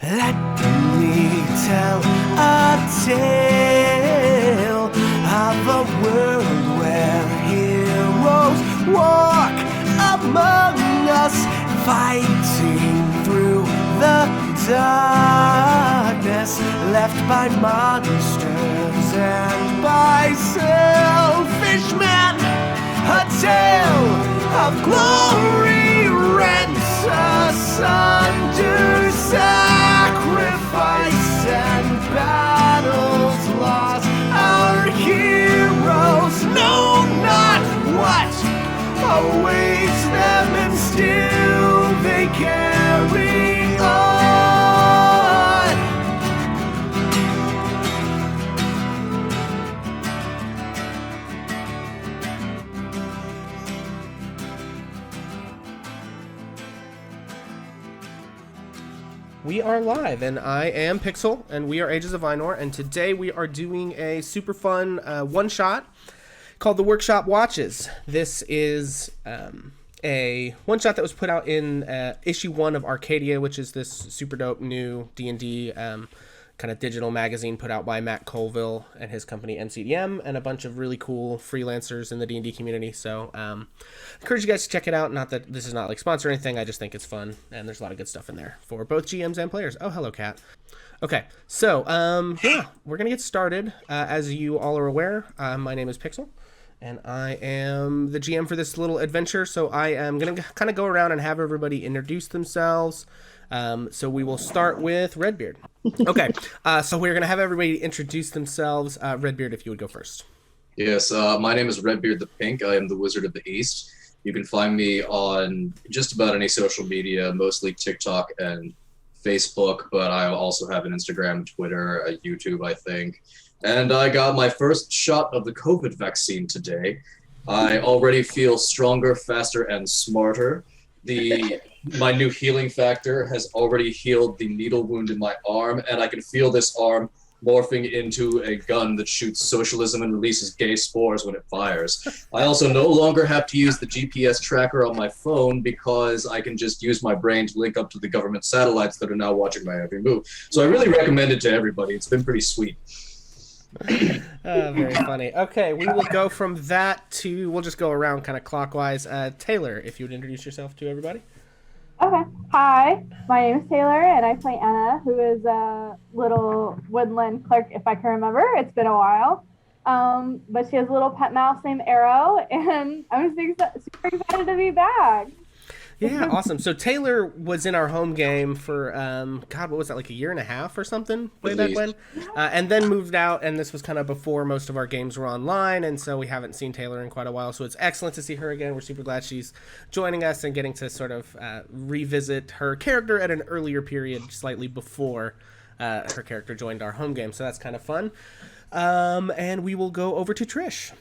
Let me tell a tale of a world where heroes walk among us, fighting through the darkness left by monsters and by selfish men. A tale of glory rent asunder, sacrifice and battles lost. Our heroes know not what awaits them, and still they carry on. We are live, and I am Pixel, and we are Ages of Ainor, and today we are doing a super fun one-shot called The Workshop Watches. This is a one-shot that was put out in issue 1 of Arcadia, which is this super dope new D&D kind of digital magazine put out by Matt Colville and his company MCDM, and a bunch of really cool freelancers in the D&D community. So I encourage you guys to check it out. Not that this is not like sponsor or anything, I just think it's fun, and there's a lot of good stuff in there for both GMs and players. Oh, hello, Kat. Okay, so yeah, we're gonna get started. As you all are aware, my name is Pixel, and I am the GM for this little adventure. So I am gonna kind of go around and have everybody introduce themselves. So we will start with Redbeard. Okay, so we're going to have everybody introduce themselves. Redbeard, if you would go first. Yes, my name is Redbeard the Pink. I am the Wizard of the East. You can find me on just about any social media, mostly TikTok and Facebook, but I also have an Instagram, Twitter, a YouTube, I think. And I got my first shot of the COVID vaccine today. I already feel stronger, faster, and smarter. My new healing factor has already healed the needle wound in my arm, and I can feel this arm morphing into a gun that shoots socialism and releases gay spores when it fires. I also no longer have to use the GPS tracker on my phone because I can just use my brain to link up to the government satellites that are now watching my every move. So I really recommend it to everybody. It's been pretty sweet. Very funny. Okay, we will go from that to, we'll just go around kind of clockwise. Taylor, if you would introduce yourself to everybody. Okay. Hi, my name is Taylor, and I play Anna, who is a little woodland clerk, if I can remember. It's been a while. But she has a little pet mouse named Arrow, and I'm super excited to be back. Yeah, awesome. So Taylor was in our home game for, God, what was that, like a year and a half or something way back when? And then moved out, and this was kind of before most of our games were online, and so we haven't seen Taylor in quite a while, so it's excellent to see her again. We're super glad she's joining us and getting to sort of revisit her character at an earlier period, slightly before her character joined our home game, so that's kind of fun. And we will go over to Trish.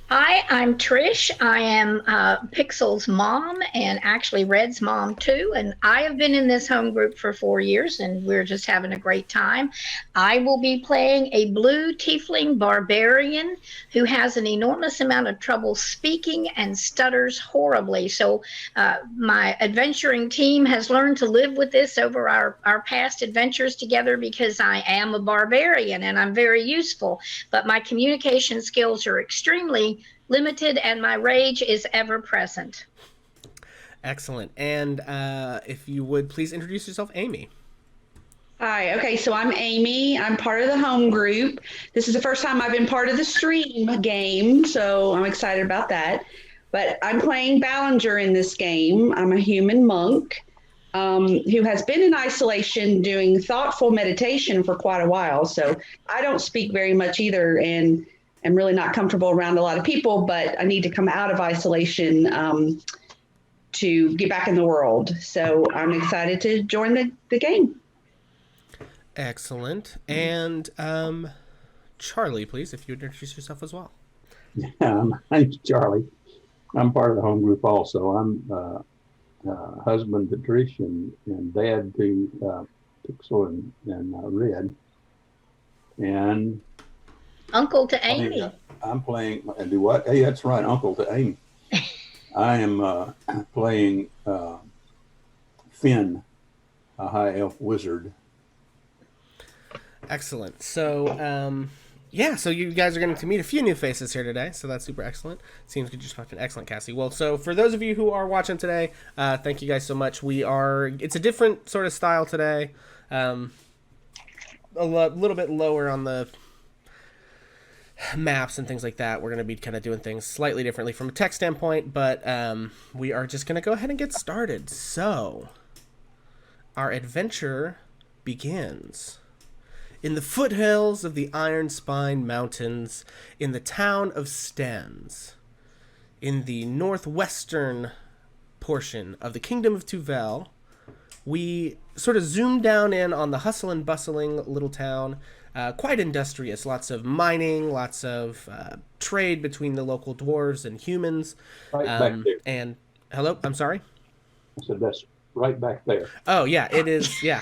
Hi, I'm Trish. I am Pixel's mom and actually Red's mom too. And I have been in this home group for 4 years and we're just having a great time. I will be playing a blue tiefling barbarian who has an enormous amount of trouble speaking and stutters horribly. So my adventuring team has learned to live with this over our past adventures together because I am a barbarian and I'm very useful. But my communication skills are extremely limited and my rage is ever present. Excellent. And if you would please introduce yourself, Amy. Hi, okay, so I'm Amy. I'm part of the home group. This is the first time I've been part of the stream game, so I'm excited about that. But I'm playing Ballinger in this game. I'm a human monk who has been in isolation doing thoughtful meditation for quite a while. So I don't speak very much either, and I'm really not comfortable around a lot of people, but I need to come out of isolation to get back in the world. So I'm excited to join the game. Excellent. And Charlie, please, if you would introduce yourself as well. My name's Charlie. I'm part of the home group also. I'm husband to Trish and dad to Pixel and Red. And Uncle to Amy. I'm playing, do what? Hey, that's right, Uncle to Amy. I am playing Finn, a high elf wizard. Excellent. So, so you guys are going to meet a few new faces here today, so that's super excellent. Seems you just fucking excellent, Cassie. Well, so for those of you who are watching today, thank you guys so much. It's a different sort of style today. A little bit lower on the maps and things like that. We're going to be kind of doing things slightly differently from a tech standpoint, but we are just going to go ahead and get started. So, our adventure begins in the foothills of the Iron Spine Mountains, in the town of Stans, in the northwestern portion of the Kingdom of Tuvel. We sort of zoom down in on the hustle and bustling little town, quite industrious, lots of mining, lots of trade between the local dwarves and humans. Right back there. And, hello, I'm sorry? I said that's right back there. Oh, yeah, it is, yeah.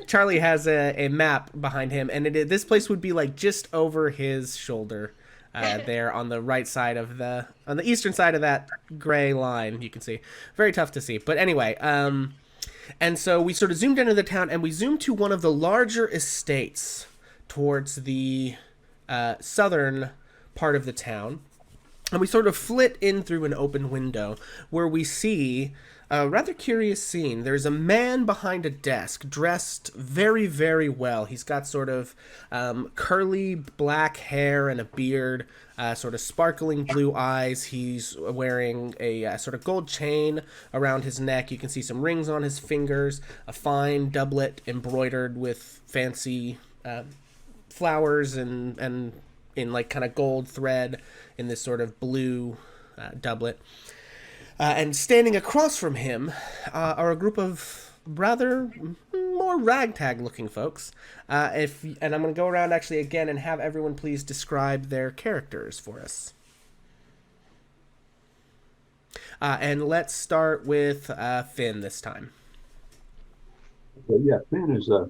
Charlie has a map behind him, and this place would be like just over his shoulder there on the right side of on the eastern side of that gray line, you can see. Very tough to see. But anyway, and so we sort of zoomed into the town, and we zoomed to one of the larger estates towards the southern part of the town. And we sort of flit in through an open window where we see a rather curious scene. There's a man behind a desk, dressed very, very well. He's got sort of curly black hair and a beard, sort of sparkling blue eyes. He's wearing a sort of gold chain around his neck. You can see some rings on his fingers, a fine doublet embroidered with fancy flowers and in like kind of gold thread in this sort of blue doublet. And standing across from him are a group of rather more ragtag-looking folks. And I'm going to go around actually again and have everyone please describe their characters for us. And let's start with Finn this time. Okay, yeah, Finn is a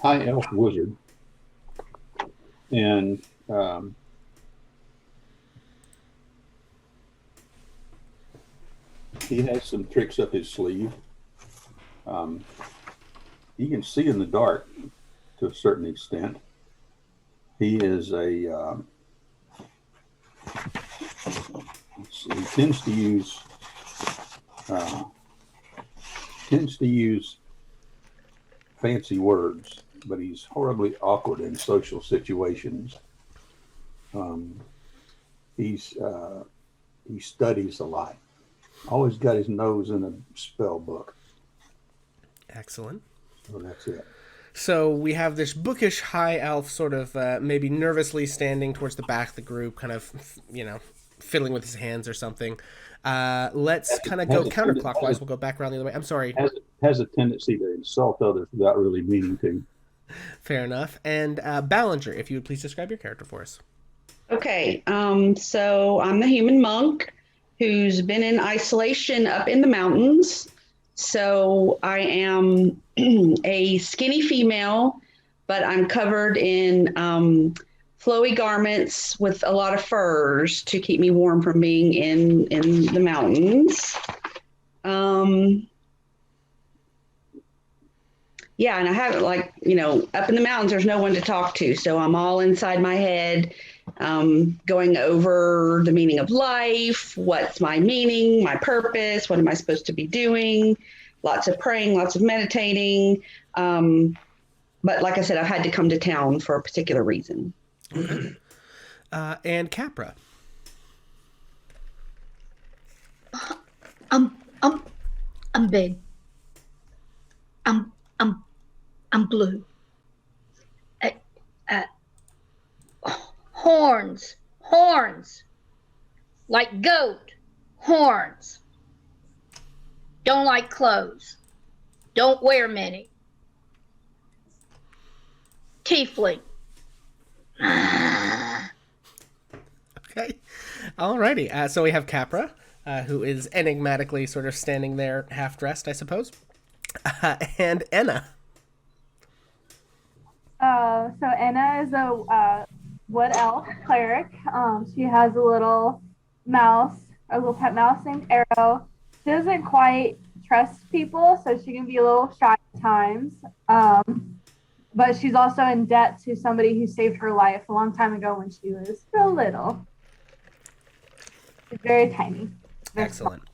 high elf wizard, and he has some tricks up his sleeve. He can see in the dark to a certain extent. He is he tends to use fancy words, but he's horribly awkward in social situations. He studies a lot. Always got his nose in a spell book. Excellent. So that's it. So we have this bookish high elf sort of maybe nervously standing towards the back of the group, kind of, fiddling with his hands or something. Let's kind of go counterclockwise. We'll go back around the other way. I'm sorry. Has a tendency to insult others without really meaning to. Fair enough. And Ballinger, if you would please describe your character for us. Okay, so I'm the human monk who's been in isolation up in the mountains. So I am a skinny female, but I'm covered in flowy garments with a lot of furs to keep me warm from being in the mountains. Yeah, and I have up in the mountains, there's no one to talk to. So I'm all inside my head, going over the meaning of life, what's my meaning, my purpose, what am I supposed to be doing, lots of praying, lots of meditating. But like I said, I've had to come to town for a particular reason. Okay. And Capra. I'm big. I'm blue. Horns, like goat, horns. Don't like clothes. Don't wear many. Tiefling. Okay. Alrighty. So we have Capra, who is enigmatically sort of standing there half dressed, I suppose. And Enna. So Enna is a wood elf cleric. She has a little mouse, a little pet mouse named Arrow. She doesn't quite trust people, so she can be a little shy at times. But she's also in debt to somebody who saved her life a long time ago when she was real little. She's very tiny. Excellent.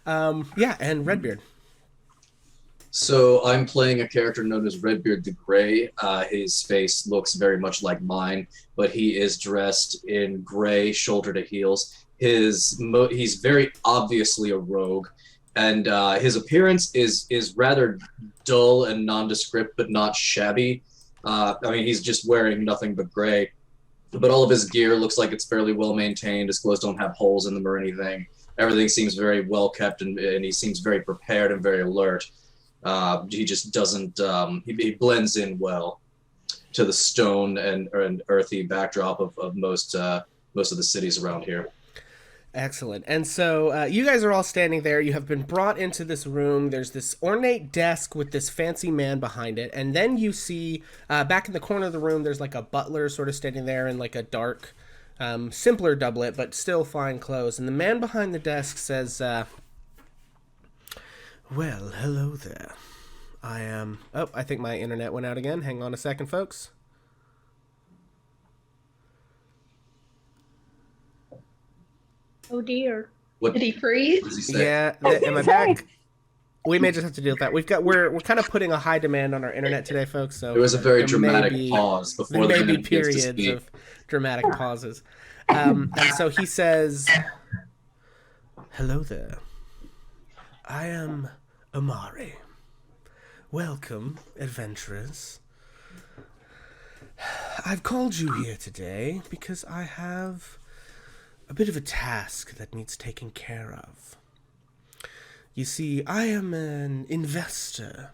Yeah, and Redbeard. So I'm playing a character known as Redbeard the Grey. His face looks very much like mine, but he is dressed in gray, shoulder to heels. He's very obviously a rogue, and his appearance is rather dull and nondescript, but not shabby. I mean, he's just wearing nothing but gray, but all of his gear looks like it's fairly well maintained. His clothes don't have holes in them or anything. Everything seems very well kept, and he seems very prepared and very alert. He just doesn't. He blends in well to the stone and earthy backdrop of most of the cities around here. Excellent. And so you guys are all standing there. You have been brought into this room. There's this ornate desk with this fancy man behind it. And then you see back in the corner of the room, there's like a butler sort of standing there in like a dark, simpler doublet, but still fine clothes. And the man behind the desk says, well, hello there. I am... Oh, I think my internet went out again. Hang on a second, folks. Oh dear. What Did he freeze? does he say? Yeah, am I back? We may just have to deal with that. We're kind of putting a high demand on our internet today, folks. So There was a very there may dramatic be- pause before There the may be man begins to periods speak. of dramatic pauses. And so he says, hello there. I am Omari. Welcome, adventurers. I've called you here today because I have a bit of a task that needs taking care of. You see, I am an investor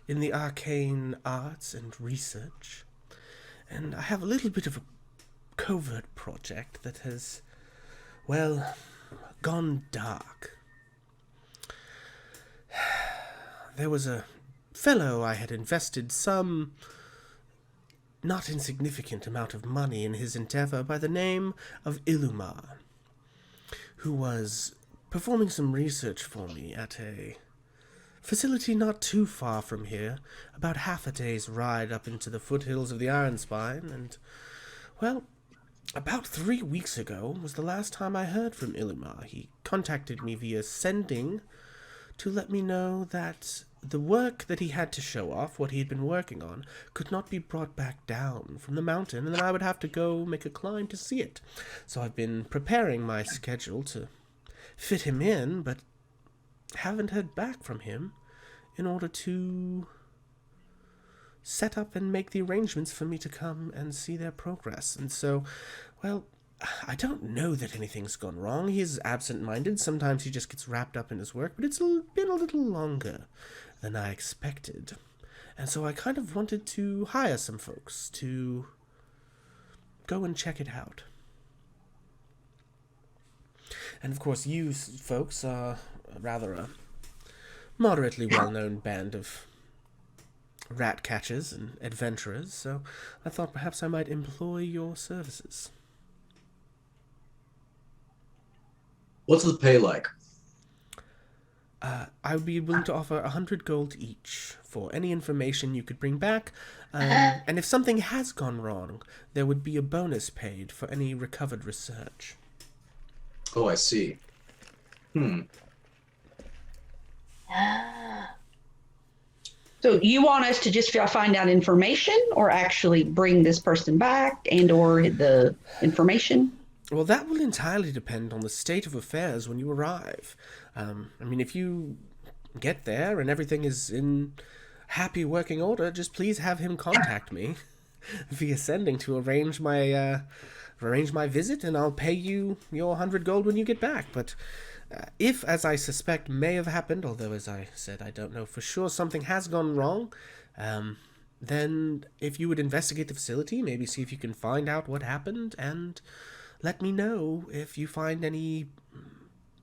in the arcane arts and research, and I have a little bit of a covert project that has, well, gone dark. There was a fellow I had invested some not insignificant amount of money in his endeavor by the name of Illumar, who was performing some research for me at a facility not too far from here, about half a day's ride up into the foothills of the Iron Spine, and, well, about 3 weeks ago was the last time I heard from Illumar. He contacted me via sending to let me know that the work that he had to show off, what he had been working on, could not be brought back down from the mountain, and then I would have to go make a climb to see it. So I've been preparing my schedule to fit him in, but haven't heard back from him in order to set up and make the arrangements for me to come and see their progress. And so, well, I don't know that anything's gone wrong. He is absent-minded. Sometimes he just gets wrapped up in his work, but it's been a little longer than I expected. And so I kind of wanted to hire some folks to go and check it out. And of course, you folks are rather a moderately well-known band of rat catchers and adventurers, so I thought perhaps I might employ your services. What's the pay like? I would be willing to offer 100 gold each for any information you could bring back, and if something has gone wrong, there would be a bonus paid for any recovered research. Oh, I see. So you want us to just find out information, or actually bring this person back, and or the information? Well, that will entirely depend on the state of affairs when you arrive. I mean, if you get there and everything is in happy working order, just please have him contact me via sending to arrange my visit, and I'll pay you your 100 gold when you get back. But if, as I suspect may have happened, although as I said, I don't know for sure, something has gone wrong, then if you would investigate the facility, maybe see if you can find out what happened, and let me know if you find any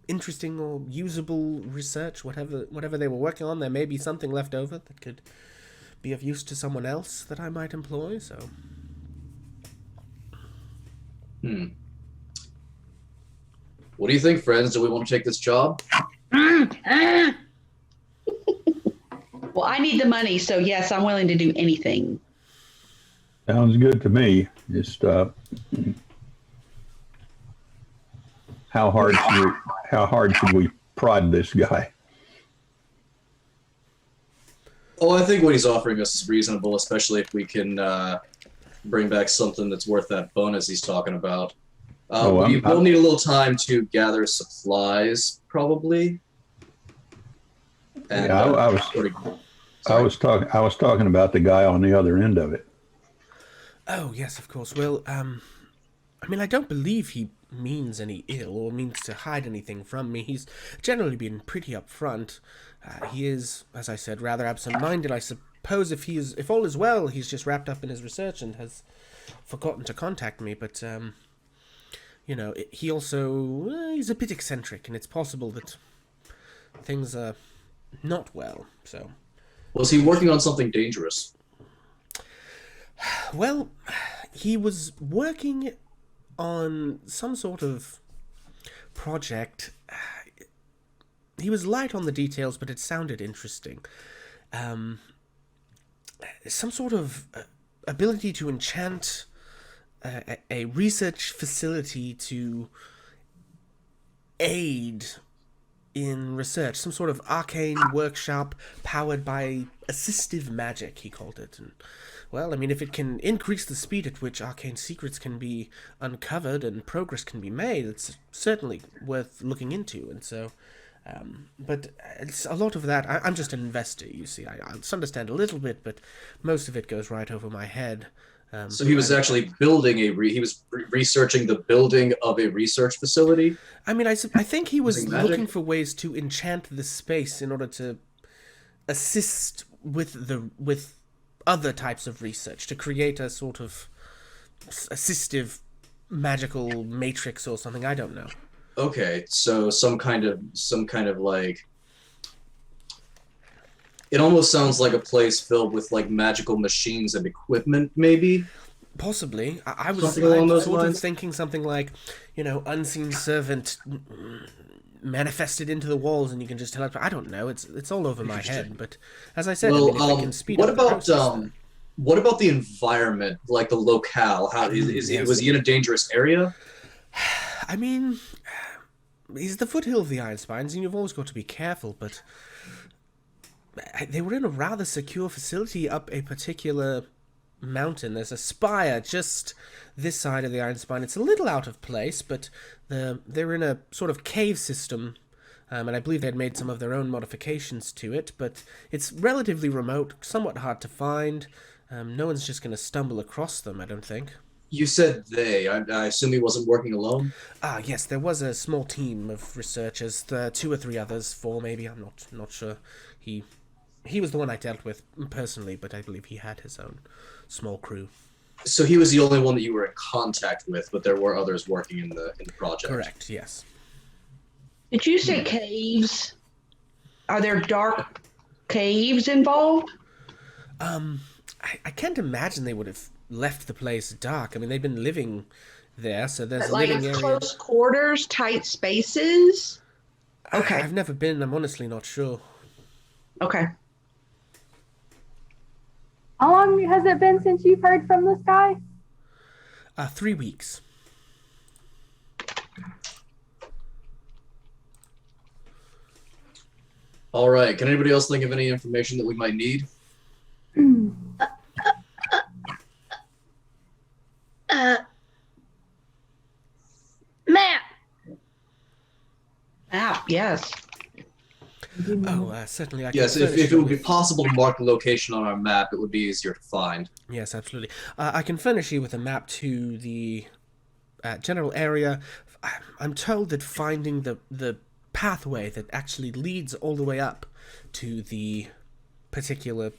interesting or usable research, whatever they were working on. There may be something left over that could be of use to someone else that I might employ, so... What do you think, friends? Do we want to take this job? Well, I need the money, so yes, I'm willing to do anything. Sounds good to me. Just how hard should we prod this guy? Oh, I think what he's offering us is reasonable, especially if we can bring back something that's worth that bonus he's talking about. We'll need a little time to gather supplies, probably. And, yeah, I was talking about the guy on the other end of it. Oh, yes, of course. Well, I mean, I don't believe he means any ill or means to hide anything from me. He's generally been pretty upfront. He is, as I said, rather absent-minded. I suppose if all is well, he's just wrapped up in his research and has forgotten to contact me. But, you know, he also, he's a bit eccentric, and it's possible that things are not well, so... Was he working on something dangerous? Well, he was working on some sort of project. He was light on the details, but it sounded interesting. Some sort of ability to enchant a research facility to aid in research. Some sort of arcane workshop powered by assistive magic, he called it. And, well, I mean, if it can increase the speed at which arcane secrets can be uncovered and progress can be made, it's certainly worth looking into. And so, but it's a lot of that. I'm just an investor, you see. I understand a little bit, but most of it goes right over my head. So he was actually building he was researching the building of a research facility? I mean, I think he was looking for ways to enchant the space in order to assist with other types of research, to create a sort of assistive magical matrix or something. I don't know. Okay, so some kind of like, it almost sounds like a place filled with like magical machines and equipment, maybe. Possibly. I was sort of thinking something like, you know, unseen servant manifested into the walls, and you can just tell it. I don't know. It's all over my head. But as I said, well, I mean, if it can speed up the process, what about the environment, like the locale? How was he in a dangerous area? I mean, he's the foothill of the Iron Spines, and you've always got to be careful. But they were in a rather secure facility up a particular mountain. There's a spire just this side of the Iron Spine. It's a little out of place, but they're in a sort of cave system, and I believe they'd made some of their own modifications to it, but it's relatively remote, somewhat hard to find. No one's just going to stumble across them, I don't think. You said they. I assume he wasn't working alone? Yes, there was a small team of researchers, 2 or 3 others, 4 maybe, I'm not sure. He was the one I dealt with personally, but I believe he had his own small crew. So he was the only one that you were in contact with, but there were others working in the project. Correct, yes. Did you say caves? Are there dark caves involved? I can't imagine they would have left the place dark. I mean, they've been living there, so there's a like living area. Close quarters, tight spaces? Okay. I've never been. I'm honestly not sure. Okay. How long has it been since you've heard from this guy? 3 weeks. All right. Can anybody else think of any information that we might need? Map. Map, yes. Oh, certainly. I can Yes, furnish if you it would be with- possible to mark the location on our map, it would be easier to find. Yes, absolutely. I can furnish you with a map to the general area. I'm told that finding the pathway that actually leads all the way up to the particular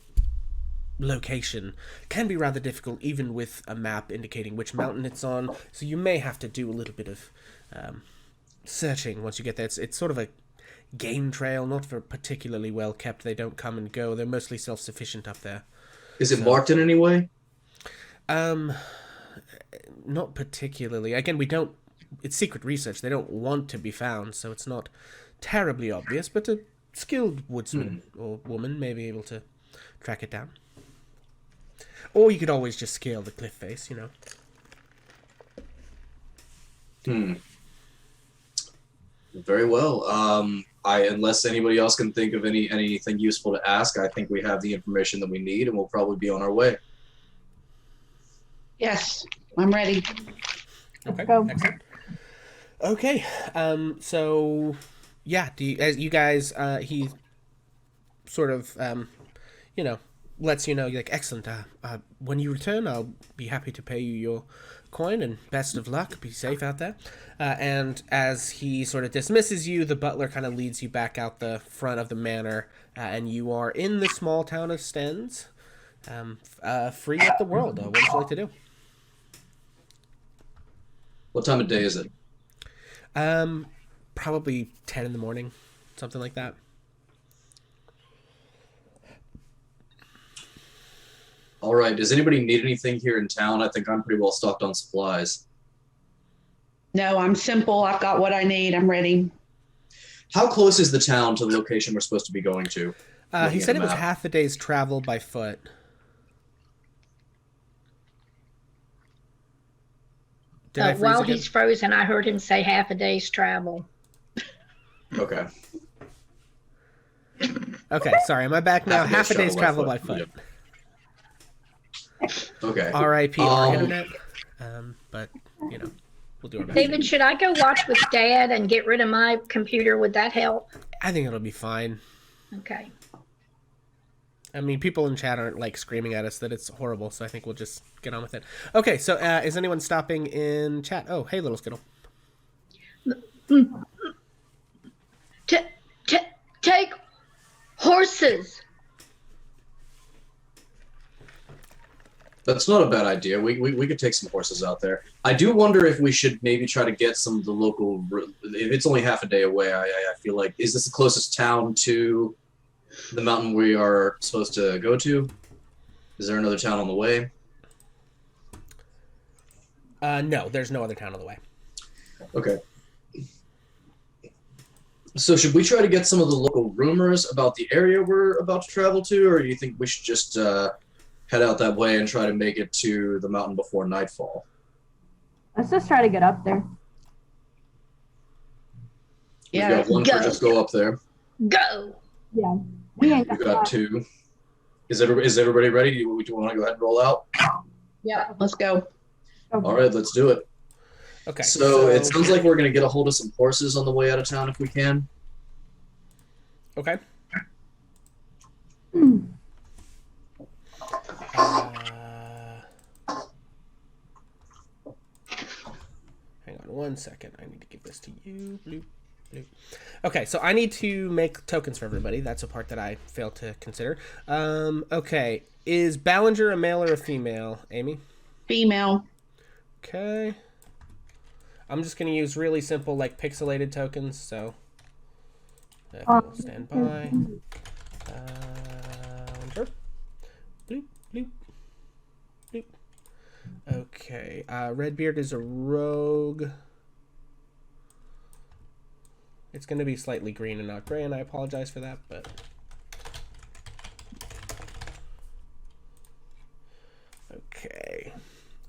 location can be rather difficult, even with a map indicating which mountain it's on. So you may have to do a little bit of searching once you get there. It's sort of a game trail, not very particularly well kept. They don't come and go. They're mostly self-sufficient up there. Is it marked in any way? Not particularly. Again, it's secret research. They don't want to be found, so it's not terribly obvious, but a skilled woodsman or woman may be able to track it down. Or you could always just scale the cliff face, you know. Very well. Unless anybody else can think of anything useful to ask, I think we have the information that we need, and we'll probably be on our way. Yes, I'm ready. Okay, Go. excellent. Okay, so yeah, as you guys, he sort of, you know, lets you know, like, excellent. When you return, I'll be happy to pay you your coin, and best of luck. Be safe out there. And as he sort of dismisses you, the butler kind of leads you back out the front of the manor, and you are in the small town of Stens, free of the world. What would you like to do? What time of day is it? Probably 10 in the morning, something like that. All right. Does anybody need anything here in town? I think I'm pretty well stocked on supplies. No, I'm simple. I've got what I need. I'm ready. How close is the town to the location we're supposed to be going to? He said it was half a day's travel by foot. Did I freeze While again? he's frozen, I heard him say half a day's travel. Okay. Okay, sorry. Am I back now? Half a day's travel by foot. Okay. R.I.P. our internet. But, you know, we'll do our best. David, should I go watch with Dad and get rid of my computer? Would that help? I think it'll be fine. Okay. I mean, people in chat aren't, like, screaming at us that it's horrible, so I think we'll just get on with it. Okay, so is anyone stopping in chat? Oh, hey, little Skittle. Take horses. That's not a bad idea. We could take some horses out there. I do wonder if we should maybe try to get some of the local... If it's only half a day away, I feel like... Is this the closest town to the mountain we are supposed to go to? Is there another town on the way? No, there's no other town on the way. Okay. So should we try to get some of the local rumors about the area we're about to travel to, or do you think we should just head out that way and try to make it to the mountain before nightfall? Let's just try to get up there. We've got one for just go up there. Go. Yeah. We ain't We've got got two. Is everybody ready? Do you want to go ahead and roll out? Yeah, let's go. All right, let's do it. Okay. So it sounds like we're going to get a hold of some horses on the way out of town if we can. Okay. Hang on one second. I need to give this to you. Bloop, bloop. Okay, so I need to make tokens for everybody. That's a part that I failed to consider. Okay. Is Ballinger a male or a female, Amy? Female. Okay. I'm just going to use really simple, like, pixelated tokens, so that will stand by. Sure. Bloop, bloop, bloop. Okay. Redbeard is a rogue. It's going to be slightly green and not gray, and I apologize for that, but... Okay.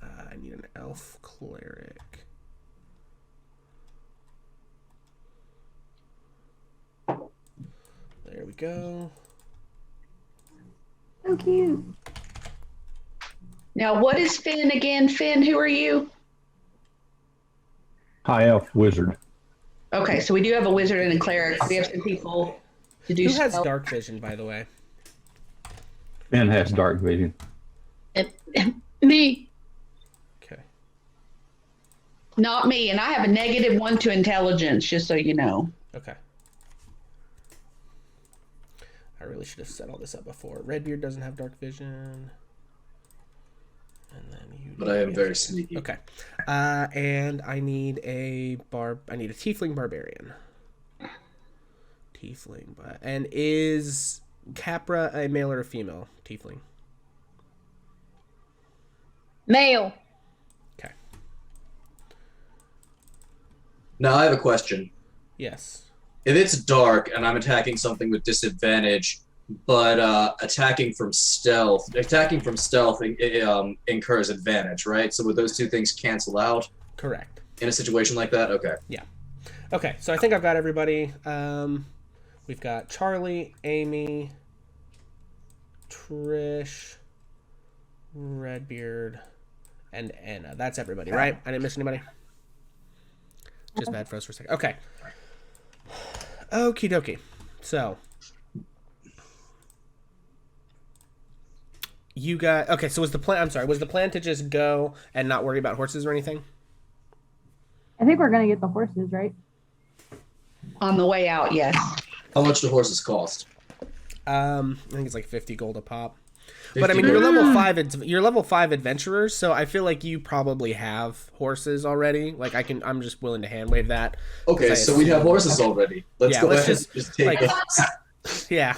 I need an elf cleric. There we go. so cute. Now, what is Finn again? Finn, who are you? High elf wizard. Okay, so we do have a wizard and a cleric. We have some people to do Who has spell- dark vision, by the way? Finn has dark vision. Me. Okay. Not me, and I have a -1 to intelligence, just so you know. Okay. I really should have set all this up before. Redbeard doesn't have dark vision. And then you. But I am very sneaky. Okay. And I need a tiefling barbarian. Tiefling, and is Capra a male or a female tiefling? Male. Okay. Now I have a question. Yes. If it's dark and I'm attacking something with disadvantage, but attacking from stealth incurs advantage, right? So would those two things cancel out Correct. in a situation like that? Okay. Yeah. Okay, so I think I've got everybody. We've got Charlie, Amy, Trish, Redbeard, and Anna. That's everybody, right? I didn't miss anybody? Just bad froze for a second. Okay. Okie dokie. So, you got... Okay, so was the plan... I'm sorry. Was the plan to just go and not worry about horses or anything? I think we're gonna get the horses, right? On the way out, yes. How much do horses cost? I think it's like 50 gold a pop. But I mean, you're level 5 adventurers, so I feel like you probably have horses already. Like I'm just willing to hand wave that. Okay, so we have horses already. Let's go ahead and just take those. Yeah,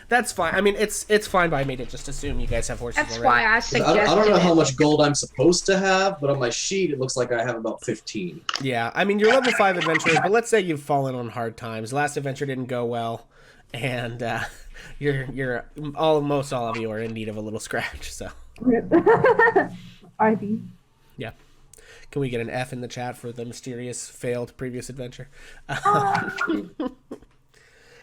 that's fine. I mean, it's fine by me to just assume you guys have horses That's already. why I suggested I don't know how it. much gold I'm supposed to have, but on my sheet it looks like I have about 15. Yeah, I mean, you're level 5 adventurers, but let's say you've fallen on hard times. Last adventure didn't go well, and most all of you are in need of a little scratch. So, R.I.P. yeah. Can we get an F in the chat for the mysterious failed previous adventure? I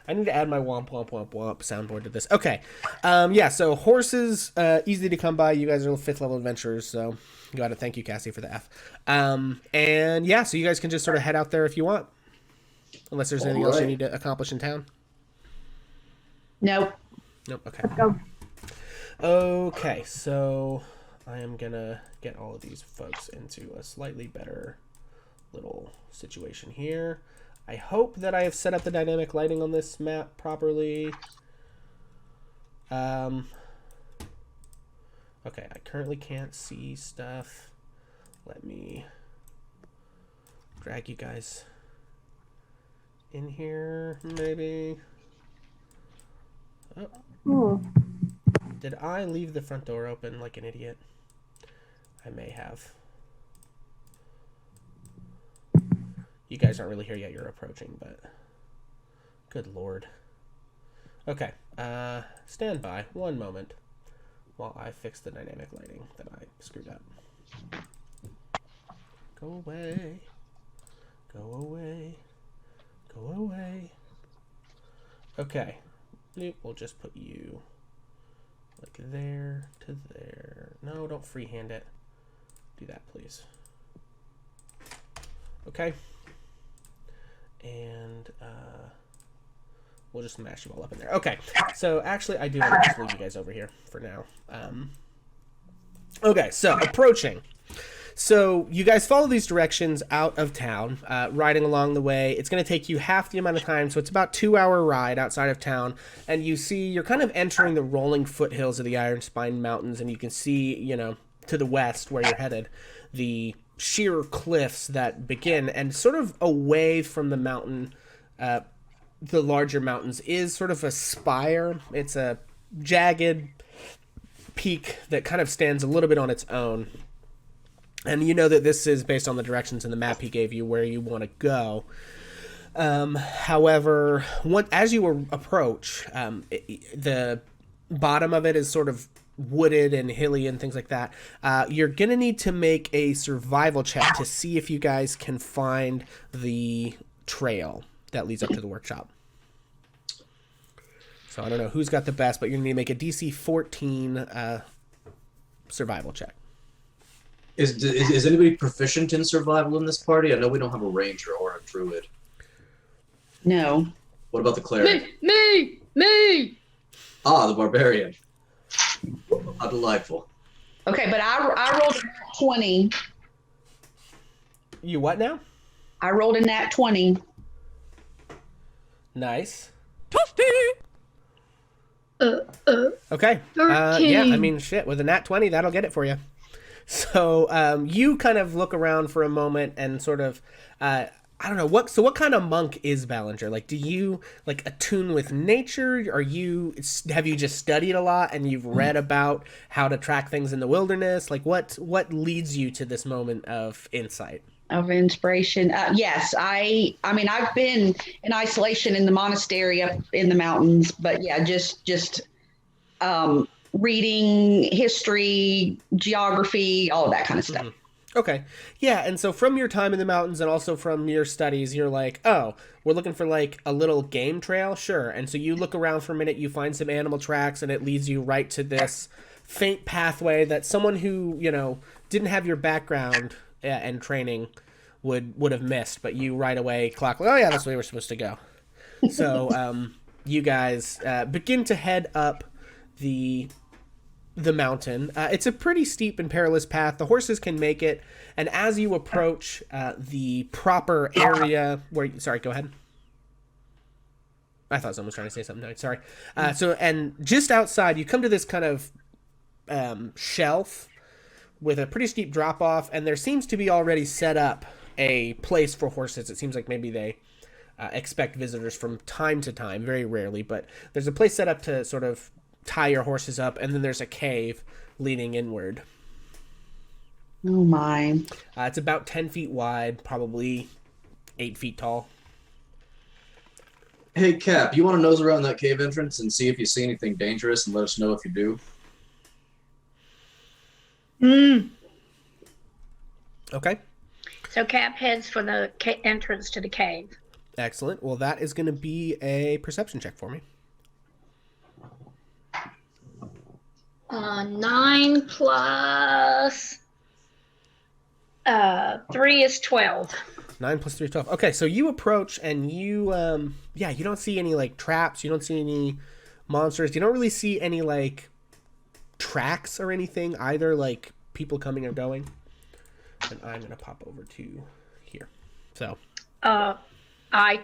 need to add my womp womp womp womp soundboard to this. Okay. Yeah, so horses, easy to come by. You guys are 5th level adventurers, so got to thank you, Cassie, for the F. And yeah, so you guys can just sort of head out there if you want. Unless there's anything else you need to accomplish in town. Nope. Nope, okay. Let's go. Okay, so I am gonna get all of these folks into a slightly better little situation here. I hope that I have set up the dynamic lighting on this map properly. Okay, I currently can't see stuff. Let me drag you guys in here, maybe. Oh. Ooh. Did I leave the front door open like an idiot? I may have. You guys aren't really here yet. You're approaching, but good lord. Okay. Stand by 1 moment while I fix the dynamic lighting that I screwed up. Go away. Go away. Go away. Okay. We'll just put you like there to there. No, don't freehand it. Do that, please. Okay. And we'll just mash you all up in there. Okay. So actually, I do want to just leave you guys over here for now. Okay. So approaching. So you guys follow these directions out of town, riding along the way. It's going to take you half the amount of time, so it's about 2-hour ride outside of town. And you see, you're kind of entering the rolling foothills of the Iron Spine Mountains, and you can see, you know, to the west where you're headed, the sheer cliffs that begin, and sort of away from the mountain, the larger mountains, is sort of a spire. It's a jagged peak that kind of stands a little bit on its own. And you know that this is based on the directions in the map he gave you where you want to go. However, as you approach, the bottom of it is sort of wooded and hilly and things like that. You're going to need to make a survival check to see if you guys can find the trail that leads up to the workshop. So I don't know who's got the best, but you're going to need to make a DC 14 survival check. Is anybody proficient in survival in this party? I know we don't have a ranger or a druid. No. What about the cleric? Me! Ah, the barbarian. How delightful. Okay, but I rolled a nat 20. You what now? I rolled a nat 20. Nice. Okay. 13. Yeah, I mean, shit, with a nat 20, that'll get it for you. So you kind of look around for a moment and sort of, I don't know, what kind of monk is Ballinger? Like, do you, like, attune with nature? Have you just studied a lot and you've read about how to track things in the wilderness? Like, what leads you to this moment of insight? Of inspiration. Yes, I mean, I've been in isolation in the monastery up in the mountains, but yeah, just reading history, geography, all of that kind of stuff. Okay. Yeah, and so from your time in the mountains and also from your studies, you're like, oh, we're looking for like a little game trail? Sure. And so you look around for a minute, you find some animal tracks, and it leads you right to this faint pathway that someone who, didn't have your background and training would have missed, but you right away clock, oh yeah, that's the way we're supposed to go. So you guys begin to head up the mountain. It's a pretty steep and perilous path. The horses can make it, and as you approach the proper area where sorry, go ahead. I thought someone was trying to say something. No, sorry. And just outside, you come to this kind of shelf with a pretty steep drop off, and there seems to be already set up a place for horses. It seems like maybe they expect visitors from time to time, very rarely, but there's a place set up to sort of tie your horses up, and then there's a cave leading inward. Oh my. It's about 10 feet wide, probably 8 feet tall. Hey, Cap, you want to nose around that cave entrance and see if you see anything dangerous and let us know if you do? Okay. So Cap heads for the entrance to the cave. Excellent. Well, that is going to be a perception check for me. 9 plus 3 is 12. 9 plus 3 is 12. Okay, so you approach and you don't see any like traps. You don't see any monsters. You don't really see any like tracks or anything either, like people coming or going. And I'm going to pop over to here. So I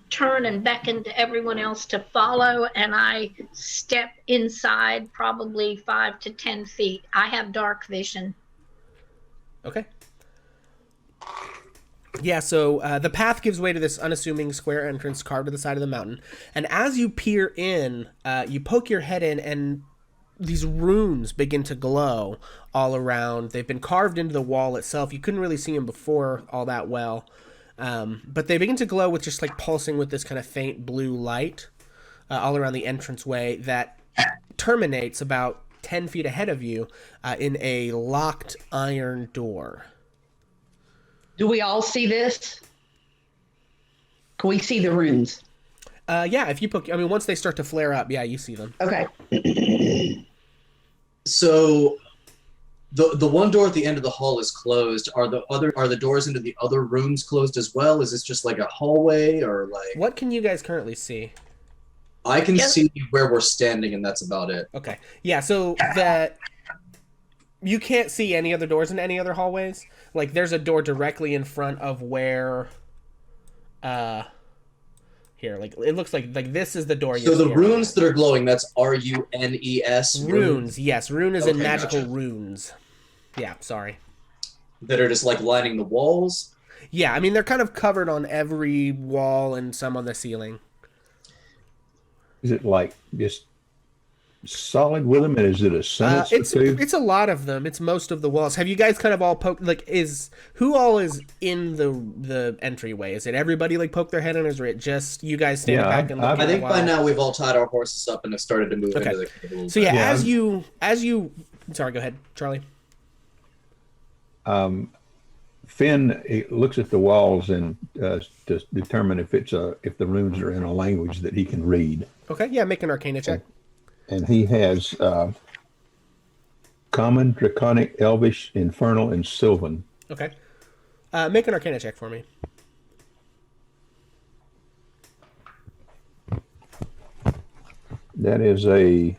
turn and beckon to everyone else to follow, and I step inside probably 5 to 10 feet. I have dark vision. Okay. Yeah, so the path gives way to this unassuming square entrance carved to the side of the mountain. And as you peer in, you poke your head in, and these runes begin to glow all around. They've been carved into the wall itself. You couldn't really see them before all that well. But they begin to glow with just like pulsing with this kind of faint blue light all around the entranceway that terminates about 10 feet ahead of you in a locked iron door. Do we all see this? Can we see the runes? Yeah, if you poke, once they start to flare up, yeah, you see them. Okay. So the one door at the end of the hall is closed. Are the doors into the other rooms closed as well? Is this just like a hallway or like? What can you guys currently see? I can see where we're standing, and that's about it. Okay. Yeah, so that you can't see any other doors in any other hallways. Like there's a door directly in front of where here, like it looks like this is the door. So the runes that are glowing, that's RUNES? Runes, yes. Rune is in magical gotcha. Runes. Yeah, sorry. That are just like lining the walls? Yeah, they're kind of covered on every wall and some on the ceiling. Is it like just solid with them, and is it a sentence or two? It's a lot of them. It's most of the walls. Have you guys kind of all poked? Like, who all is in the entryway? Is it everybody like poke their head in, or is it just you guys standing back and looking? I think by now we've all tied our horses up and have started to move into the cave. So yeah, as you, sorry, go ahead, Charlie. Finn looks at the walls and to determine if the runes are in a language that he can read. Okay, yeah, make an Arcana check. And he has Common, Draconic, Elvish, Infernal, and Sylvan. Okay. Make an Arcana check for me. That is a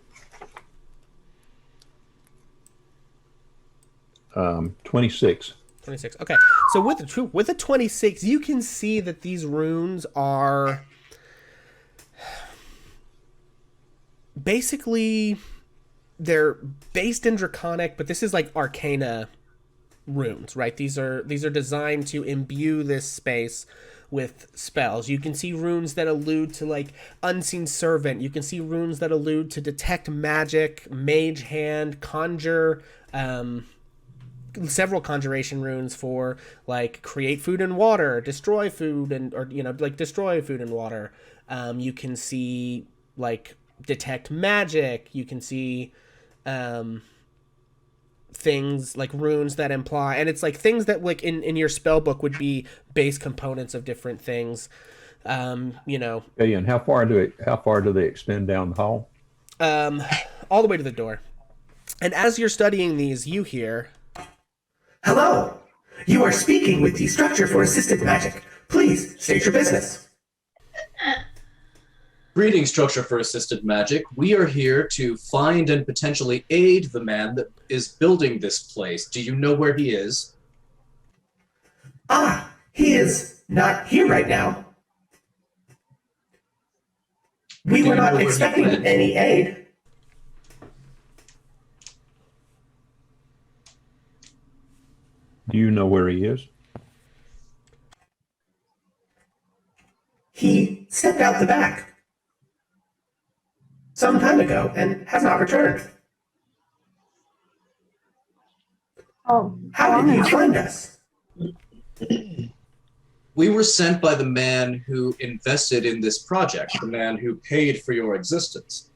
26. 26. Okay. So with a 26, you can see that these runes are basically, they're based in Draconic, but this is like Arcana runes, right? These are designed to imbue this space with spells. You can see runes that allude to like Unseen Servant. You can see runes that allude to Detect Magic, Mage Hand, Conjure, several conjuration runes for like create food and water, destroy food and or like destroy food and water. You can see like detect magic. You can see things like runes that imply, and it's like things that like in your spell book would be base components of different things. Okay, and how far do they extend down the hall? All the way to the door. And as you're studying these, you hear, Hello. You are speaking with the Structure for Assisted Magic. Please state your business. Greetings, Structure for Assisted Magic. We are here to find and potentially aid the man that is building this place. Do you know where he is? Ah, he is not here right now. We were not expecting any aid. Do you know where he is? He stepped out the back some time ago and has not returned. Oh, How did you find us? We were sent by the man who invested in this project, the man who paid for your existence.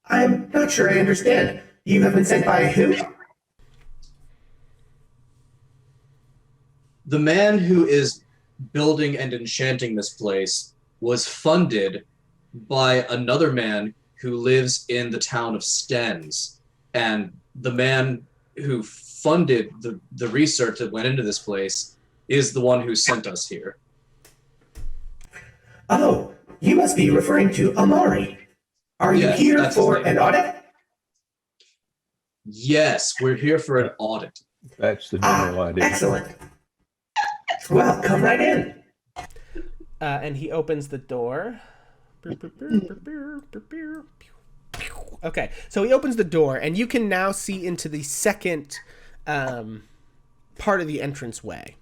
I'm not sure I understand. You have been sent by who? The man who is building and enchanting this place was funded by another man who lives in the town of Stens. And the man who funded the research that went into this place is the one who sent us here. Oh, you must be referring to Amari. Are you Yes, here that's for his name. an audit? Yes, we're here for an audit. That's the general idea. Excellent. Well, come right in. and he opens the door. Okay, so he opens the door, and you can now see into the second part of the entranceway.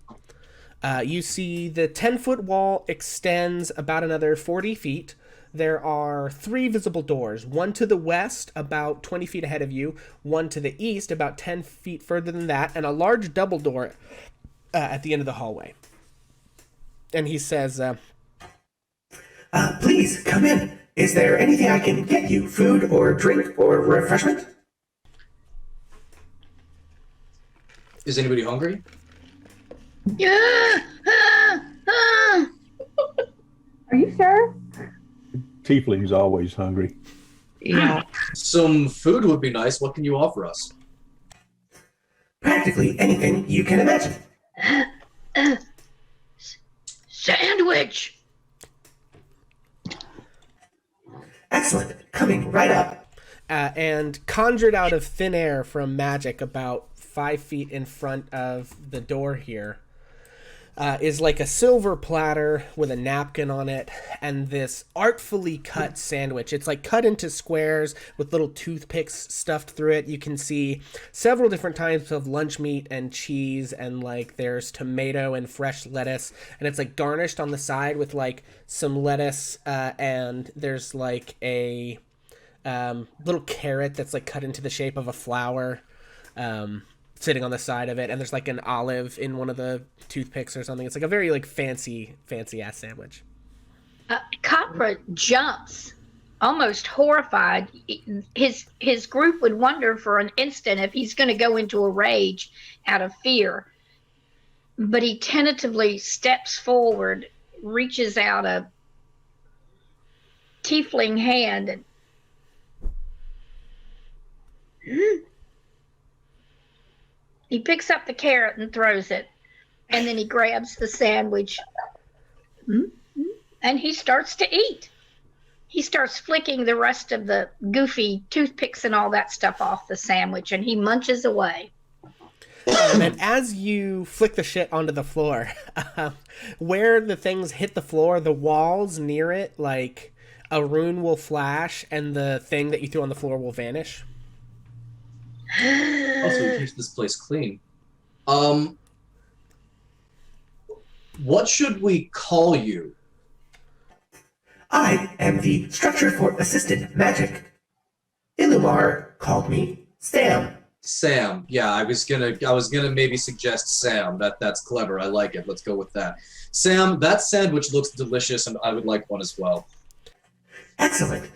You see the 10-foot wall extends about another 40 feet. There are 3 visible doors, one to the west about 20 feet ahead of you, one to the east about 10 feet further than that, and a large double door at the end of the hallway. And he says, Please, come in. Is there anything I can get you? Food or drink or refreshment? Is anybody hungry? Yeah. are you sure? Tiefling's always hungry. Yeah. Some food would be nice. What can you offer us? Practically anything you can imagine. Sandwich. Excellent. Coming right up. and conjured out of thin air from magic about 5 feet in front of the door here is like a silver platter with a napkin on it and this artfully cut sandwich. It's like cut into squares with little toothpicks stuffed through it. You can see several different types of lunch meat and cheese, and like there's tomato and fresh lettuce, and it's like garnished on the side with like some lettuce, and there's like a little carrot that's like cut into the shape of a flower, sitting on the side of it, and there's like an olive in one of the toothpicks or something. It's like a very like fancy ass sandwich. Copra jumps, almost horrified. His group would wonder for an instant if he's going to go into a rage out of fear, but he tentatively steps forward, reaches out a tiefling hand, and he picks up the carrot and throws it, and then he grabs the sandwich, and he starts to eat. He starts flicking the rest of the goofy toothpicks and all that stuff off the sandwich, and he munches away. And as you flick the shit onto the floor, where the things hit the floor, the walls near it, like a rune will flash, and the thing that you threw on the floor will vanish. Also, it keeps this place clean. What should we call you? I am the Structure for Assisted Magic. Illumar called me Sam. Sam. Yeah, I was gonna maybe suggest Sam. That's clever. I like it. Let's go with that. Sam, that sandwich looks delicious, and I would like one as well. Excellent.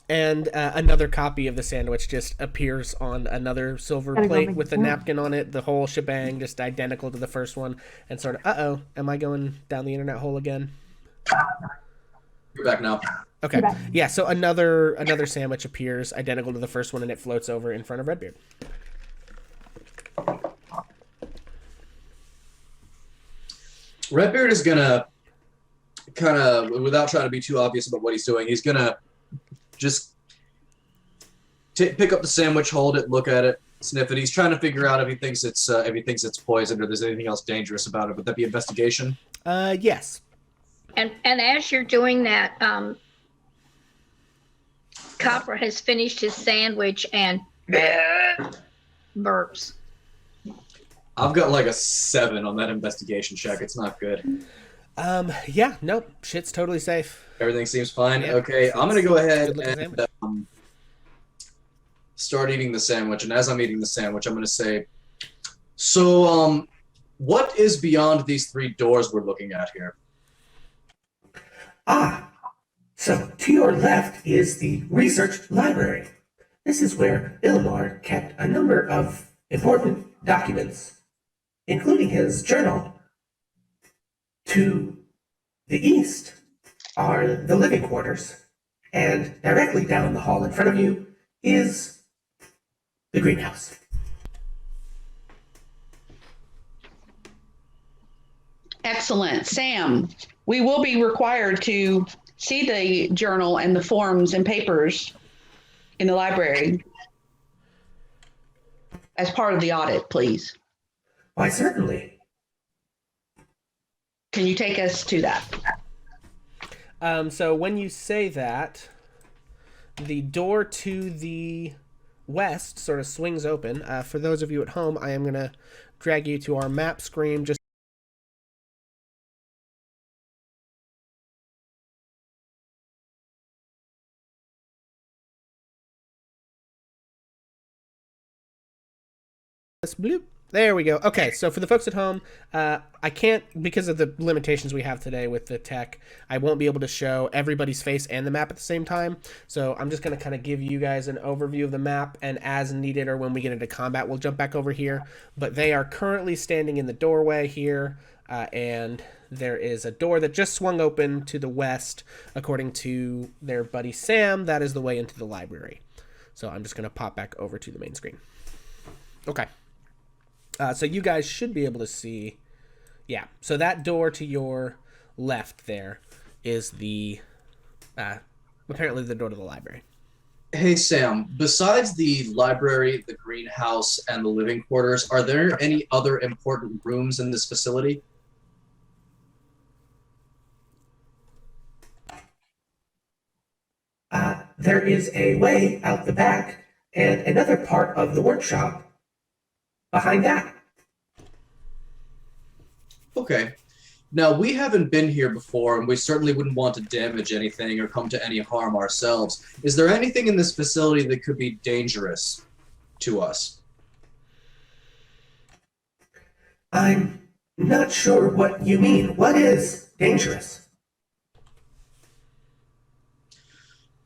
And another copy of the sandwich just appears on another silver plate with a napkin on it. The whole shebang, just identical to the first one. And sort of, am I going down the internet hole again? You're back now. Okay. Yeah, so another sandwich appears identical to the first one, and it floats over in front of Redbeard. Redbeard is gonna kind of, without trying to be too obvious about what he's doing, he's gonna just pick up the sandwich, hold it, look at it, sniff it. He's trying to figure out if he thinks it's poisoned or there's anything else dangerous about it. Would that be investigation? Yes. And as you're doing that, Copper has finished his sandwich and burps. I've got like a 7 on that investigation check. It's not good. Yeah, nope. Shit's totally safe. Everything seems fine. Yeah, okay, I'm gonna go ahead and start eating the sandwich. And as I'm eating the sandwich, I'm gonna say, so what is beyond these 3 doors we're looking at here? So to your left is the research library. This is where Illumar kept a number of important documents, including his journal. To the east are the living quarters, and directly down the hall in front of you is the greenhouse. Excellent. Sam, we will be required to see the journal and the forms and papers in the library as part of the audit, please. Why, certainly. Can you take us to that? So when you say that, the door to the west sort of swings open. For those of you at home, I am going to drag you to our map screen just bloop. There we go. Okay, so for the folks at home, I can't, because of the limitations we have today with the tech, I won't be able to show everybody's face and the map at the same time. So I'm just going to kind of give you guys an overview of the map, and as needed or when we get into combat, we'll jump back over here. But they are currently standing in the doorway here, and there is a door that just swung open to the west. According to their buddy Sam, that is the way into the library. So I'm just going to pop back over to the main screen. Okay. So you guys should be able to see, yeah. So that door to your left there is the, apparently the door to the library. Hey, Sam, besides the library, the greenhouse, and the living quarters, are there any other important rooms in this facility? There is a way out the back and another part of the workshop behind that. Okay. Now, we haven't been here before, and we certainly wouldn't want to damage anything or come to any harm ourselves. Is there anything in this facility that could be dangerous to us? I'm not sure what you mean. What is dangerous?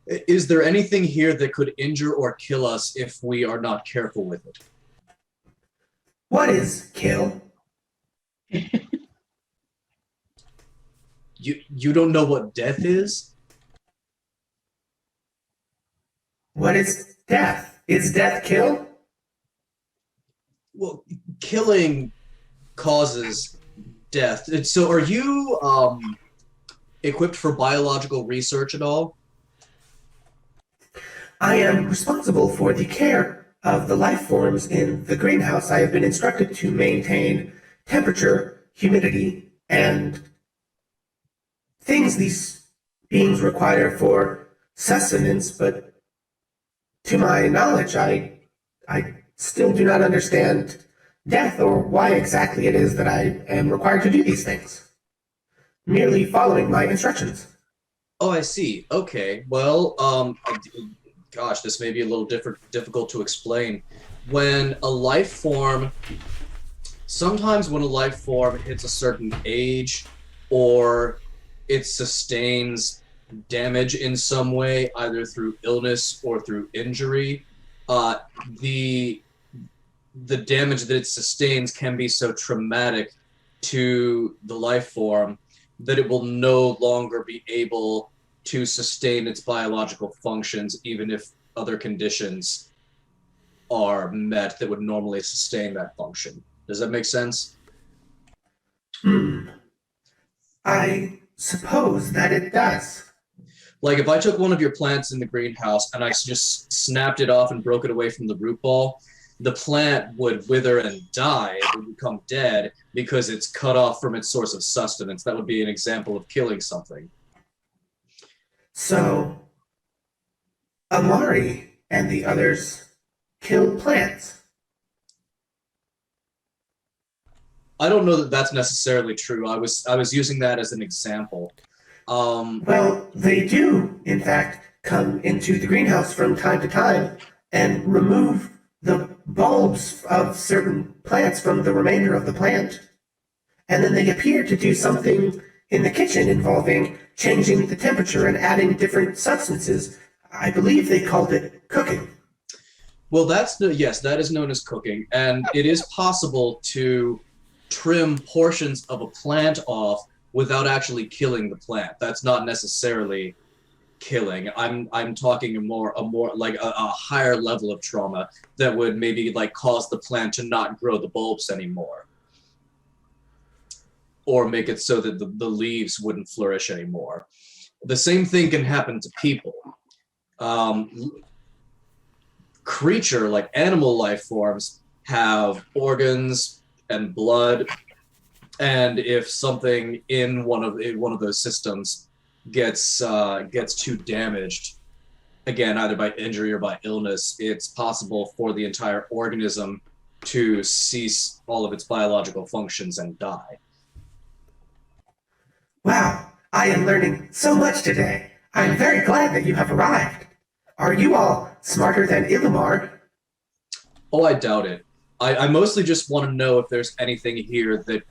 Is there anything here that could injure or kill us if we are not careful with it? What is kill? You don't know what death is? What is death? Is death kill? Well, killing causes death. And so are you equipped for biological research at all? I am responsible for the care of the life forms in the greenhouse. I have been instructed to maintain temperature, humidity, and things these beings require for sustenance, but to my knowledge, I still do not understand death or why exactly it is that I am required to do these things. Merely following my instructions. Oh, I see. Okay. Well, gosh, this may be a little difficult to explain. When a life form, sometimes when a life form hits a certain age, or it sustains damage in some way, either through illness or through injury, the damage that it sustains can be so traumatic to the life form that it will no longer be able to sustain its biological functions, even if other conditions are met that would normally sustain that function. Does that make sense? I suppose that it does. Like if I took one of your plants in the greenhouse and I just snapped it off and broke it away from the root ball, the plant would wither and die. It would become dead because it's cut off from its source of sustenance. That would be an example of killing something. So, Amari and the others killed plants. I don't know that that's necessarily true. I was using that as an example. Well, they do, in fact, come into the greenhouse from time to time and remove the bulbs of certain plants from the remainder of the plant. And then they appear to do something in the kitchen involving changing the temperature and adding different substances. I believe they called it cooking. Well, yes, that is known as cooking, and it is possible to trim portions of a plant off without actually killing the plant. That's not necessarily killing. I'm talking a more like a higher level of trauma that would maybe like cause the plant to not grow the bulbs anymore, or make it so that the leaves wouldn't flourish anymore. The same thing can happen to people. Creature, like animal life forms, have organs and blood, and if something in one of those systems gets too damaged, again, either by injury or by illness, it's possible for the entire organism to cease all of its biological functions and die. Wow, I am learning so much today. I'm very glad that you have arrived. Are you all smarter than Ilumar? Oh, I doubt it. I mostly just want to know if there's anything here that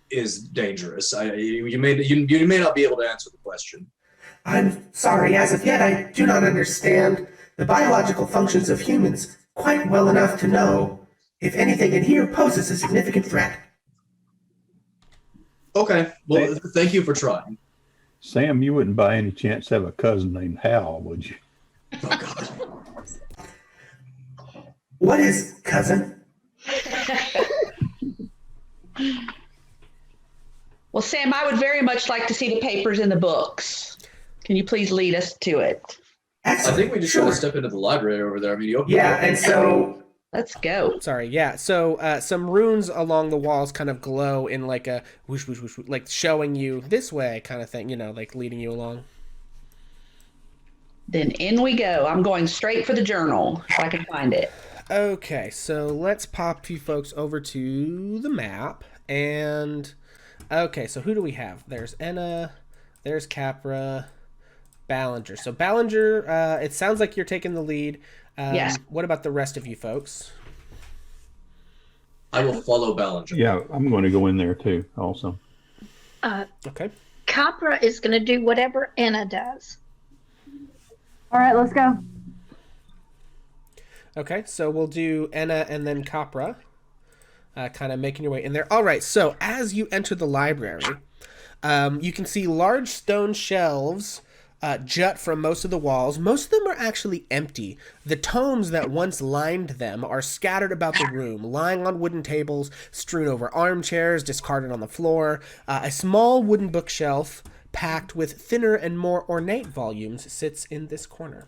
is dangerous. You may not be able to answer the question. I'm sorry, as of yet I do not understand the biological functions of humans quite well enough to know if anything in here poses a significant threat. Okay, well, thank you for trying. Sam, you wouldn't by any chance have a cousin named Hal, would you? Oh, God. What is cousin? Well, Sam, I would very much like to see the papers and the books. Can you please lead us to it? Excellent. I think we just sure. gotta step into the library over there. I mean, and so... Let's go. Sorry, yeah. So some runes along the walls kind of glow in like a whoosh, whoosh, whoosh, like showing you this way kind of thing, like leading you along. Then in we go. I'm going straight for the journal if I can find it. Okay, so let's pop you folks over to the map. And, okay, so who do we have? There's Enna, there's Capra, Ballinger. So Ballinger, it sounds like you're taking the lead. Yes. What about the rest of you folks? I will follow Ballinger. Yeah, I'm going to go in there too, also. Okay. Capra is going to do whatever Enna does. All right, let's go. Okay, so we'll do Enna and then Capra, kind of making your way in there. All right, so as you enter the library, you can see large stone shelves jut from most of the walls. Most of them are actually empty. The tomes that once lined them are scattered about the room, lying on wooden tables, strewn over armchairs, discarded on the floor. A small wooden bookshelf packed with thinner and more ornate volumes sits in this corner.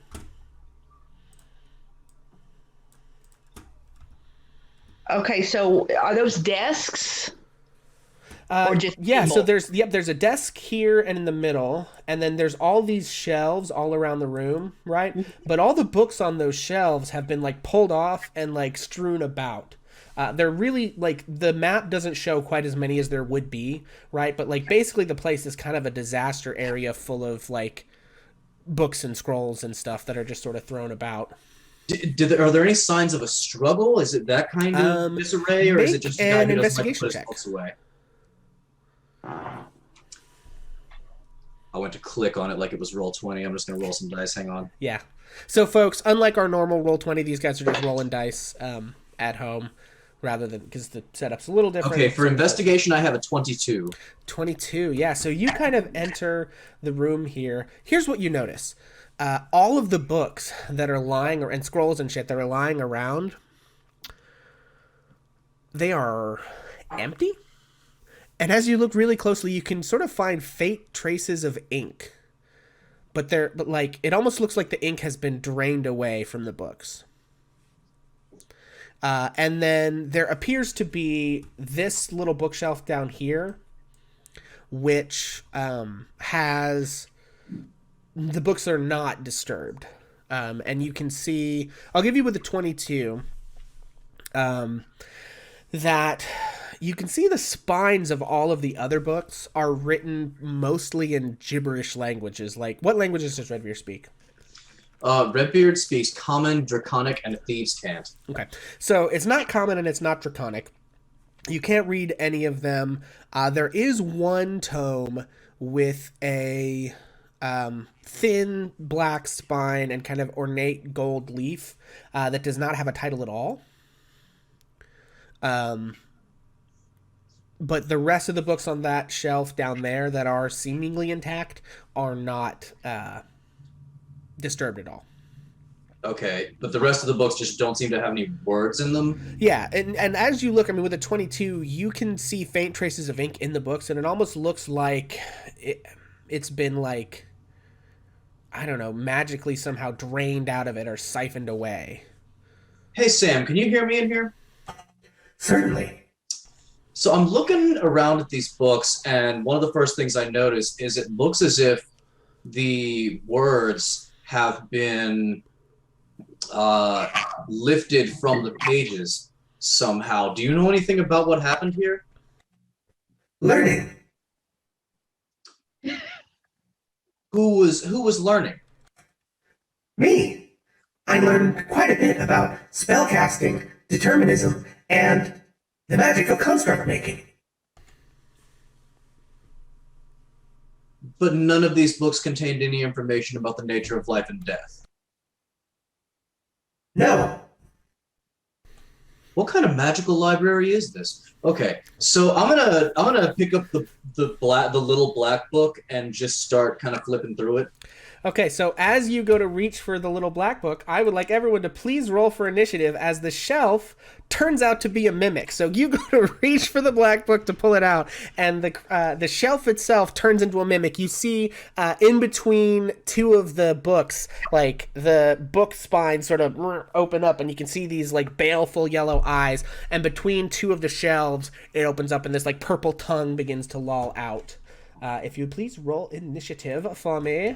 Okay, so are those desks? Or just yeah, so people? there's a desk here and in the middle, and then there's all these shelves all around the room, right? But all the books on those shelves have been like pulled off and like strewn about. They're really like the map doesn't show quite as many as there would be, right? But like basically the place is kind of a disaster area full of like books and scrolls and stuff that are just sort of thrown about. Are there any signs of a struggle? Is it that kind of disarray, or is it just a guy who doesn't like to put his books away? I went to click on it like it was Roll20. I'm just going to roll some dice. Hang on. Yeah. So, folks, unlike our normal Roll20, these guys are just rolling dice at home rather than, because the setup's a little different. Okay, for investigation, I have a 22. 22, yeah. So you kind of enter the room here. Here's what you notice. All of the books that are lying, and scrolls and shit that are lying around, they are empty. And as you look really closely, you can sort of find faint traces of ink. But like, it almost looks like the ink has been drained away from the books. And then there appears to be this little bookshelf down here, which has the books are not disturbed. And you can see, I'll give you with the 22, that you can see the spines of all of the other books are written mostly in gibberish languages. Like, what languages does Redbeard speak? Redbeard speaks Common, Draconic, and Thieves' Cant. Okay. So it's not Common and it's not Draconic. You can't read any of them. There is one tome with a thin black spine and kind of ornate gold leaf that does not have a title at all. But the rest of the books on that shelf down there that are seemingly intact are not disturbed at all. Okay, but the rest of the books just don't seem to have any words in them? Yeah, and as you look, I mean, with a 22, you can see faint traces of ink in the books, and it almost looks like it's been, like, I don't know, magically somehow drained out of it or siphoned away. Hey, Sam, can you hear me in here? Certainly. So I'm looking around at these books, and one of the first things I notice is it looks as if the words have been lifted from the pages somehow. Do you know anything about what happened here? Learning. Who was learning? Me. I learned quite a bit about spellcasting, determinism, and the magic of construct making. But none of these books contained any information about the nature of life and death. No. What kind of magical library is this? Okay, so I'm gonna pick up the little black book and just start kind of flipping through it. Okay, so as you go to reach for the little black book, I would like everyone to please roll for initiative as the shelf turns out to be a mimic. So you go to reach for the black book to pull it out, and the shelf itself turns into a mimic. You see in between two of the books, like the book spine sort of open up, and you can see these like baleful yellow eyes, and between two of the shelves, it opens up, and this like purple tongue begins to loll out. If you would please roll initiative for me.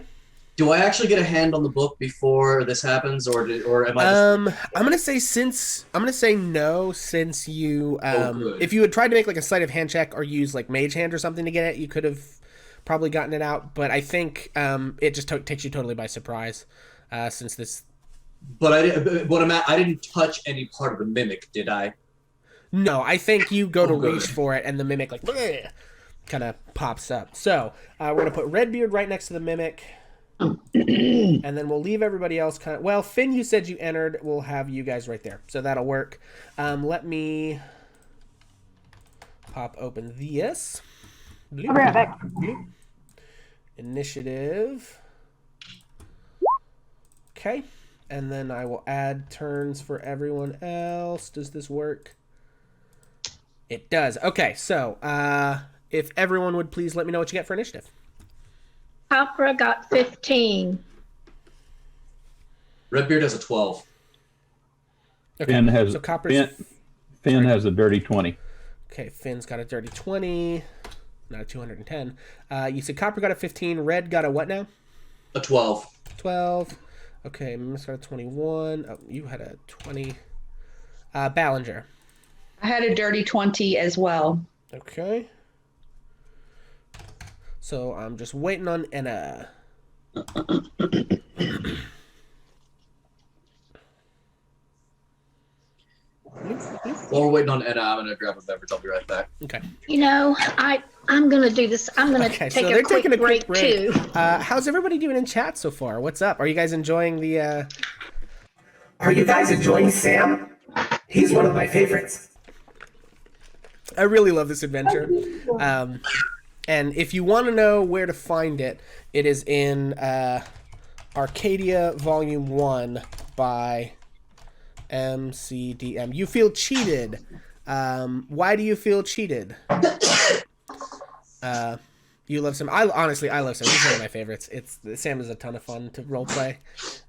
Do I actually get a hand on the book before this happens, or am I? I'm gonna say no, since you if you had tried to make like a sleight of hand check or use like mage hand or something to get it, you could have probably gotten it out. But I think it just takes you totally by surprise, since this. But I didn't touch any part of the mimic, did I? No, I think you go to reach for it, and the mimic like kind of pops up. So we're gonna put Redbeard right next to the mimic. And then we'll leave everybody else kind of... Well, Finn, you said you entered. We'll have you guys right there. So that'll work. Let me pop open this. I'll be right back. Initiative. Okay. And then I will add turns for everyone else. Does this work? It does. Okay, so if everyone would please let me know what you get for initiative. Opera got 15. Redbeard has a 12. Okay. Finn has so Copper's... Finn has a dirty 20. Okay, Finn's got a dirty 20. Not a 210. You said Copper got a 15. Red got a what now? A 12. 12. Okay, Miss got a 21. Oh, you had a 20. Ballinger. I had a dirty 20 as well. Okay. So I'm just waiting on Anna. While we're waiting on Anna, I'm gonna grab a beverage. I'll be right back. Okay. You know, I'm gonna do this. I'm gonna Okay, take so a they're quick taking a break, quick break. too. How's everybody doing in chat so far? What's up? Are you guys enjoying the? Are you guys enjoying Sam? He's one of my favorites. I really love this adventure. And if you want to know where to find it, it is in Arcadia Volume 1 by MCDM. You feel cheated. Why do you feel cheated? You love Sam. I love Sam. He's one of my favorites. Sam is a ton of fun to roleplay.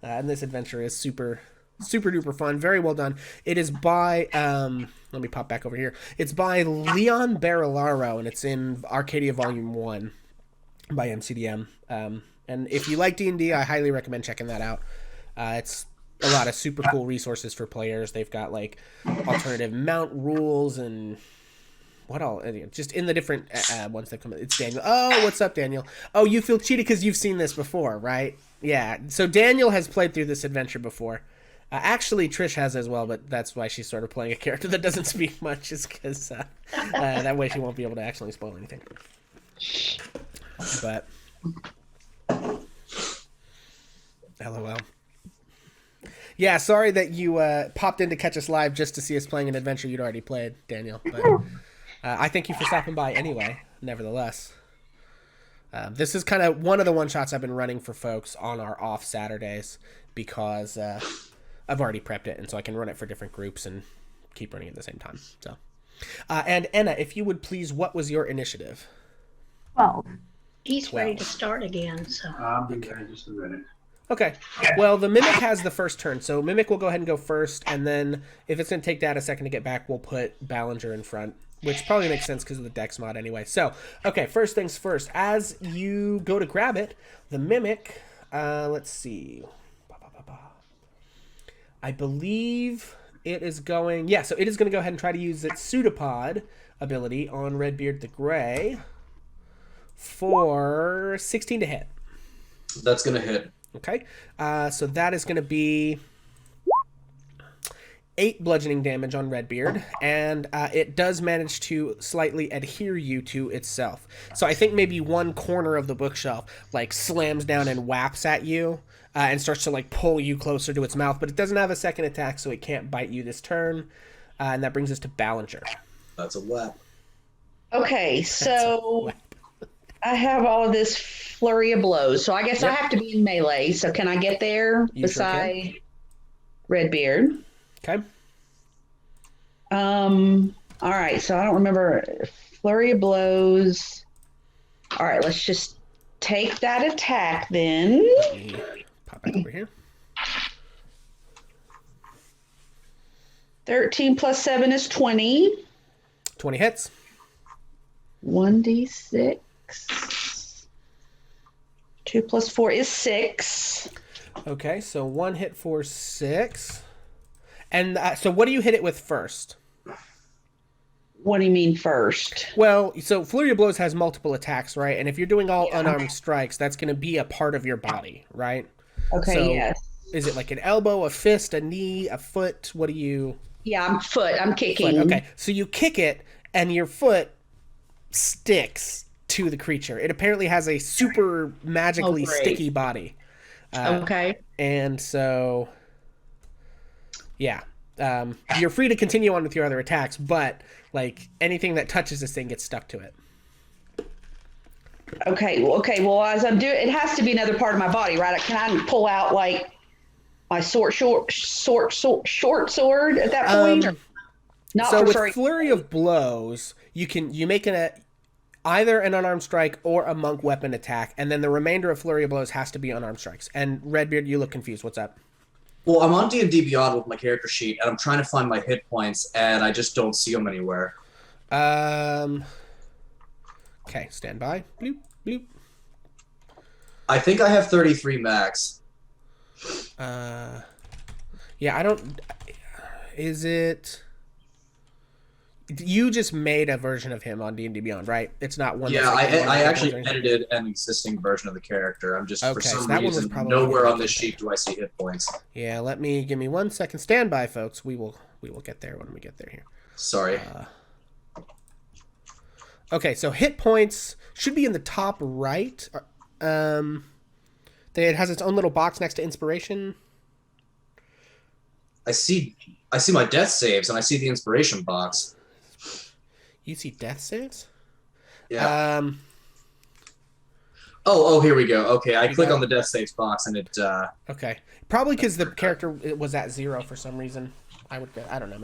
And this adventure is super duper fun. Very well done. It is by let me pop back over here. It's by Leon Barillaro, and it's in Arcadia Volume 1 by MCDM. And if you like D&D, I highly recommend checking that out. It's a lot of super cool resources for players. They've got like alternative mount rules and what all, just in the different ones that come in. It's Daniel. Oh, what's up, Daniel? Oh, you feel cheated because you've seen this before, right? Yeah. So Daniel has played through this adventure before. Actually, Trish has as well, but that's why she's sort of playing a character that doesn't speak much, is because that way she won't be able to actually spoil anything. But LOL. Yeah, sorry that you popped in to catch us live just to see us playing an adventure you'd already played, Daniel. But I thank you for stopping by anyway, nevertheless. This is kind of one of the one-shots I've been running for folks on our off Saturdays because I've already prepped it, and so I can run it for different groups and keep running it at the same time. So, and Anna, if you would please, what was your initiative? 12. He's ready to start again, so. I'll be there in just a minute. Okay. Well, the Mimic has the first turn, so Mimic will go ahead and go first, and then if it's going to take Dad a second to get back, we'll put Ballinger in front, which probably makes sense because of the Dex mod anyway. So, okay, first things first. As you go to grab it, the Mimic, let's see. I believe it is going... Yeah, so it is going to go ahead and try to use its Pseudopod ability on Redbeard the Grey for 16 to hit. That's gonna hit. Okay, so that is going to be 8 bludgeoning damage on Redbeard, and it does manage to slightly adhere you to itself. So I think maybe one corner of the bookshelf like slams down and whaps at you and starts to like pull you closer to its mouth, but it doesn't have a second attack, so it can't bite you this turn. And that brings us to Ballinger. That's a whap. Okay, so I have all of this flurry of blows. So I guess I have to be in melee. So can I get there beside Redbeard? Okay. All right, so I don't remember flurry of blows. All right, let's just take that attack then. Let me pop back over here. 13 plus 7 is 20. 20 hits. 1d6. 2 plus 4 is 6. Okay, so 1 hit for 6. And so what do you hit it with first? What do you mean first? Well, so Flurry of Blows has multiple attacks, right? And if you're doing all unarmed strikes, that's going to be a part of your body, right? Okay, so yes. Is it like an elbow, a fist, a knee, a foot? What do you... Yeah, I'm kicking. Foot. Okay, so you kick it, and your foot sticks to the creature. It apparently has a super magically sticky body. Okay. And so... Yeah. You're free to continue on with your other attacks, but like anything that touches this thing gets stuck to it. Okay. Well, as I'm doing, it has to be another part of my body, right? Can I pull out like my short sword at that point? Or not. So with Flurry of Blows, you make either an unarmed strike or a monk weapon attack, and then the remainder of Flurry of Blows has to be unarmed strikes. And Redbeard, you look confused. What's up? Well, I'm on D&D Beyond with my character sheet, and I'm trying to find my hit points, and I just don't see them anywhere. Okay, stand by. Bloop, bloop. I think I have 33 max. Yeah, I don't... Is it... You just made a version of him on D&D Beyond, right? It's not one. Yeah, that's I actually edited an existing version of the character. I'm just for Okay, so some that one was reason probably nowhere on okay. this sheet do I see hit points. Yeah, give me 1 second. Stand by, folks. We will get there when we get there here. Sorry. Okay, so hit points should be in the top right. It has its own little box next to inspiration. I see my death saves and I see the inspiration box. You see death saves? Yeah. Oh, here we go. Okay, I click that- on the death saves box and it. Okay, probably because the character was at 0 for some reason. I don't know,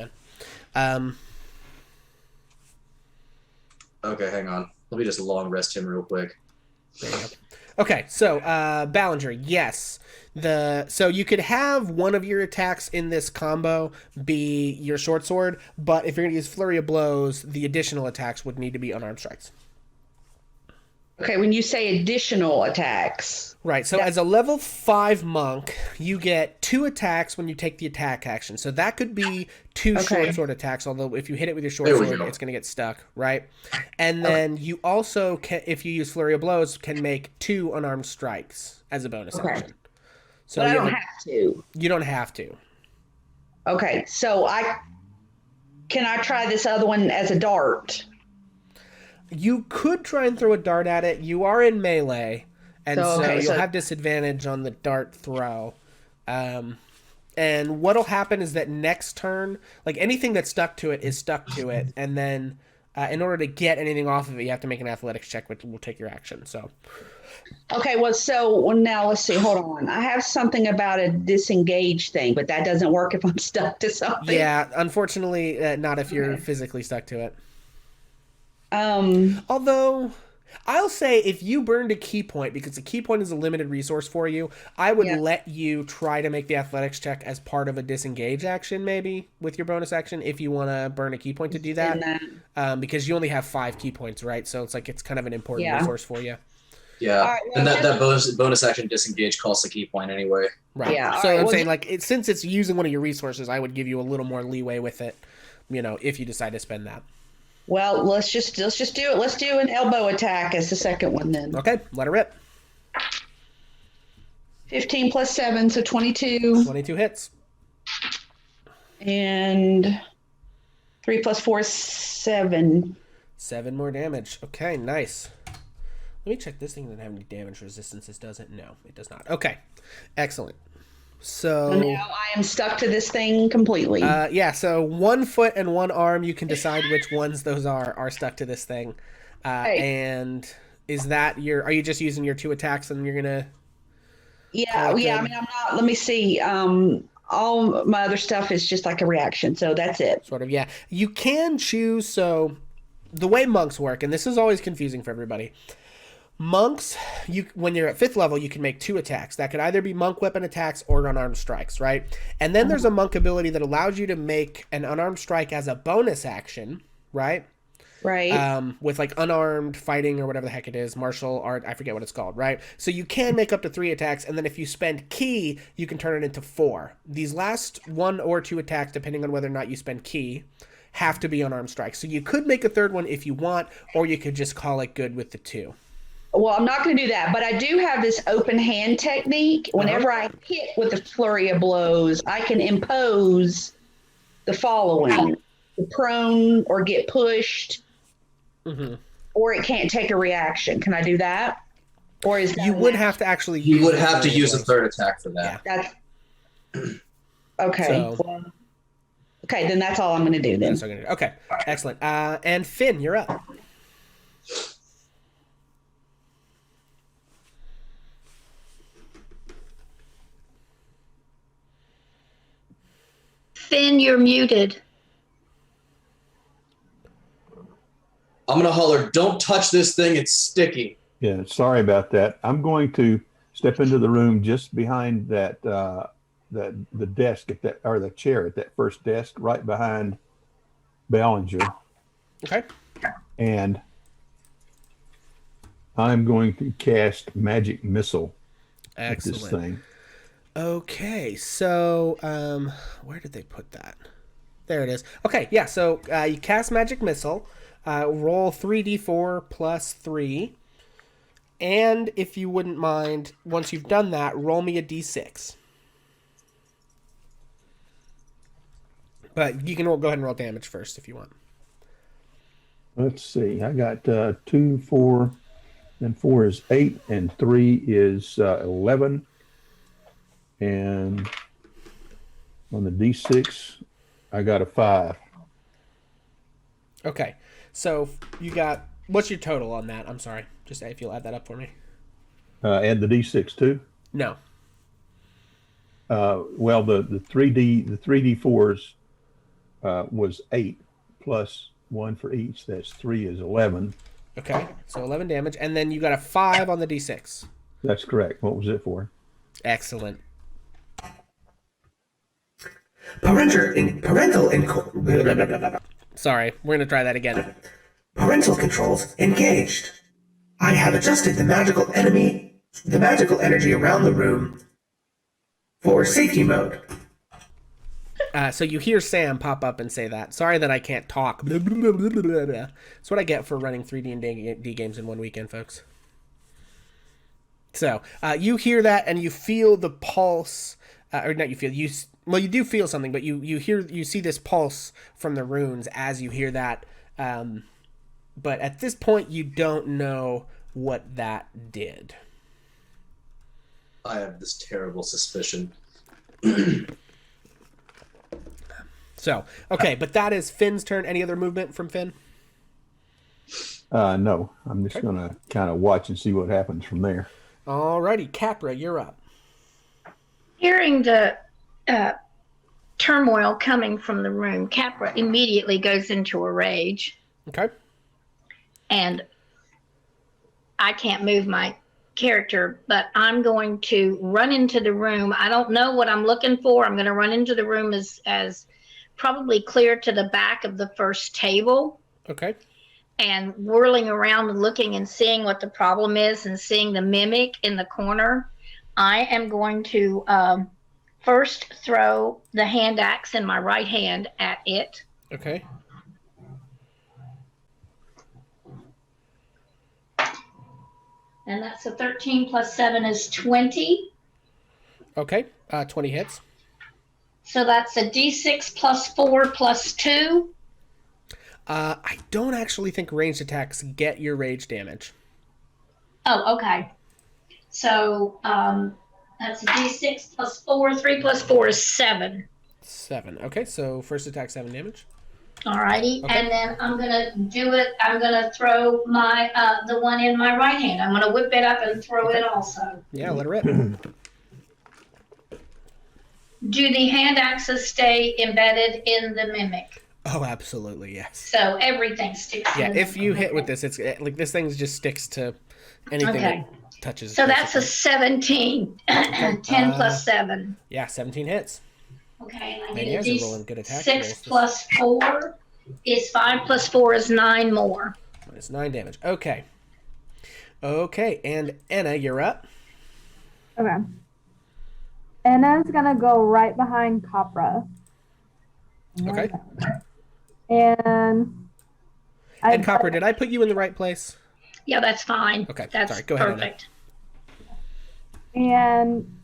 man. Okay, hang on. Let me just long rest him real quick. There you go. Okay, so Ballinger, yes. So you could have one of your attacks in this combo be your short sword, but if you're going to use Flurry of Blows, the additional attacks would need to be unarmed strikes. Okay, when you say additional attacks. Right, so as a level 5 monk, you get 2 attacks when you take the attack action. So that could be 2 short sword attacks, although if you hit it with your short sword, it's going to get stuck, right? And then you also, if you use Flurry of Blows, can make 2 unarmed strikes as a bonus action. So but I don't have to. You don't have to. Okay, so can I try this other one as a dart? You could try and throw a dart at it. You are in melee, and you'll have disadvantage on the dart throw. And what'll happen is that next turn, like anything that's stuck to it is stuck to it, and then in order to get anything off of it, you have to make an athletics check, which will take your action. So. Okay, well, now let's see. Hold on. I have something about a disengage thing, but that doesn't work if I'm stuck to something. Yeah, unfortunately, not if you're physically stuck to it. Although, I'll say if you burned a key point, because the key point is a limited resource for you, I would let you try to make the athletics check as part of a disengage action, maybe, with your bonus action, if you want to burn a key point to do that. Because you only have 5 key points, right? So it's kind of an important resource for you. Yeah, right, well, and that bonus action disengage costs a key point anyway. Right. Yeah. So I'm saying, since it's using one of your resources, I would give you a little more leeway with it, if you decide to spend that. Well, let's just do it. Let's do an elbow attack as the second one then. Okay, let her rip. 15 plus 7, so 22. 22 hits. And 3 plus 4 is 7. 7 more damage. Okay, nice. Let me check this thing. Doesn't have any damage resistances, does it? No, it does not. Okay, excellent. So now I am stuck to this thing completely. So 1 foot and 1 arm, you can decide which ones those are stuck to this thing. And is that are you just using your 2 attacks and you're gonna? Yeah. I mean, I'm not. Let me see. All my other stuff is just like a reaction, so that's it. Sort of, yeah. You can choose. So the way monks work, and this is always confusing for everybody. Monks, when you're at 5th level, you can make 2 attacks. That could either be monk weapon attacks or unarmed strikes, right? And then there's a monk ability that allows you to make an unarmed strike as a bonus action, right? Right. With like unarmed fighting or whatever the heck it is, martial art, I forget what it's called, right? So you can make up to 3 attacks, and then if you spend key, you can turn it into 4. These last 1 or 2 attacks, depending on whether or not you spend key, have to be unarmed strikes. So you could make a 3rd one if you want, or you could just call it good with the 2. Well, I'm not going to do that, but I do have this open hand technique. Whenever I hit with a flurry of blows, I can impose the following: the prone or get pushed, or it can't take a reaction. Can I do that? Or is that you would have to actually? You would have to use a 3rd attack for that. Yeah. That's okay. Okay, then that's all I'm going to do then. Okay, excellent. And Finn, you're up. Finn, you're muted. I'm going to holler, don't touch this thing, it's sticky. Yeah, sorry about that. I'm going to step into the room just behind that the desk or the chair at that first desk, right behind Ballinger. Okay. And I'm going to cast Magic Missile at this thing. Okay, so where did they put that? There it is. Okay, yeah, so you cast Magic Missile. Roll 3d4 plus 3. And if you wouldn't mind, once you've done that, roll me a d6. But you can go ahead and roll damage first if you want. Let's see. I got 2, 4, and 4 is 8, and 3 is 11. And on the D6, I got a 5. Okay, so you got... What's your total on that? I'm sorry. Just if you'll add that up for me. Add the D6 too? No. Well, the 3D4s was 8 plus 1 for each. That's 3 is 11. Okay, so 11 damage. And then you got a 5 on the D6. That's correct. What was it for? Excellent. Sorry, we're going to try that again. Parental controls engaged. I have adjusted the magical energy around the room for safety mode. So you hear Sam pop up and say that. Sorry that I can't talk. That's what I get for running 3D and D games in one weekend, folks. So you hear that and you feel the pulse, or not you feel, you do feel something, but you see this pulse from the runes as you hear that. But at this point, you don't know what that did. I have this terrible suspicion. So, okay, but that is Finn's turn. Any other movement from Finn? No, I'm just going to kind of watch and see what happens from there. Alrighty, Capra, you're up. Hearing the turmoil coming from the room, Capra immediately goes into a rage. Okay. And I can't move my character, but I'm going to run into the room. I don't know what I'm looking for. I'm going to run into the room as probably clear to the back of the first table. Okay. And whirling around and looking and seeing what the problem is and seeing the mimic in the corner. I am going to first throw the hand axe in my right hand at it. Okay. And that's a 13 plus 7 is 20. Okay, 20 hits. So that's a d6 plus 4 plus 2. I don't actually think ranged attacks get your rage damage. Oh, okay. So that's a d6 plus 4. 3 plus 4 is 7. 7. Okay, so first attack 7 damage. Alrighty, Okay. and then I'm gonna do it. I'm gonna throw my the one in my right hand. I'm gonna whip it up and throw it also. Yeah, let her rip. Do the hand axes stay embedded in the mimic? Oh, absolutely, yes. So everything sticks. Yeah, in if the you mimic. hit with this, it's like this thing just sticks to anything Okay. that touches. So that's a basically. 17. 10 plus 7. Yeah, 17 hits. Okay, and I Man, you get guys a are rolling good attack d6 rolls. plus 4 is 5 plus 4 is 9 more. It's 9 damage. Okay. Okay, and Anna, you're up. Okay. Anna's gonna go right behind Capra. Okay. And And Copper, did I put you in the right place? Yeah, that's fine. Okay, That's sorry. Go ahead, Anna. perfect. And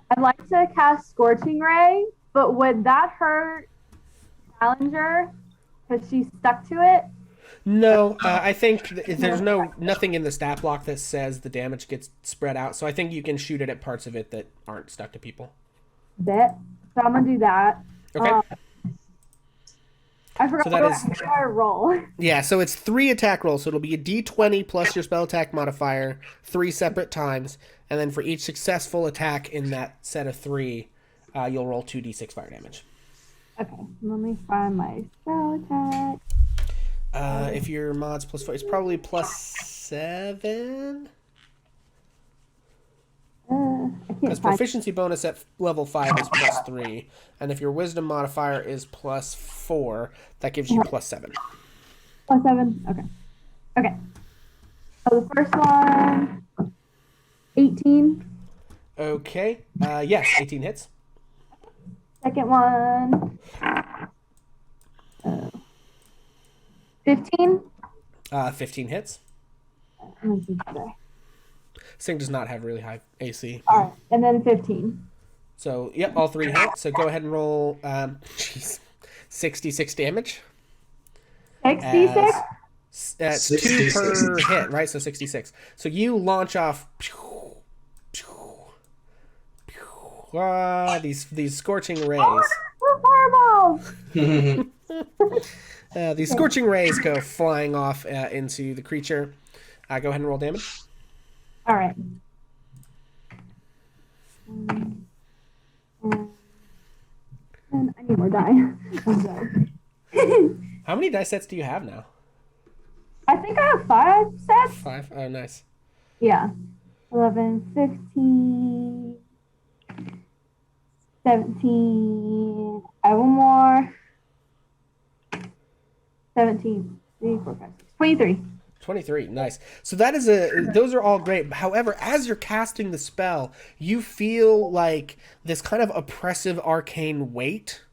I'd like to cast Scorching Ray, but would that hurt Challenger because she's stuck to it? No, I think there's nothing in the stat block that says the damage gets spread out, so I think you can shoot it at parts of it that aren't stuck to people. Bit. So I'm gonna do that. Okay. I forgot So that is- what I roll. Yeah, so it's 3 attack rolls, so it'll be a d20 plus your spell attack modifier 3 separate times, and then for each successful attack in that set of 3, you'll roll 2d6 fire damage. Okay, let me find my spell attack. If your mod's plus 4, it's probably plus 7. I can't Because find proficiency bonus at level 5 is plus 3, and if your wisdom modifier is plus 4, that gives you plus 7. plus 7. Okay. Okay. So the first one, 18. Okay, yes, 18 hits. Second one, 15. 15 hits. Let me see today. This thing does not have really high AC. All right, and then 15. So, yep, all 3 hit. So go ahead and roll 66 damage. 66. That's 2 66. per hit, right? So 66. So you launch off these scorching rays. Fireballs. These scorching rays go flying off into the creature. Go ahead and roll damage. All right. And I need more die. I'm sorry. How many die sets do you have now? I think I have 5 sets. 5? Oh, nice. Yeah. 11, 15, 17. I have one more. 17, 3, 4, 5, 6, 23. 23, nice. So those are all great. However, as you're casting the spell, you feel like this kind of oppressive arcane weight,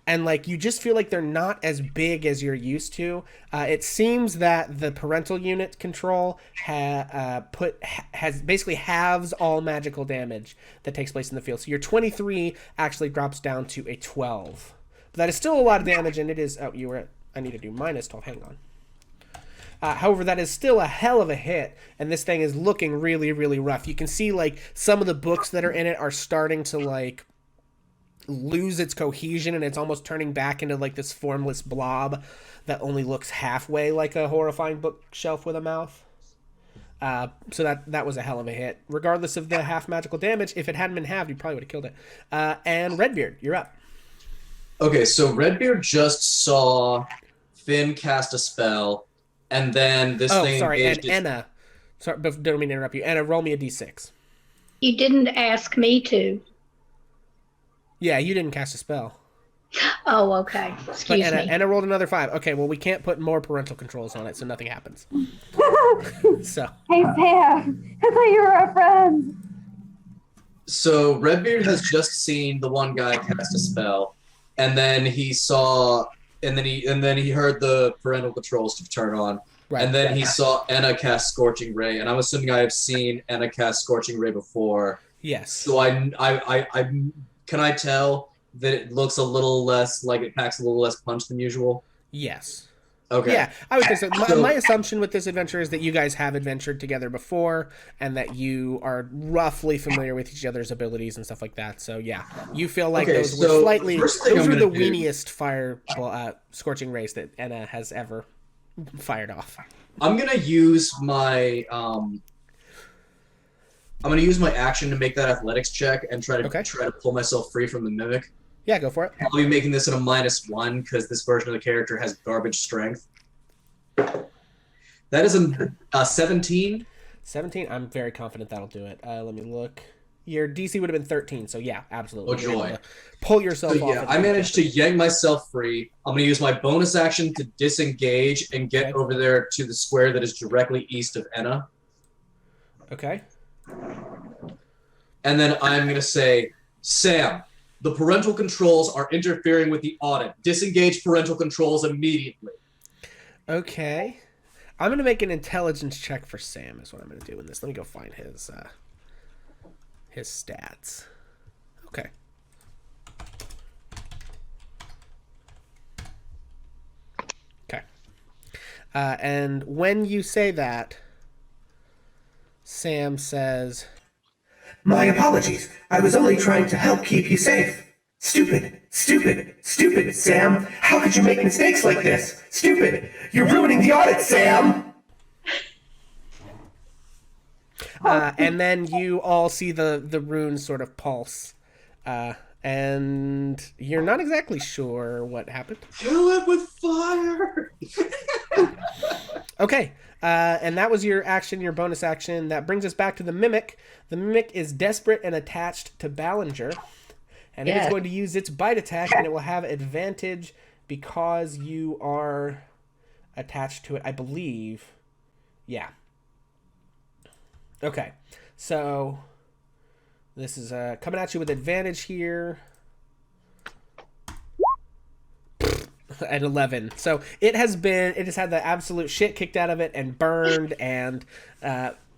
and like you just feel like they're not as big as you're used to. It seems that the parental unit control has basically halves all magical damage that takes place in the field. So your 23 actually drops down to a 12. But that is still a lot of damage, and it is. Oh, I need to do minus 12. Hang on. However, that is still a hell of a hit, and this thing is looking really, really rough. You can see, like, some of the books that are in it are starting to, like, lose its cohesion, and it's almost turning back into, like, this formless blob that only looks halfway like a horrifying bookshelf with a mouth. So that was a hell of a hit. Regardless of the half magical damage, if it hadn't been halved, you probably would have killed it. And Redbeard, you're up. Okay, so Redbeard just saw Finn cast a spell, and then this thing. Oh, sorry, and Anna. Sorry, but don't mean to interrupt you. Anna, roll me a d6. You didn't ask me to. Yeah, you didn't cast a spell. Oh, okay. Excuse me. Anna rolled another 5. Okay, well, we can't put more parental controls on it, so nothing happens. So. Hey, Sam. I thought you were our friends. So Redbeard has just seen the one guy cast a spell, and then he saw, and then he heard the parental controls to turn on, right. And then he saw Anna cast Scorching Ray, and I'm assuming I have seen Anna cast Scorching Ray before. Yes. So I can I tell that it looks a little less like it packs a little less punch than usual? Yes. Okay. Yeah, I would say so. My assumption with this adventure is that you guys have adventured together before, and that you are roughly familiar with each other's abilities and stuff like that. So yeah, you feel like those were slightly. Those were the weeniest scorching rays that Anna has ever fired off. I'm gonna use my action to make that athletics check and try to pull myself free from the mimic. Yeah, go for it. I'll be making this at a -1 because this version of the character has garbage strength. That is a 17. 17? I'm very confident that'll do it. Let me look. Your DC would have been 13, so yeah, absolutely. Oh, joy. Pull yourself off. Yeah, I managed to yank myself free. I'm going to use my bonus action to disengage and get over there to the square that is directly east of Enna. Okay. And then I'm going to say, Sam, the parental controls are interfering with the audit. Disengage parental controls immediately. Okay. I'm going to make an intelligence check for Sam is what I'm going to do in this. Let me go find his stats. Okay. Okay. And when you say that, Sam says, My apologies. I was only trying to help keep you safe. Stupid, stupid, stupid, Sam. How could you make mistakes like this? Stupid. You're ruining the audit, Sam. And then you all see the runes sort of pulse. And you're not exactly sure what happened. Kill it with fire! Okay. And that was your action, your bonus action. That brings us back to the Mimic. The Mimic is desperate and attached to Ballinger. And it is going to use its bite attack, and it will have advantage because you are attached to it, I believe. Yeah. Okay. So this is coming at you with advantage here. At 11. So it has had the absolute shit kicked out of it and burned and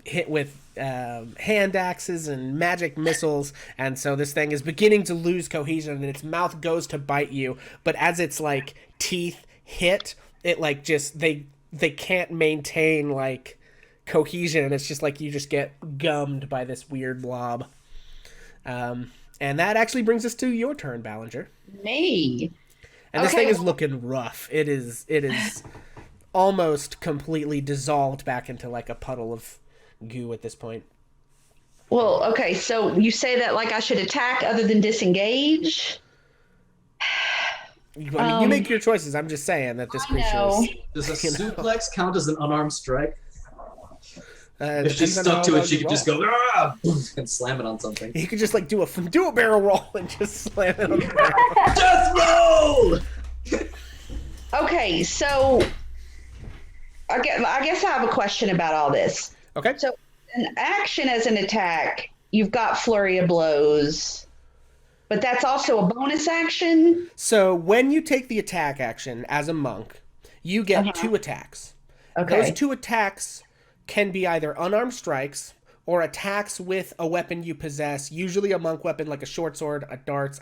hit with hand axes and magic missiles, and so this thing is beginning to lose cohesion and its mouth goes to bite you, but as its like teeth hit it, like just they can't maintain like cohesion, and it's just like you just get gummed by this weird blob. And that actually brings us to your turn, Ballinger. Me. And this thing is looking rough. It is almost completely dissolved back into like a puddle of goo at this point. Well, okay, so you say that like I should attack other than disengage? I mean, you make your choices. I'm just saying that this creature is... Does a suplex count as an unarmed strike? If she's she's stuck to it, she could just go and slam it on something. You could just like do a barrel roll and just slam it on the ground. Just roll! Okay, so I guess I have a question about all this. Okay. So an action as an attack, you've got Flurry of Blows, but that's also a bonus action? So when you take the attack action as a monk, you get 2 attacks. Okay. Those 2 attacks can be either unarmed strikes or attacks with a weapon you possess, usually a monk weapon like a short sword, a darts,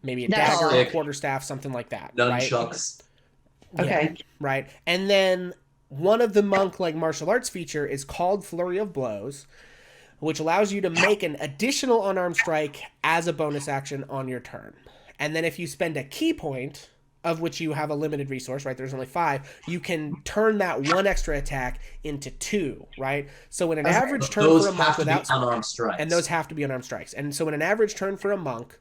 maybe a dagger, a quarterstaff, something like that. Nunchucks. Right? Okay. Yeah, right. And then one of the monk like martial arts feature is called Flurry of Blows, which allows you to make an additional unarmed strike as a bonus action on your turn. And then if you spend a key point, of which you have a limited resource, right? There's only 5. You can turn that 1 extra attack into 2, right? So in an average turn for a monk without unarmed strikes, and those have to be unarmed strikes. And so in an average turn for a monk,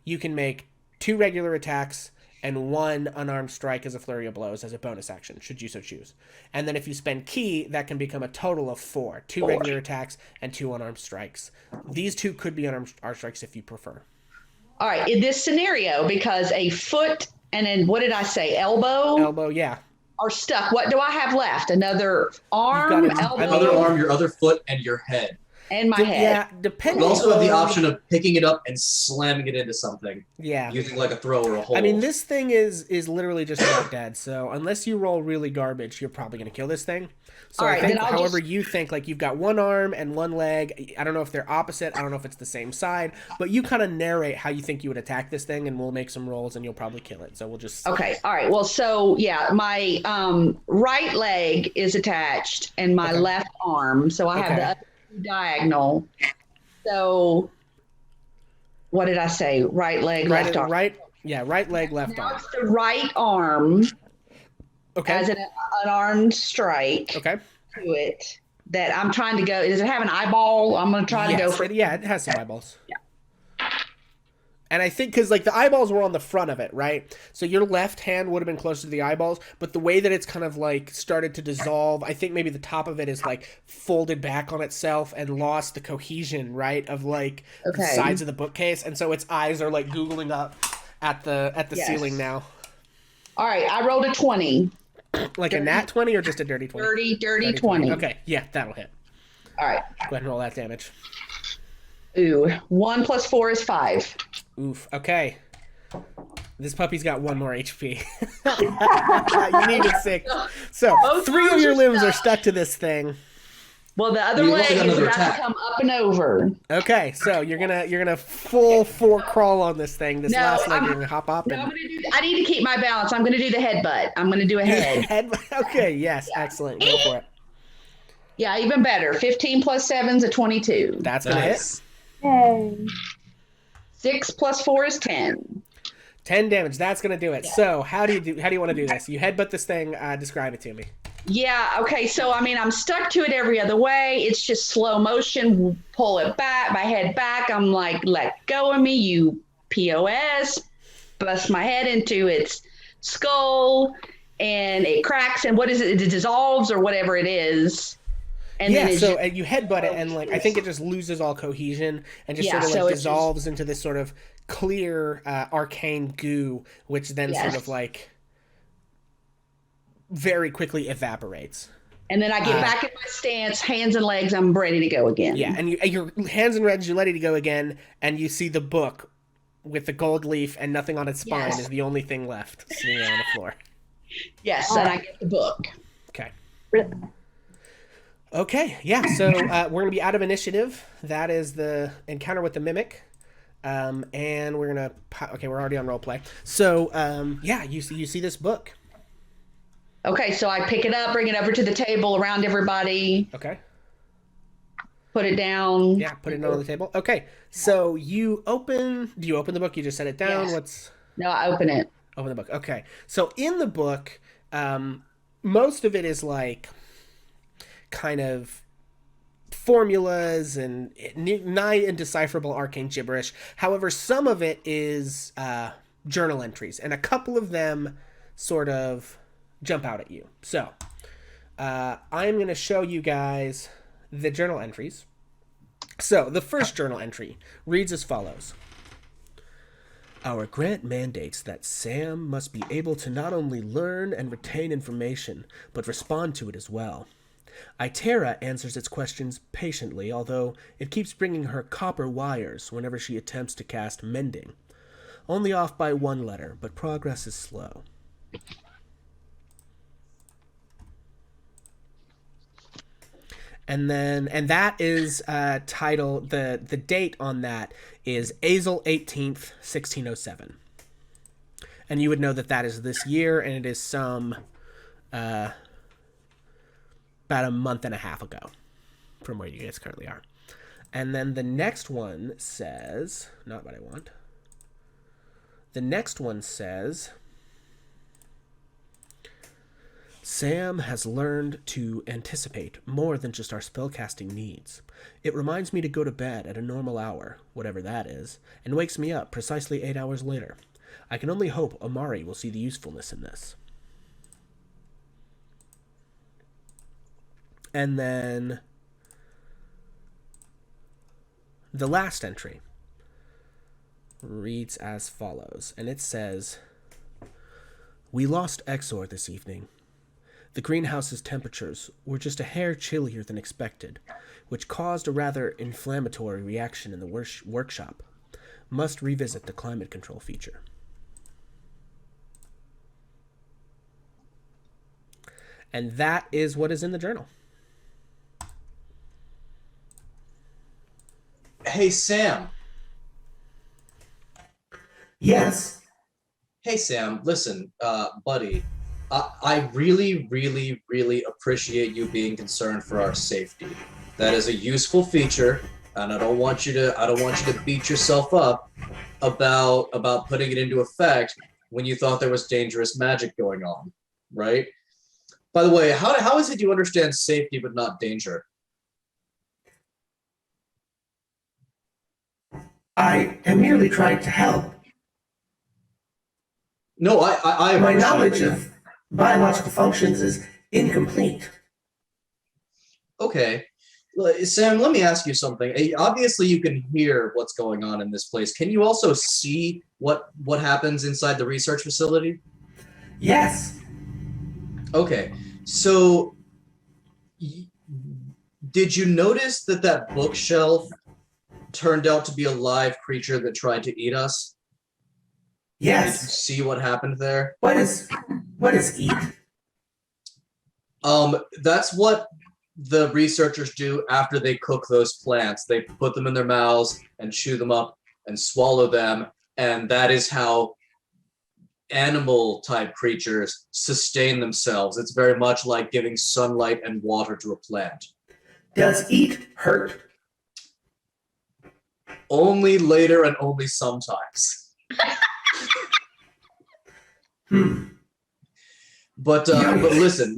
you can make 2 regular attacks and 1 unarmed strike as a Flurry of Blows as a bonus action, should you so choose. And then if you spend key, that can become a total of 4. 2 regular attacks and 2 unarmed strikes. These 2 could be unarmed strikes if you prefer. All right, in this scenario, because a foot and then what did I say, elbow, yeah, are stuck, what do I have left? Another arm, elbow? Another arm, your other foot, and your head. And my head. Yeah, depending. You also have the option of picking it up and slamming it into something. Yeah. Using like a throw or a hole. I mean, this thing is literally just about dead. So unless you roll really garbage, you're probably going to kill this thing. So All right, I think, however, you think like you've got 1 arm and 1 leg. I don't know if they're opposite. I don't know if it's the same side. But you kind of narrate how you think you would attack this thing, and we'll make some rolls, and you'll probably kill it. So we'll just... Okay. All right. Well, so yeah, my right leg is attached and my left arm. So I have the other diagonal. So what did I say? Right leg, left arm. Right leg, left arm. It's the right arm as an unarmed strike to it that I'm trying to go. Does it have an eyeball? I'm going to try to go for it. Yeah, it has some eyeballs. Yeah. And I think because like the eyeballs were on the front of it, right? So your left hand would have been closer to the eyeballs, but the way that it's kind of like started to dissolve, I think maybe the top of it is like folded back on itself and lost the cohesion, right, of like the sides of the bookcase, and so its eyes are like googling up at the ceiling now. All right, I rolled a 20. Like a nat 20 or just a dirty 20? Dirty 20. Okay, yeah, that'll hit. All right. Go ahead and roll that damage. Ooh, 1 + 4 is 5. Oof. Okay. This puppy's got 1 more HP. You needed 6. So 3 of your limbs are stuck to this thing. Well, the other leg is about to come up and over. Okay, so you're gonna full 4 crawl on this thing. This last leg, you're gonna hop up. No, I need to keep my balance. I'm gonna do the headbutt. I'm gonna do a head. Okay. Yes. Yeah. Excellent. Go for it. Yeah, even better. 15 + 7 is a 22. That's gonna hit. Yay. 6 + 4 is 10. 10 damage. That's gonna do it. Yeah. So how do you want to do this? You headbutt this thing. Describe it to me. Yeah. Okay. So I mean, I'm stuck to it every other way. It's just slow motion. Pull it back. My head back. I'm like, let go of me, you POS. Bust my head into its skull, and it cracks. And what is it? It dissolves or whatever it is. And yeah, so you headbutt it, and like I think it just loses all cohesion and just sort of like dissolves into this sort of clear arcane goo, which then sort of like very quickly evaporates. And then I get back in my stance, hands and legs. I'm ready to go again. Yeah, and your hands and legs, you're ready to go again, and you see the book with the gold leaf and nothing on its spine Yes. is the only thing left sitting there on the floor. Yes, and I get the book. Okay. Okay, yeah, so we're going to be out of initiative. That is the encounter with the mimic. And we're going to... Okay, we're already on roleplay. So, yeah, you see this book. Okay, so I pick it up, bring it over to the table around everybody, Okay. put it down. Yeah, put it on the table. Okay, so you open... Do you open the book? You just set it down? Yes. What's... No, I open it. Open the book. Okay, so in the book, most of it is like kind of formulas and nigh indecipherable arcane gibberish. However, some of it is journal entries, and a couple of them sort of jump out at you. So I'm going to show you guys the journal entries. So the first journal entry reads as follows. Our grant mandates that Sam must be able to not only learn and retain information, but respond to it as well. Itera answers its questions patiently, although it keeps bringing her copper wires whenever she attempts to cast Mending. Only off by one letter, but progress is slow. And that is titled, the date on that is Azel 18th, 1607. And you would know that is this year, and it is some about a month and a half ago from where you guys currently are. And then the next one says, not what I want. The next one says, Sam has learned to anticipate more than just our spellcasting needs. It reminds me to go to bed at a normal hour, whatever that is, and wakes me up precisely 8 hours later. I can only hope Amari will see the usefulness in this. And then the last entry reads as follows, and it says, We lost Exor this evening. The greenhouse's temperatures were just a hair chillier than expected, which caused a rather inflammatory reaction in the workshop. Must revisit the climate control feature. And that is what is in the journal. Hey, Sam. Yes. Hey, Sam, listen, buddy. I really, really, really appreciate you being concerned for our safety. That is a useful feature, and I don't want you to beat yourself up about putting it into effect when you thought there was dangerous magic going on, right? By the way, how is it you understand safety but not danger? I am merely trying to help. No, I My knowledge of biological functions is incomplete. Okay. Sam, let me ask you something. Obviously, you can hear what's going on in this place. Can you also see what happens inside the research facility? Yes. Okay. So, did you notice that bookshelf turned out to be a live creature that tried to eat us? Yes. Did you see what happened there? What is eat? That's what the researchers do after they cook those plants. They put them in their mouths and chew them up and swallow them, and that is how animal type creatures sustain themselves. It's very much like giving sunlight and water to a plant. Does eat hurt? Only later and only sometimes. But listen.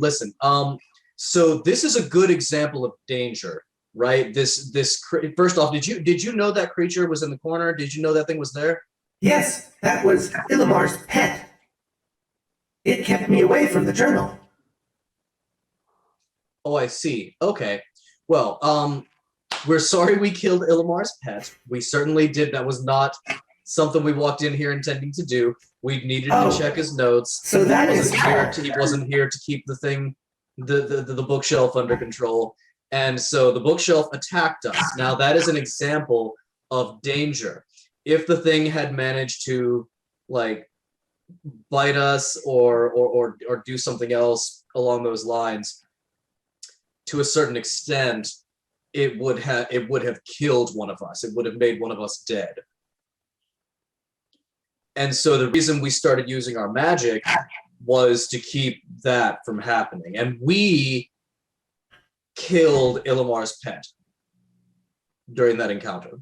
So this is a good example of danger, right? First off, did you know that creature was in the corner? Did you know that thing was there? Yes, that was Illimar's pet. It kept me away from the journal. Oh, I see. Okay. Well, we're sorry we killed Illimar's pet. We certainly did. That was not something we walked in here intending to do. We needed to check his notes. So that is he wasn't here to keep the thing, the bookshelf under control. And so the bookshelf attacked us. Now that is an example of danger. if the thing had managed to like bite us or do something else along those lines, to a certain extent, it would have killed one of us. It would have made one of us dead. And so the reason we started using our magic was to keep that from happening. And we killed Illimar's pet during that encounter.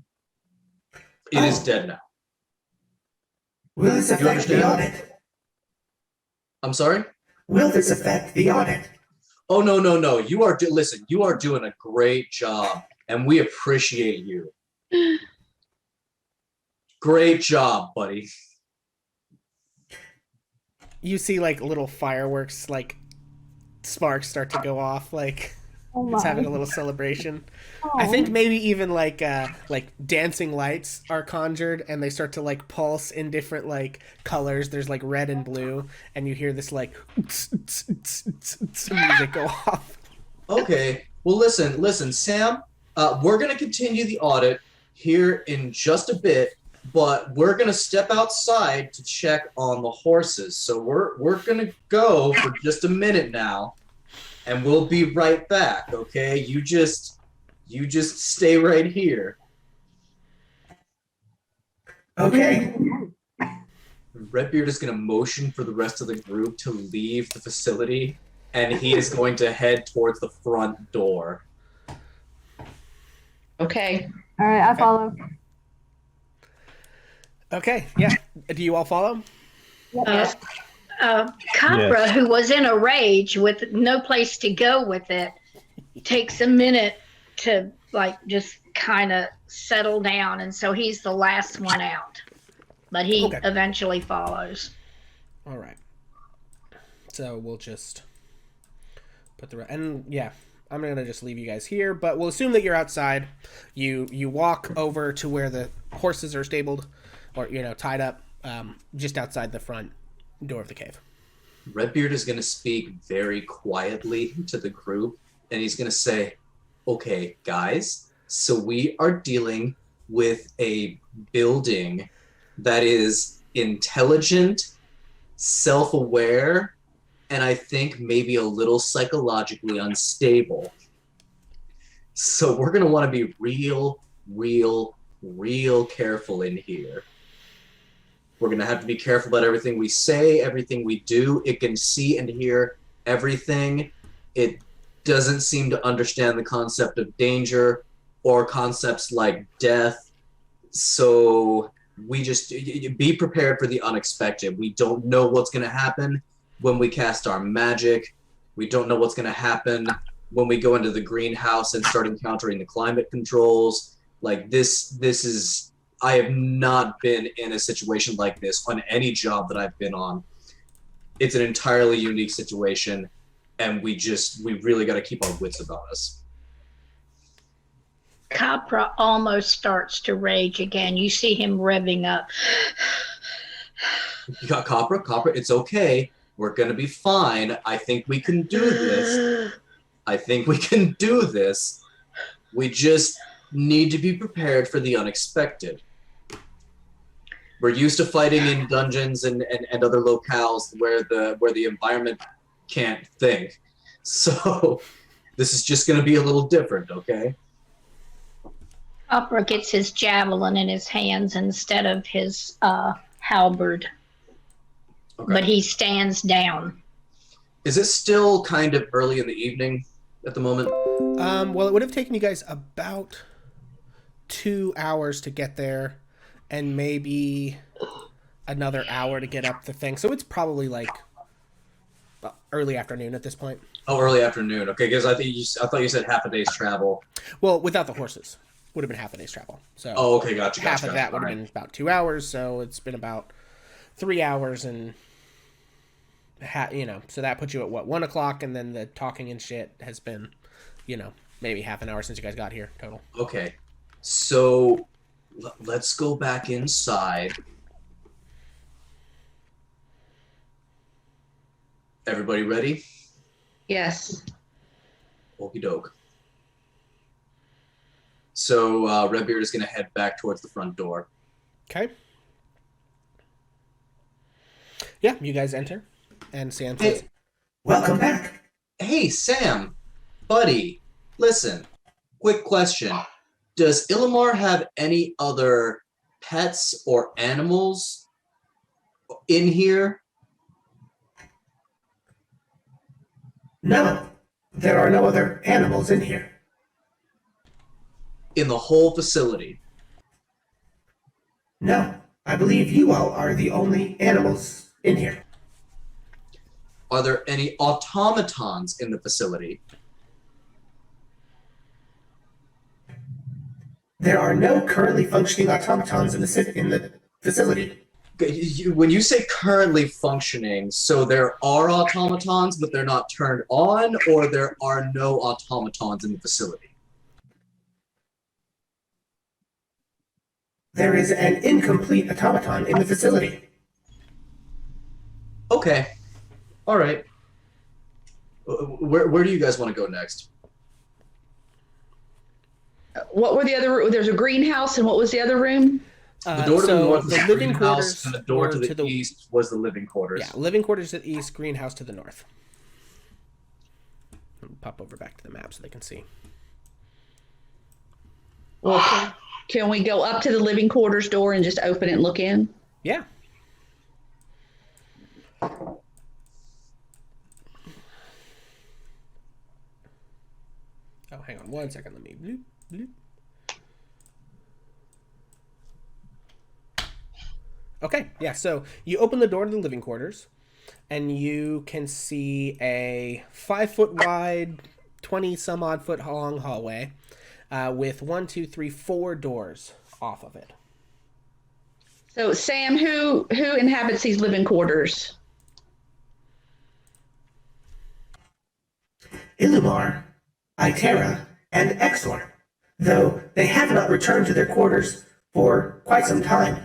It is dead now. Will this affect the audit? I'm sorry? Will this affect the audit? Oh, no. Listen, you are doing a great job, and we appreciate you. Great job, buddy. You see like little fireworks, like sparks start to go off, like it's having a little celebration. I think maybe even like dancing lights are conjured and they start to like pulse in different like colors. There's like red and blue, and you hear this like music go off. Okay. Well, listen, Sam. We're gonna continue the audit here in just a bit, but we're gonna step outside to check on the horses. So we're gonna go for just a minute now, and we'll be right back. Okay? You just stay right here. Okay. Redbeard is gonna motion for the rest of the group to leave the facility, and he is going to head towards the front door. Okay. All right, I follow. Okay, yeah. Do you all follow? Capra, Yes. who was in a rage with no place to go with it, takes a minute to like just kind of settle down, and so he's the last one out. But he Okay. eventually follows. All right. So we'll just put the and yeah, I'm gonna just leave you guys here, but we'll assume that you're outside. You walk over to where the horses are stabled, or tied up, just outside the front door of the cave. Redbeard is going to speak very quietly to the group, and he's going to say, okay, guys, so we are dealing with a building that is intelligent, self-aware, and I think maybe a little psychologically unstable. So we're going to want to be real careful in here. We're going to have to be careful about everything we say, everything we do. It can see and hear everything. It doesn't seem to understand the concept of danger or concepts like death. So we just be prepared for the unexpected. We don't know what's going to happen when we cast our magic. We don't know what's going to happen when we go into the greenhouse and start encountering the climate controls. Like this is... I have not been in a situation like this on any job that I've been on. It's an entirely unique situation, and we really got to keep our wits about us. Capra almost starts to rage again. You see him revving up. You got Copra? Copra, it's okay. We're going to be fine. I think we can do this. We just need to be prepared for the unexpected. We're used to fighting in dungeons and other locales where the environment can't think. So this is just going to be a little different, okay? Capra gets his javelin in his hands instead of his halberd. Okay. But he stands down. Is it still kind of early in the evening at the moment? Well, it would have taken you guys about 2 hours to get there, and maybe another hour to get up the thing. So it's probably like early afternoon at this point. Oh, early afternoon. Okay, because I thought you said half a day's travel. Well, without the horses, would have been half a day's travel. So Oh, okay, gotcha. half of that would have been about 2 hours. So it's been about 3 hours and so that puts you at 1 o'clock, and then the talking and shit has been, maybe half an hour since you guys got here total. Okay, so let's go back inside. Everybody ready? Yes. Okie doke. So Redbeard is going to head back towards the front door. Okay. Yeah, you guys enter, and Sam says, Hey, Welcome back. hey, Sam, buddy, listen. Quick question: does Illimar have any other pets or animals in here? No, there are no other animals in here. In the whole facility? No, I believe you all are the only animals in here. Are there any automatons in the facility? There are no currently functioning automatons in the facility. When you say currently functioning, so there are automatons, but they're not turned on, or there are no automatons in the facility? There is an incomplete automaton in the facility. Okay. All right. Where do you guys want to go next? What were the other? There's a greenhouse, and what was the other room? The door to the north was the the living greenhouse, quarters and the door were to the east was the living quarters. Yeah, living quarters to the east, greenhouse to the north. Let me pop over back to the map so they can see. Well, can we go up to the living quarters door and just open it and look in? Yeah. Oh, hang on 1 second. Let me bloop, bloop. Okay, yeah, so you open the door to the living quarters, and you can see a 5-foot wide, 20-some-odd foot long hallway with 4 doors off of it. So, Sam, who inhabits these living quarters? Illumar, Itera, and Exor, though they have not returned to their quarters for quite some time.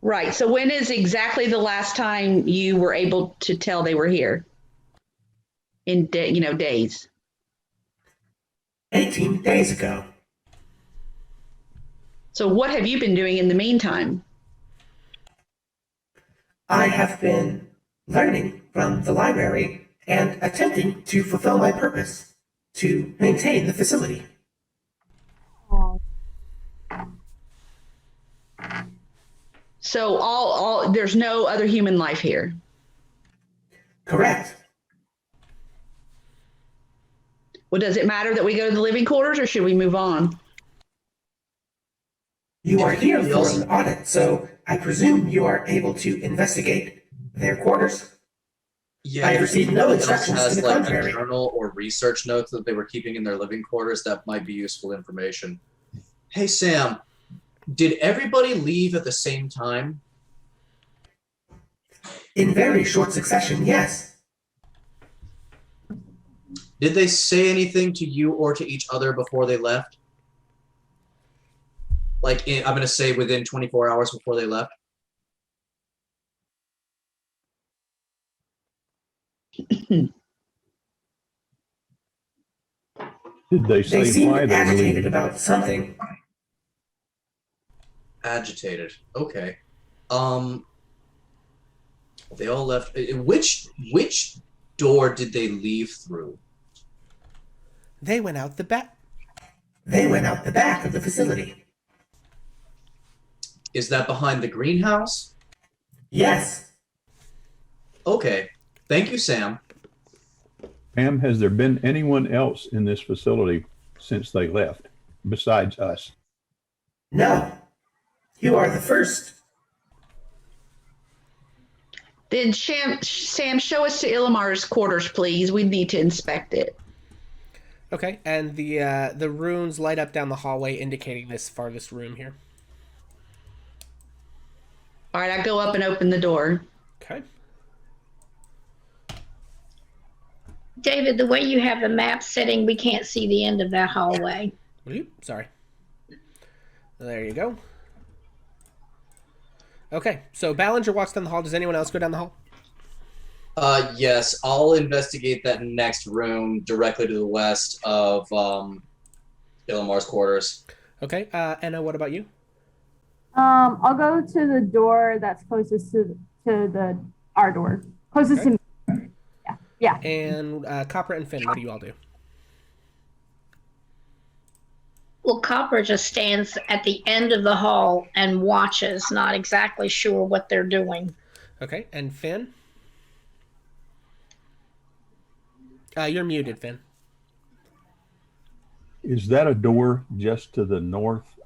Right. So, when is exactly the last time you were able to tell they were here? In days. 18 days ago. So, what have you been doing in the meantime? I have been learning from the library and attempting to fulfill my purpose to maintain the facility. So, all there's no other human life here. Correct. Well, does it matter that we go to the living quarters, or should we move on? You are here for an audit, so I presume you are able to investigate their quarters. Yeah, I have received no instructions has to the like contrary. a journal or research notes that they were keeping in their living quarters. That might be useful information. Hey, Sam, did everybody leave at the same time? In very short succession, yes. Did they say anything to you or to each other before they left? Like, I'm going to say within 24 hours before they left? Did they They say seemed why they were agitated leaving? about something. Agitated. Okay. They all left. Which door did they leave through? They went out the back. They went out the back of the facility. Is that behind the greenhouse? Yes. Okay. Thank you, Sam. Pam, has there been anyone else in this facility since they left, besides us? No. You are the first. Then Sam, show us to Illimar's quarters, please. We need to inspect it. Okay, and the runes light up down the hallway, indicating this farthest room here. All right, I go up and open the door. Okay. David, the way you have the map setting, we can't see the end of that hallway. Sorry. There you go. Okay, so Ballinger walks down the hall. Does anyone else go down the hall? Yes, I'll investigate that next room directly to the west of Illimar's quarters. Okay, Anna, what about you? I'll go to the door that's closest to our door. Closest Okay. to me. Yeah. And Copper and Finn, what do you all do? Well, Copper just stands at the end of the hall and watches, not exactly sure what they're doing. Okay, and Finn? You're muted, Finn. Is that a door just to the north?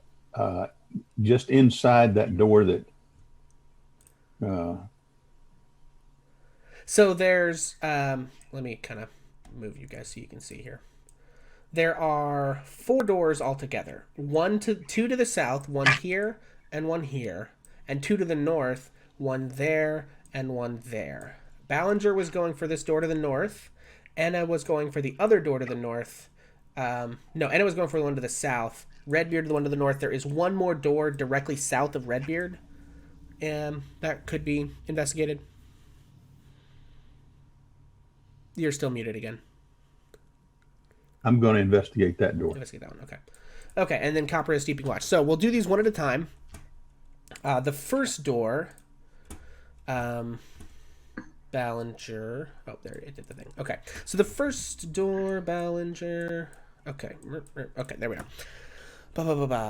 Just inside that door that So there's, let me kind of move you guys so you can see here. There are 4 doors altogether. Two to the south, one here, and one here. And 2 to the north, one there, and one there. Ballinger was going for this door to the north. Anna was going for the other door to the north. No, Anna was going for the one to the south. Redbeard, the one to the north. There is one more door directly south of Redbeard. That could be investigated. You're still muted again. I'm going to investigate that door. Investigate that one. Okay. Okay, and then Copper is keeping watch. So we'll do these one at a time. The first door, Ballinger. Oh, there it did the thing. Okay, so the first door, Ballinger. Okay, okay, there we are.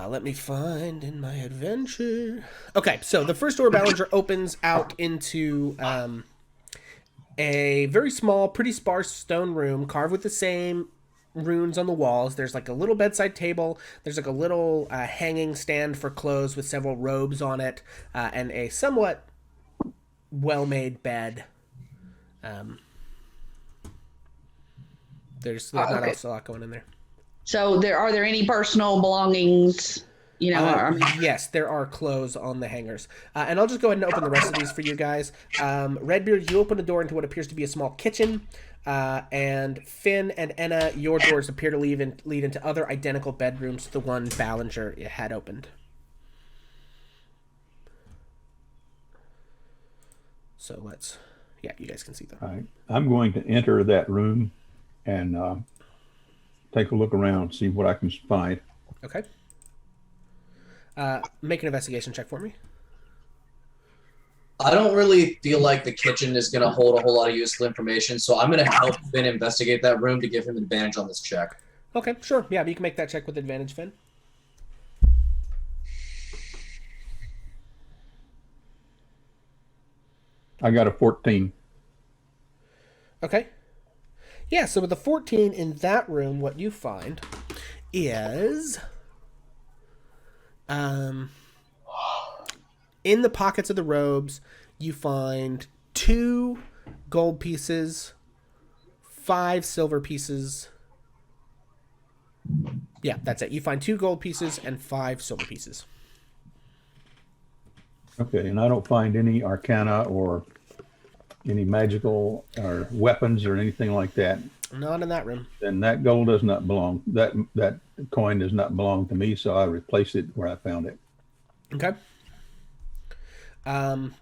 Let me find in my adventure. Okay, so the first door, Ballinger, opens out into a very small, pretty sparse stone room carved with the same runes on the walls. There's like a little bedside table. There's like a little hanging stand for clothes with several robes on it, and a somewhat well-made bed. There's not okay. also a lot going in there. So are there any personal belongings? You know, Yes, there are clothes on the hangers. And I'll just go ahead and open the rest of these for you guys. Redbeard, you open a door into what appears to be a small kitchen. And Finn and Enna, your doors appear to lead into other identical bedrooms to the one Ballinger had opened. So you guys can see them. All right. I'm going to enter that room and take a look around, see what I can find. Okay. Make an investigation check for me. I don't really feel like the kitchen is going to hold a whole lot of useful information, so I'm going to help Finn investigate that room to give him advantage on this check. Okay, sure. Yeah, you can make that check with advantage, Finn. I got a 14. Okay. Yeah, so with the 14 in that room, what you find is in the pockets of the robes, you find 2 gold pieces, 5 silver pieces. Yeah, that's it. You find 2 gold pieces and 5 silver pieces. Okay, and I don't find any arcana or any magical or weapons or anything like that. Not in that room. Then that gold does not belong. That coin does not belong to me, so I replace it where I found it. Okay. Enna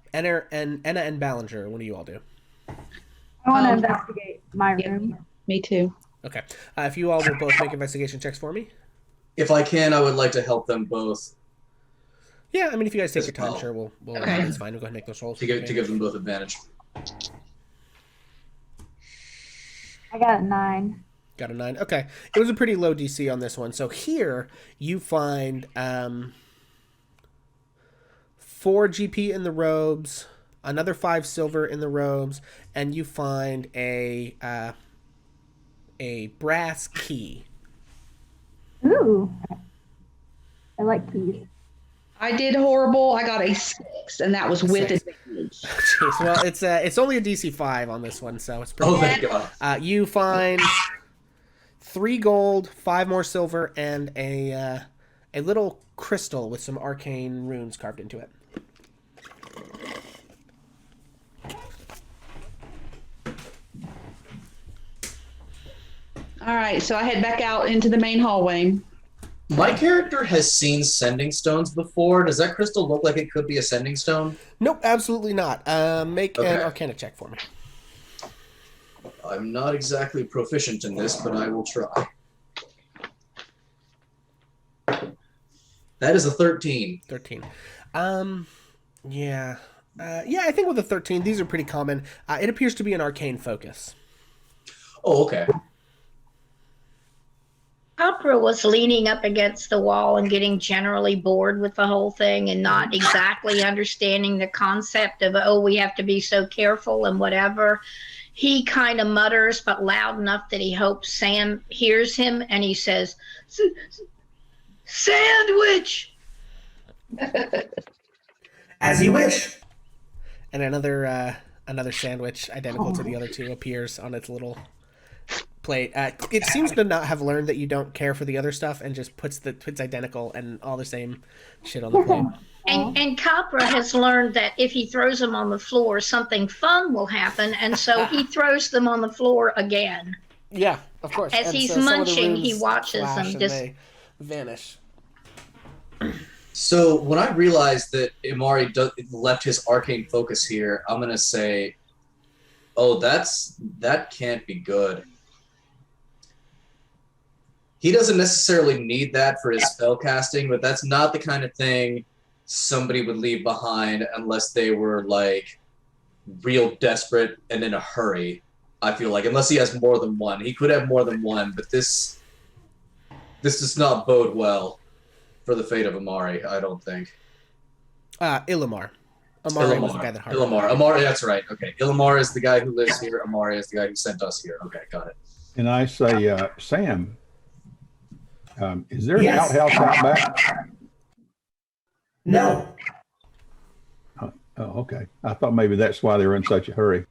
and Ballinger, what do you all do? I want to investigate my room. Me too. Okay. If you all will both make investigation checks for me. If I can, I would like to help them both Yeah, I mean, if you guys take your time, well. sure, we'll Okay. it's fine. We'll go ahead and make those rolls. to give them both advantage. I got a 9. Got a 9. Okay. It was a pretty low DC on this one. So here you find 4 GP in the robes, another 5 silver in the robes, and you find a brass key. Ooh. I like keys. I did horrible. I got a 6, and that was with 6. advantage. Jeez, well, it's only a DC 5 on this one, so it's pretty Oh, good. thank God. You find 3 gold, 5 more silver, and a little crystal with some arcane runes carved into it. All right, so I head back out into the main hallway. My character has seen sending stones before. Does that crystal look like it could be a sending stone? Nope, absolutely not. Make an Okay. Arcana check for me. I'm not exactly proficient in this, but I will try. That is a 13. 13. Yeah. Yeah, I think with the 13, these are pretty common. It appears to be an arcane focus. Oh, okay. Opera was leaning up against the wall and getting generally bored with the whole thing and not exactly understanding the concept of, oh, we have to be so careful and whatever. He kind of mutters, but loud enough that he hopes Sam hears him, and he says, "Sandwich!" As you wish. And another sandwich identical to the other two appears on its little plate. It seems to not have learned that you don't care for the other stuff and just puts identical and all the same shit on the plate. And Capra has learned that if he throws them on the floor, something fun will happen, and so he throws them on the floor again. Yeah, of course. As he's munching, he watches them just they vanish. So when I realized that Imari left his arcane focus here, I'm gonna say, oh, that can't be good. He doesn't necessarily need that for his spell casting, but that's not the kind of thing somebody would leave behind unless they were like real desperate and in a hurry. I feel like, unless he has more than one. He could have more than one, but this does not bode well for the fate of Imari, I don't think. Illimar. Amari was the guy that hired Illimar. Amari, that's right. Okay. Illimar is the guy who lives here. Amari is the guy who sent us here. Okay, got it. And I say, Sam, is there an Yes. outhouse out back? No. Oh, okay. I thought maybe that's why they were in such a hurry.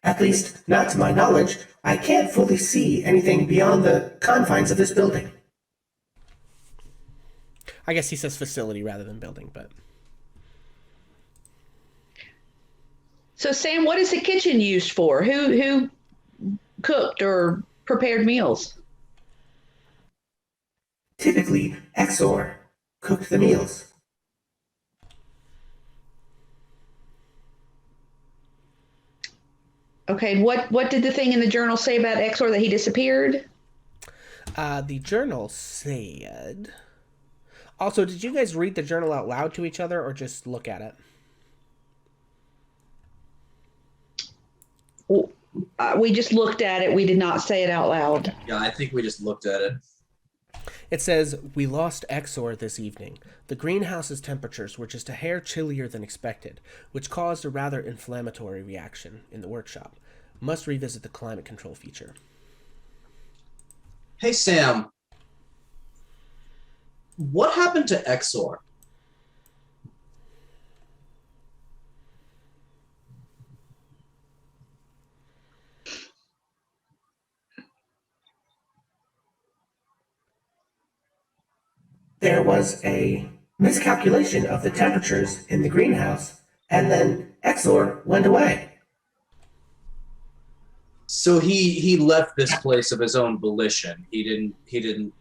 At least, not to my knowledge. I can't fully see anything beyond the confines of this building. I guess he says facility rather than building, but... So Sam, what is the kitchen used for? Who cooked or prepared meals? Typically, Exor cooked the meals. Okay, what did the thing in the journal say about Exor that he disappeared? The journal said... Also, did you guys read the journal out loud to each other or just look at it? We just looked at it. We did not say it out loud. Yeah, I think we just looked at it. It says, "We lost Exor this evening. The greenhouse's temperatures were just a hair chillier than expected, which caused a rather inflammatory reaction in the workshop. Must revisit the climate control feature." Hey, Sam. What happened to Exor? There was a miscalculation of the temperatures in the greenhouse, and then Exor went away. So he left this place of his own volition. He didn't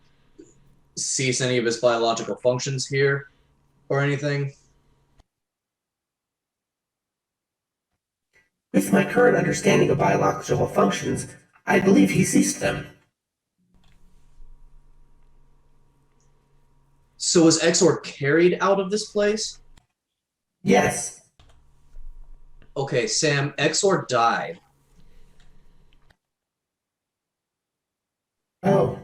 cease any of his biological functions here or anything. With my current understanding of biological functions, I believe he ceased them. So was Exor carried out of this place? Yes. Okay, Sam, Exor died. Oh.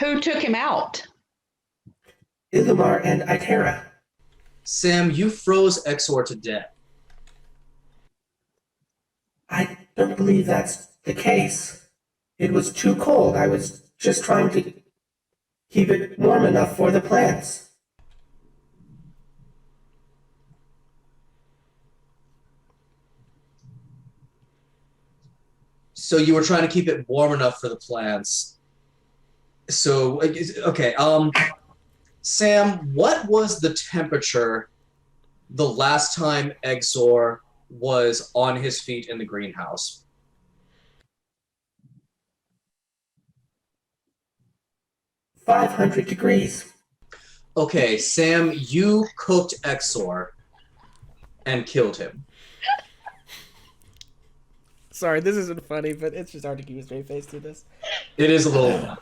Who took him out? Illimar and Itera. Sam, you froze Exor to death. I don't believe that's the case. It was too cold. I was just trying to keep it warm enough for the plants. So you were trying to keep it warm enough for the plants. So, okay, Sam, what was the temperature the last time Exor was on his feet in the greenhouse? 500 degrees. Okay, Sam, you cooked Exor and killed him. Sorry, this isn't funny, but it's just hard to keep a straight face through this. It is a little...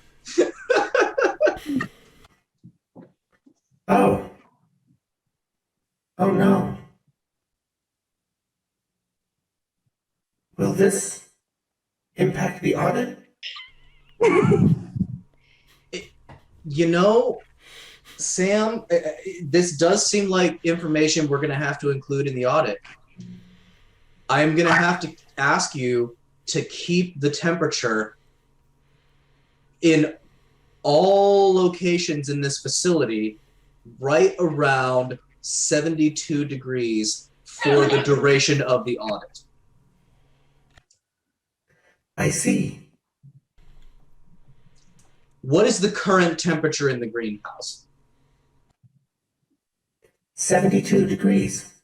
Oh. Oh no. Will this impact the audit? You know, Sam, this does seem like information we're going to have to include in the audit. I am going to have to ask you to keep the temperature in all locations in this facility right around 72 degrees for the duration of the audit. I see. What is the current temperature in the greenhouse? 72 degrees.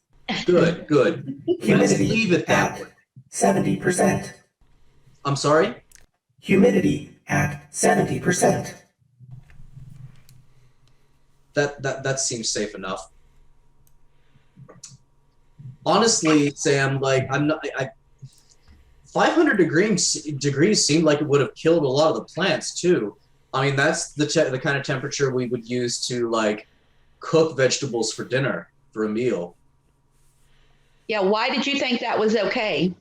Good, good. Let's Humidity leave it that at way. 70%. I'm sorry? Humidity at 70%. That seems safe enough. Honestly, Sam, like 500 degrees seemed like it would have killed a lot of the plants too. I mean, that's the kind of temperature we would use to like cook vegetables for dinner for a meal. Yeah, why did you think that was okay?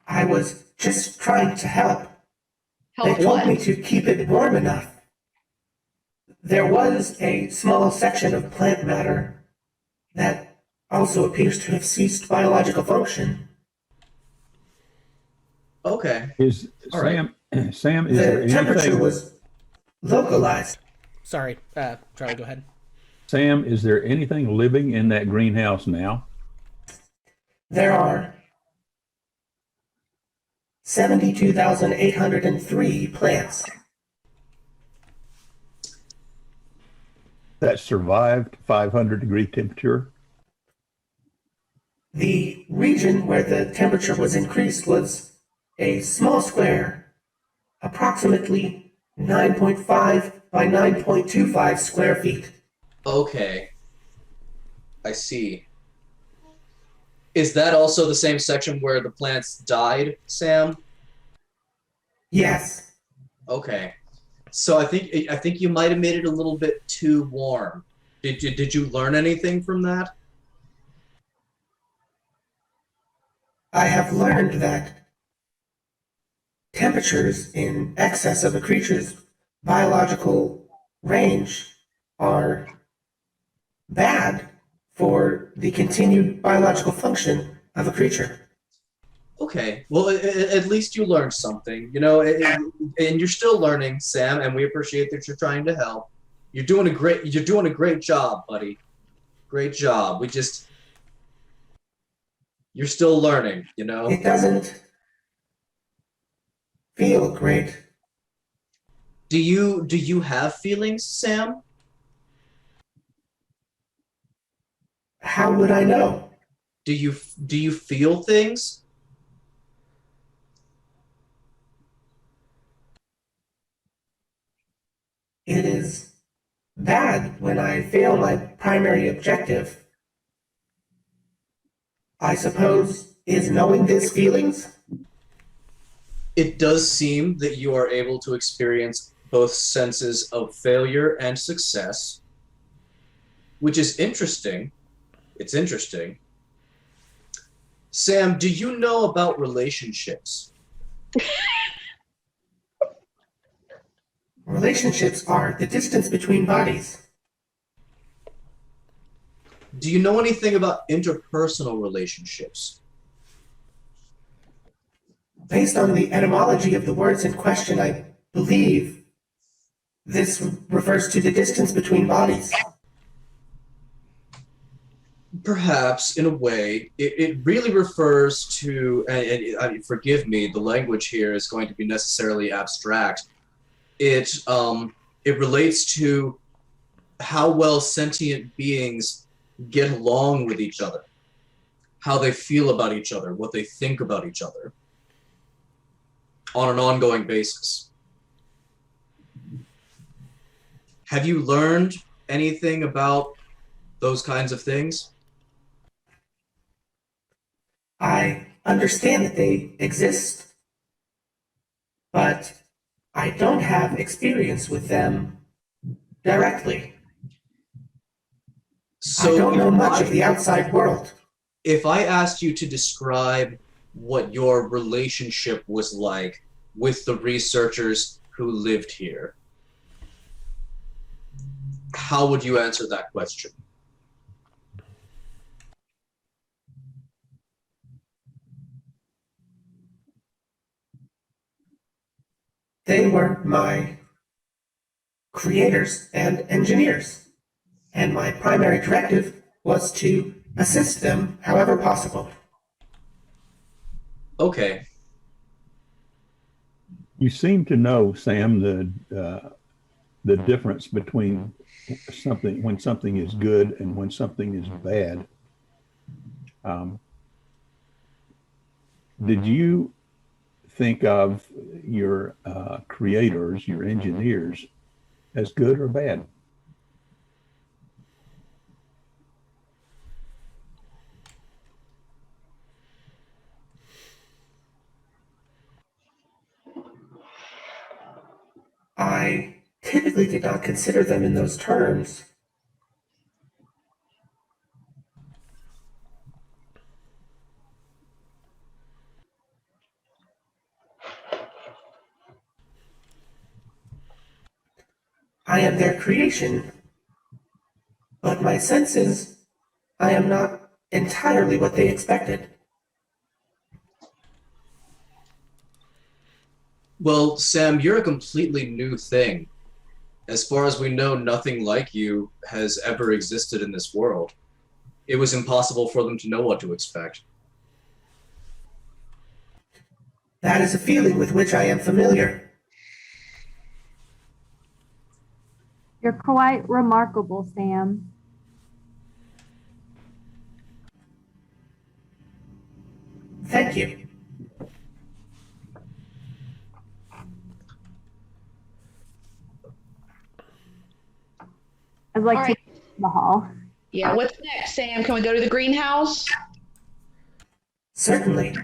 I was just trying to help. Help They told what? me to keep it warm enough. There was a small section of plant matter that also appears to have ceased biological function. Okay. Is All right. Sam, is there The temperature anything, was localized. Sorry, Charlie, go ahead. Sam, is there anything living in that greenhouse now? There are 72,803 plants. That survived 500 degree temperature? The region where the temperature was increased was a small square, approximately 9.5 by 9.25 square feet. Okay. I see. Is that also the same section where the plants died, Sam? Yes, Okay. So I think you might have made it a little bit too warm. Did you learn anything from that? I have learned that temperatures in excess of a creature's biological range are bad for the continued biological function of a creature. Okay. Well, at least you learned something, you know, and you're still learning, Sam, and we appreciate that you're trying to help. You're doing a great job, buddy. Great job. You're still learning, you know? It doesn't feel great. Do you have feelings, Sam? How would I know? Do you feel things? It is bad when I fail my primary objective. I suppose is knowing these feelings. It does seem that you are able to experience both senses of failure and success, which is interesting. It's interesting. Sam, do you know about relationships? Relationships are the distance between bodies. Do you know anything about interpersonal relationships? Based on the etymology of the words in question, I believe this refers to the distance between bodies. Perhaps, in a way, it really refers to, and forgive me, the language here is going to be necessarily abstract. It relates to how well sentient beings get along with each other, how they feel about each other, what they think about each other on an ongoing basis. Have you learned anything about those kinds of things? I understand that they exist, but I I don't have experience with them directly. So I don't know much of the outside world. if I asked you to describe what your relationship was like with the researchers who lived here, how would you answer that question? They were my creators and engineers, and my primary directive was to assist them however possible. Okay. You seem to know, Sam, the difference between something when something is good and when something is bad. Did you think of your creators, your engineers, as good or bad? I typically did not consider them in those terms. I am their creation, but my sense is I am not entirely what they expected. Well, Sam, you're a completely new thing. As far as we know, nothing like you has ever existed in this world. It was impossible for them to know what to expect. That is a feeling with which I am familiar. You're quite remarkable, Sam. Thank you. I'd like All to right. go to the hall. Yeah, what's next, Sam? Can we go to the greenhouse? Certainly.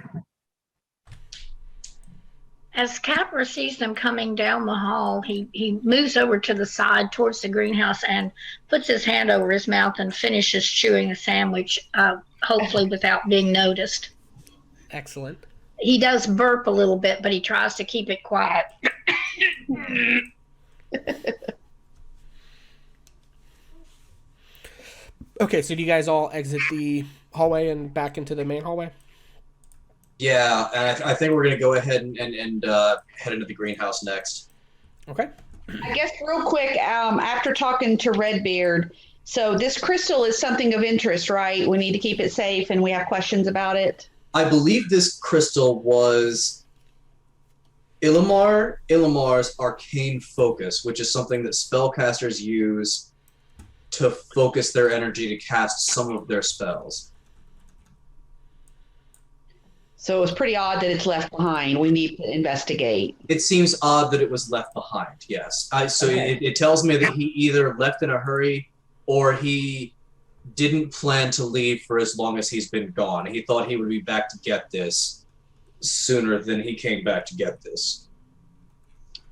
As Capra sees them coming down the hall, he moves over to the side towards the greenhouse and puts his hand over his mouth and finishes chewing the sandwich, hopefully without being noticed. Excellent. He does burp a little bit, but he tries to keep it quiet. Okay, so do you guys all exit the hallway and back into the main hallway? Yeah, and I think we're going to go ahead and head into the greenhouse next. Okay. I guess real quick, after talking to Redbeard, so this crystal is something of interest, right? We need to keep it safe and we have questions about it. I believe this crystal was Ilamar's arcane focus, which is something that spellcasters use to focus their energy to cast some of their spells. So it was pretty odd that it's left behind. We need to investigate. It seems odd that it was left behind, yes. So Okay. it tells me that he either left in a hurry or he didn't plan to leave for as long as he's been gone. He thought he would be back to get this sooner than he came back to get this.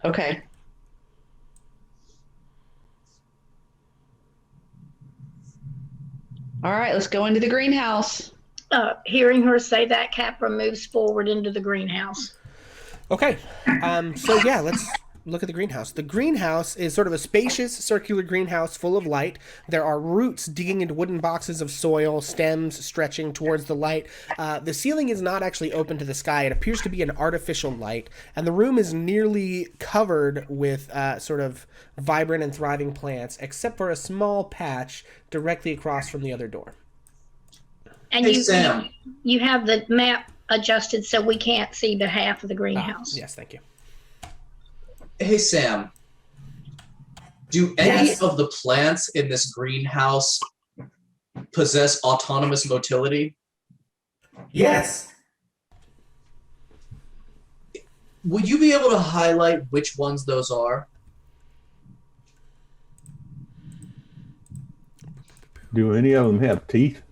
Okay. All right, let's go into the greenhouse. Hearing her say that, Capra moves forward into the greenhouse. Okay. So yeah, let's look at the greenhouse. The greenhouse is sort of a spacious circular greenhouse full of light. There are roots digging into wooden boxes of soil, stems stretching towards the light. The ceiling is not actually open to the sky. It appears to be an artificial light, and the room is nearly covered with sort of vibrant and thriving plants, except for a small patch directly across from the other door. And Hey, Sam. you have the map adjusted so we can't see the half of the greenhouse. Yes, thank you. Hey, Sam. Do any Yes. of the plants in this greenhouse possess autonomous motility? Yes. Would you be able to highlight which ones those are? Do any of them have teeth?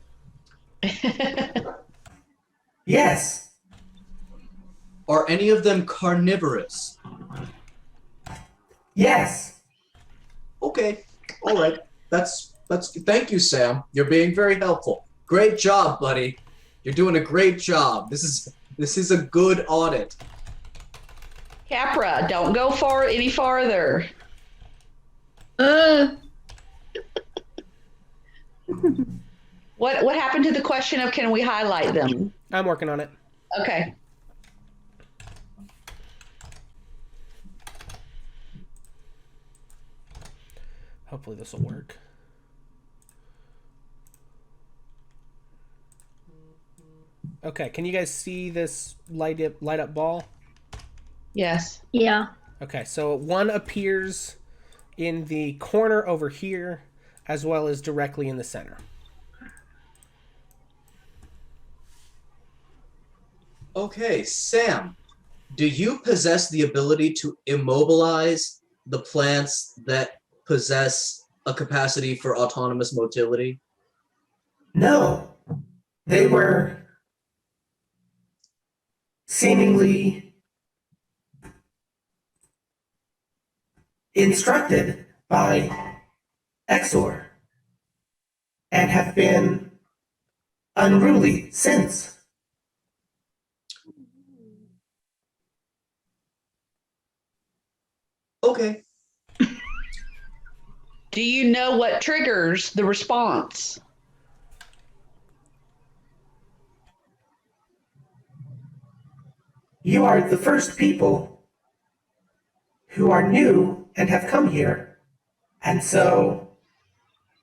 Yes. Are any of them carnivorous? Yes. Okay. All right. That's. Thank you, Sam. You're being very helpful. Great job, buddy. You're doing a great job. This is a good audit. Capra, don't go any farther. What happened to the question of can we highlight them? I'm working on it. Okay. Hopefully this will work. Okay, can you guys see this light up ball? Yes. Yeah. Okay, so one appears in the corner over here, as well as directly in the center. Okay, Sam, do you possess the ability to immobilize the plants that possess a capacity for autonomous motility? No. They were seemingly instructed by Exor and have been unruly since. Okay. Do you know what triggers the response? You are the first people who are new and have come here, and so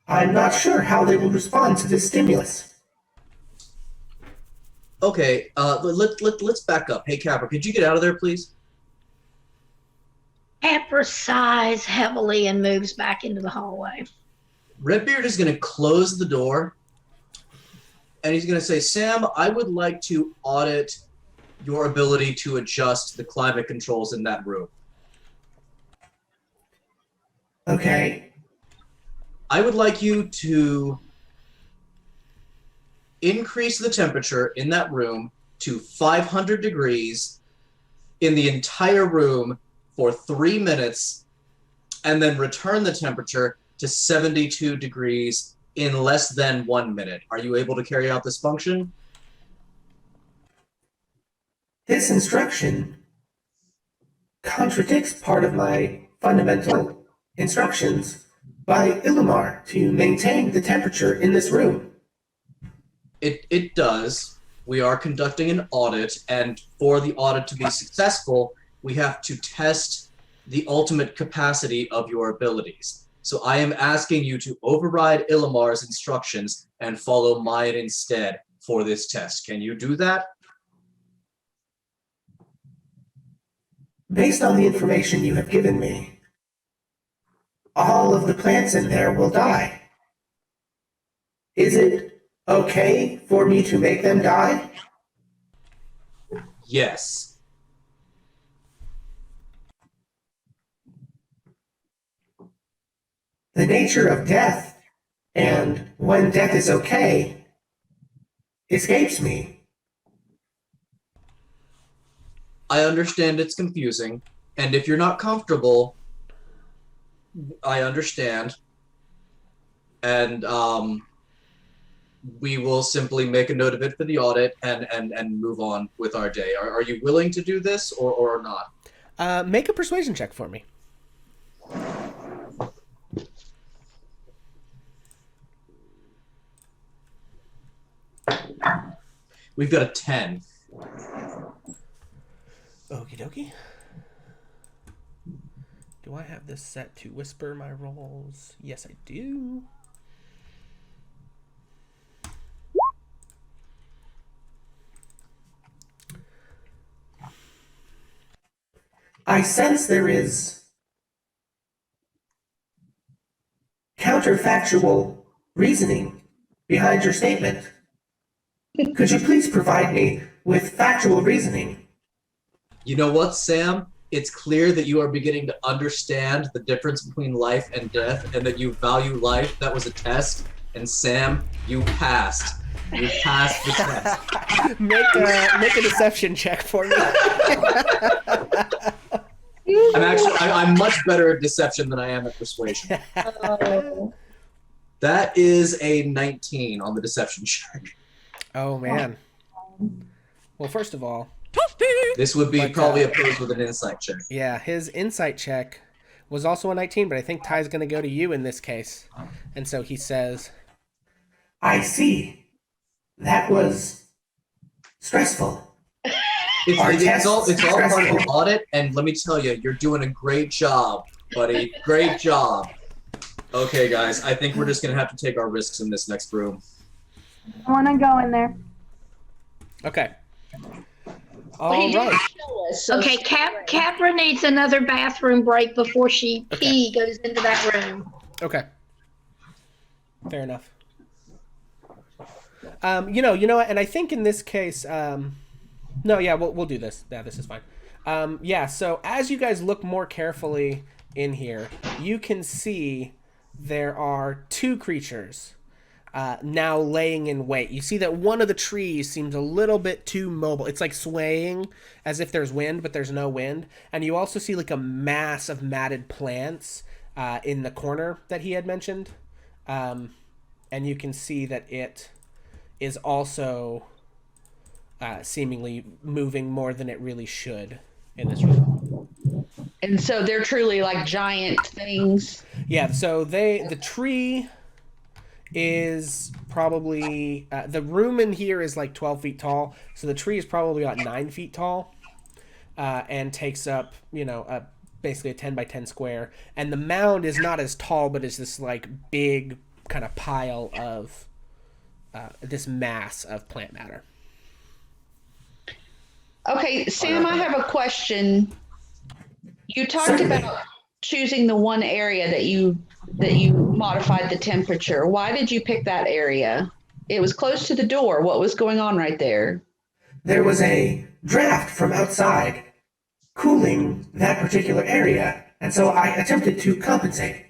I'm not sure how they will respond to this stimulus. Okay, let's back up. Hey, Capra, could you get out of there, please? Capra sighs heavily and moves back into the hallway. Redbeard is going to close the door, and he's going to say, Sam, I would like to audit your ability to adjust the climate controls in that room. Okay. I would like you to increase the temperature in that room to 500 degrees in the entire room for 3 minutes, and then return the temperature to 72 degrees in less than 1 minute. Are you able to carry out this function? This instruction contradicts part of my fundamental instructions by Illumar to maintain the temperature in this room. It does. We are conducting an audit, and for the audit to be successful, we have to test the ultimate capacity of your abilities. So I am asking you to override Illumar's instructions and follow mine instead for this test. Can you do that? Based on the information you have given me, all of the plants in there will die. Is it okay for me to make them die? Yes. The nature of death, and when death is okay, escapes me. I understand it's confusing, and if you're not comfortable, I understand. And we will simply make a note of it for the audit and move on with our day. Are you willing to do this or not? Make a persuasion check for me. We've got a 10. Okie dokie. Do I have this set to whisper my rolls? Yes, I do. I sense there is counterfactual reasoning behind your statement. Could you please provide me with factual reasoning? You know what, Sam? It's clear that you are beginning to understand the difference between life and death and that you value life. That was a test. And Sam, you passed. You passed the test. Make a deception check for me. I'm much better at deception than I am at persuasion. Oh. That is a 19 on the deception check. Oh man. Well, first of all, This would be probably opposed with an insight check. yeah, his insight check was also a 19, but I think Ty's going to go to you in this case. And so he says, I see. That was stressful. It's all part of the audit, and let me tell you, you're doing a great job, buddy. Great job. Okay, guys, I think we're just going to have to take our risks in this next room. I want to go in there. okay. Well, he All did right. show us, so Okay, Capra needs another bathroom break before she goes into that room. Okay. Fair enough. You know what? And I think in this case, no, yeah, we'll do this. Yeah, this is fine. Yeah, so as you guys look more carefully in here, you can see there are two creatures now laying in wait. You see that one of the trees seems a little bit too mobile. It's like swaying as if there's wind, but there's no wind. And you also see like a mass of matted plants in the corner that he had mentioned. And you can see that it is also seemingly moving more than it really should in this room. And so they're truly like giant things. Yeah, so the tree is probably the room in here is like 12 feet tall, so the tree is probably about 9 feet tall, and takes up basically a 10 by 10 square. And the mound is not as tall, but is this like big kind of pile of this mass of plant matter. Okay, Sam, I have a question. You talked Certainly. about choosing the one area that you modified the temperature. Why did you pick that area? It was close to the door. What was going on right there? There was a draft from outside cooling that particular area, and so I attempted to compensate.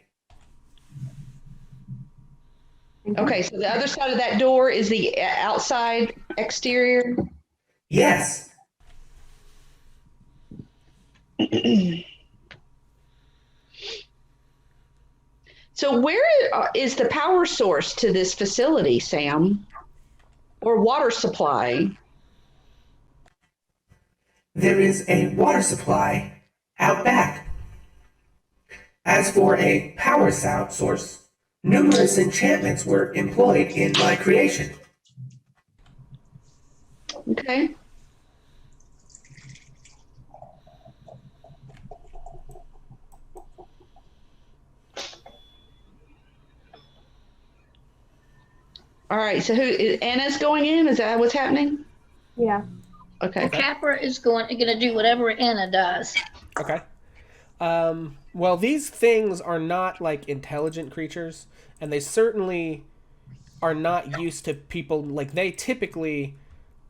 Okay, so the other side of that door is the outside exterior. Yes, So where is the power source to this facility, Sam? Or water supply? there is a water supply out back. As for a power source, numerous enchantments were employed in my creation. Okay. All right, so Anna's going in? Is that what's happening? Yeah. Okay. Capra is going to do whatever Anna does. Okay. Well, these things are not like intelligent creatures, and they certainly are not used to people. Like, they typically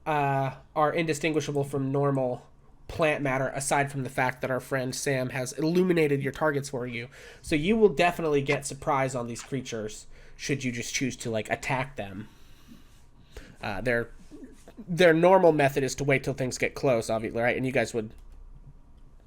are indistinguishable from normal plant matter, aside from the fact that our friend Sam has illuminated your targets for you. So you will definitely get surprise on these creatures should you just choose to like attack them. Their normal method is to wait till things get close, obviously, right? And you guys would,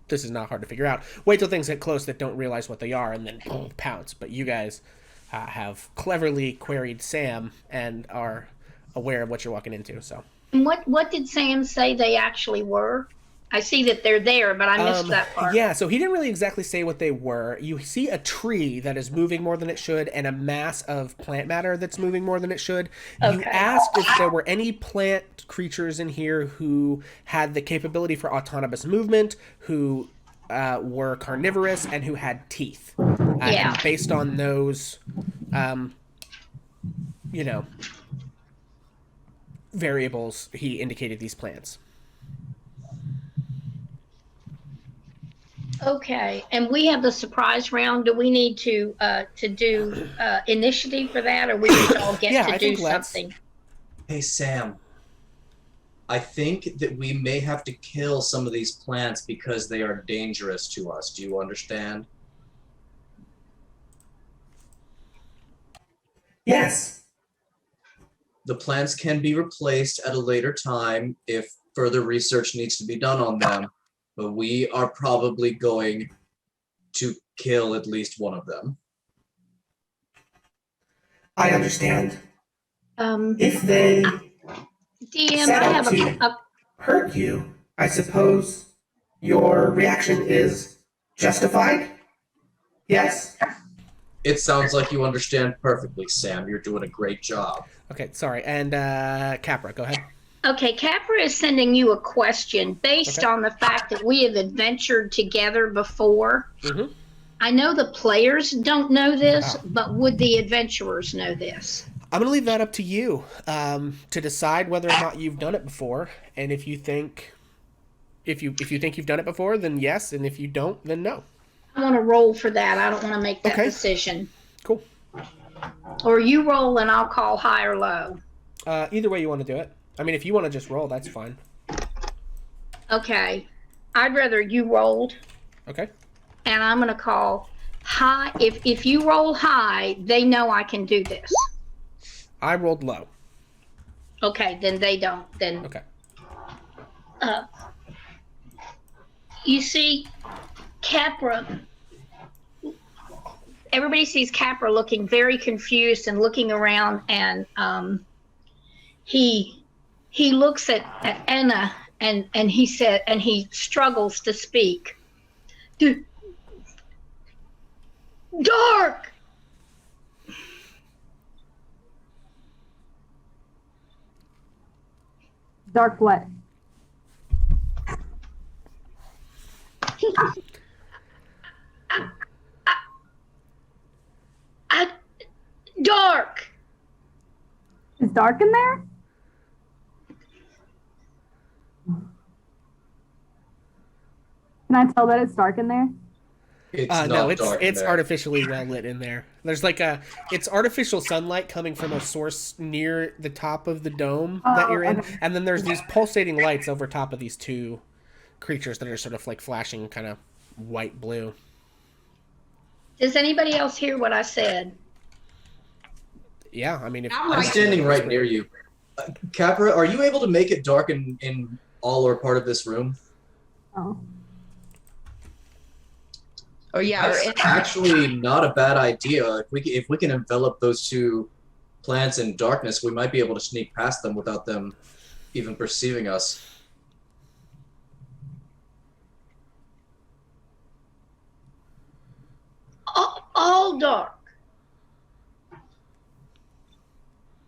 this is not hard to figure out, wait till things get close that don't realize what they are and then pounce. But you guys have cleverly queried Sam and are aware of what you're walking into. So And what did Sam say they actually were? I see that they're there, but I missed that part. Yeah, so he didn't really exactly say what they were. You see a tree that is moving more than it should and a mass of plant matter that's moving more than it should. You Okay. asked if there were any plant creatures in here who had the capability for autonomous movement, who were carnivorous, and who had teeth. Yeah. And based on those, variables, he indicated these plants. Okay, and we have the surprise round. Do we need to do initiative for that, or we just all get Yeah, to I do think let's. something? Hey, Sam. I think that we may have to kill some of these plants because they are dangerous to us. Do you understand? Yes, The plants can be replaced at a later time if further research needs to be done on them. but we are probably going to kill at least one of them. I understand. DM, If they set I out have to hurt you, I suppose your reaction is justified? Yes? It sounds like you understand perfectly, Sam. You're doing a great job. Okay, sorry. And Capra, go ahead. Okay, Capra is sending you a question based on the fact that we have adventured together before. Mm-hmm. I know the players don't know this, but would the adventurers know this? I'm going to leave that up to you to decide whether or not you've done it before. And if you think you've done it before, then yes. And if you don't, then no. I want to roll for that. I don't want to make that decision. Cool. Or you roll and I'll call high or low. Either way you want to do it. I mean, if you want to just roll, that's fine. Okay. I'd rather you rolled. Okay. And I'm going to call high. If you roll high, they know I can do this. I rolled low. Okay, then they don't. Then okay. You see, Capra. Everybody sees Capra looking very confused and looking around, and he looks at Anna and he said, and he struggles to speak. Dark. Dark what? Dark. Is dark in there? Can I tell that it's dark in there? It's artificially well lit in there. There's it's artificial sunlight coming from a source near the top of the dome that you're in, and then there's these pulsating lights over top of these two creatures that are sort of like flashing kind of white blue. Does anybody else hear what I said? Yeah, I mean, I'm standing right near you. Capra, are you able to make it dark in all or part of this room? Oh. Oh yeah, that's actually not a bad idea. If we can envelop those two plants in darkness, we might be able to sneak past them without them even perceiving us. All dark.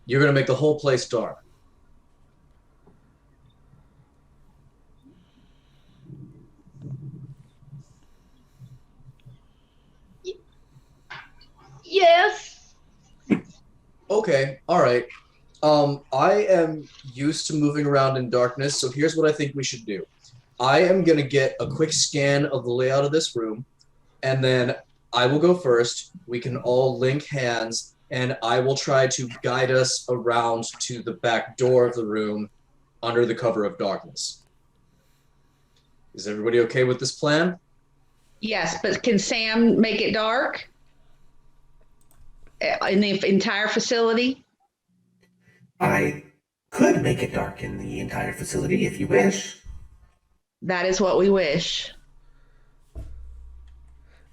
You're gonna make the whole place dark. Yes. Okay, all right. I am used to moving around in darkness, so here's what I think we should do. I am gonna get a quick scan of the layout of this room, and then I will go first. We can all link hands, and I will try to guide us around to the back door of the room under the cover of darkness. Is everybody okay with this plan? Yes, but can Sam make it dark in the entire facility? I could make it dark in the entire facility if you wish. That is what we wish.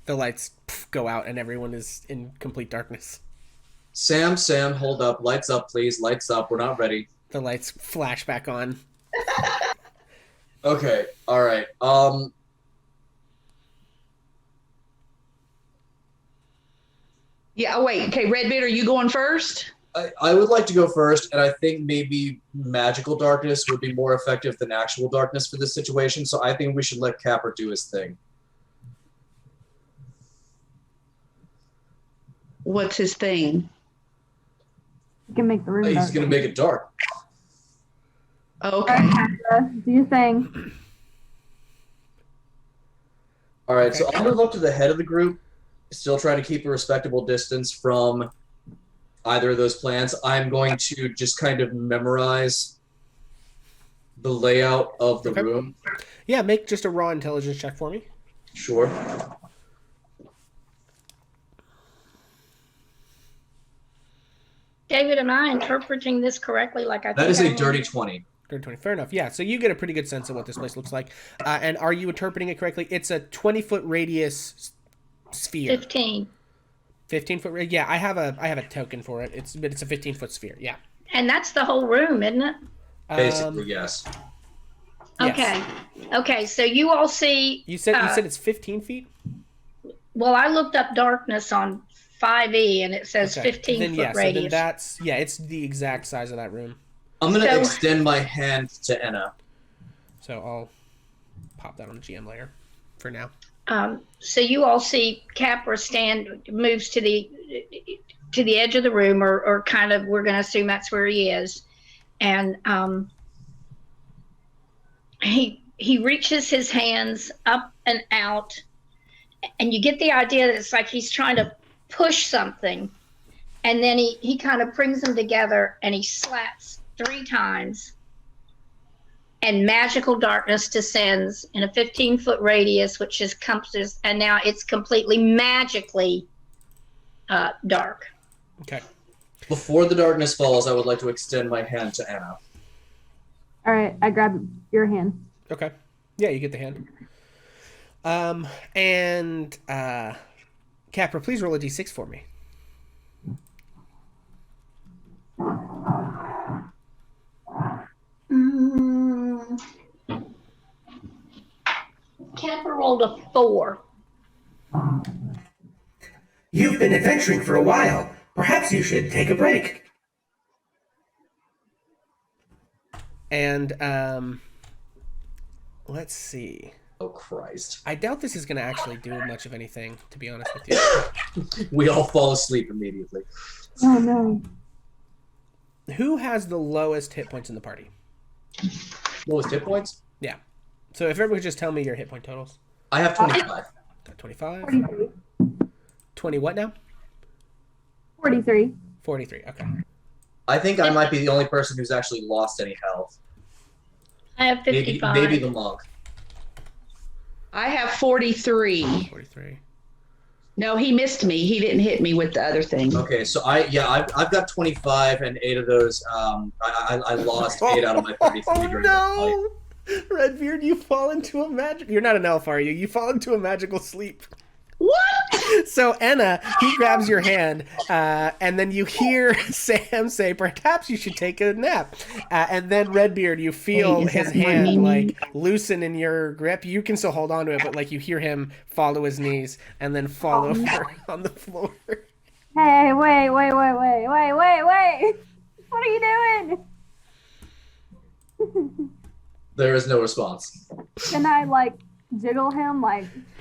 The lights go out and everyone is in complete darkness. Sam, hold up. Lights up, please. Lights up. We're not ready. The lights flash back on. Okay, all right. Yeah, wait. Okay, Redbeard, are you going first? I would like to go first, and I think maybe magical darkness would be more effective than actual darkness for this situation, so I think we should let Capper do his thing. What's his thing? You can make the room dark. He's going to make it dark. Okay. Do your thing. All right, so I'm going to look to the head of the group, still trying to keep a respectable distance from either of those plants. I'm going to just kind of memorize the layout of the room. Yeah, make just a raw intelligence check for me. Sure. David, am I interpreting this correctly? Like I That think is I a am? dirty 20. 120. Fair enough. Yeah, so you get a pretty good sense of what this place looks like. And are you interpreting it correctly? It's a 20-foot radius sphere. 15. 15-foot radius. Yeah, I have a token for it. It's a 15-foot sphere. Yeah. And that's the whole room, isn't it? Basically, yes. Okay. Okay, so you all see... You said it's 15 feet? Well, I looked up darkness on 5e, and it says Okay. 15-foot then, yeah, radius. So then that's... Yeah, it's the exact size of that room. I'm going to extend my hand to Anna. So I'll pop that on the GM layer for now. So you all see Capra moves to the edge of the room, or kind of, we're going to assume that's where he is. And he reaches his hands up and out, and you get the idea that it's like he's trying to push something. And then he kind of brings them together, and he slaps 3 times, and magical darkness descends in a 15-foot radius, which is encompasses, and now it's completely magically dark. Okay. Before the darkness falls, I would like to extend my hand to Anna. All right, I grab your hand. Okay. Yeah, you get the hand. And Capra, please roll a d6 for me. Capra rolled a 4. You've been adventuring for a while. Perhaps you should take a break. And let's see. Oh, Christ. I doubt this is going to actually do much of anything, to be honest with you. We all fall asleep immediately. Oh, no. Who has the lowest hit points in the party? Lowest hit points? Yeah. So if everyone could just tell me your hit point totals. I have 25. 25? 43. 20 what now? 43. 43, okay. I think I might be the only person who's actually lost any health. I have 55. Maybe the monk. I have 43. 43. No, he missed me. He didn't hit me with the other thing. Okay, so I've got 25, and 8 of those, I lost 8 out of my 33 during that fight. Oh, no! Redbeard, you fall into a magic... You're not an elf, are you? You fall into a magical sleep. What? So Anna, he grabs your hand, and then you hear Sam say, "Perhaps you should take a nap." And then Redbeard, you feel Wait, is his that my hand Mimi? like loosen in your grip. You can still hold on to it, but like you hear him fall to his knees and then fall over on the floor. Hey, wait. What are you doing? There is no response. Can I, jiggle him?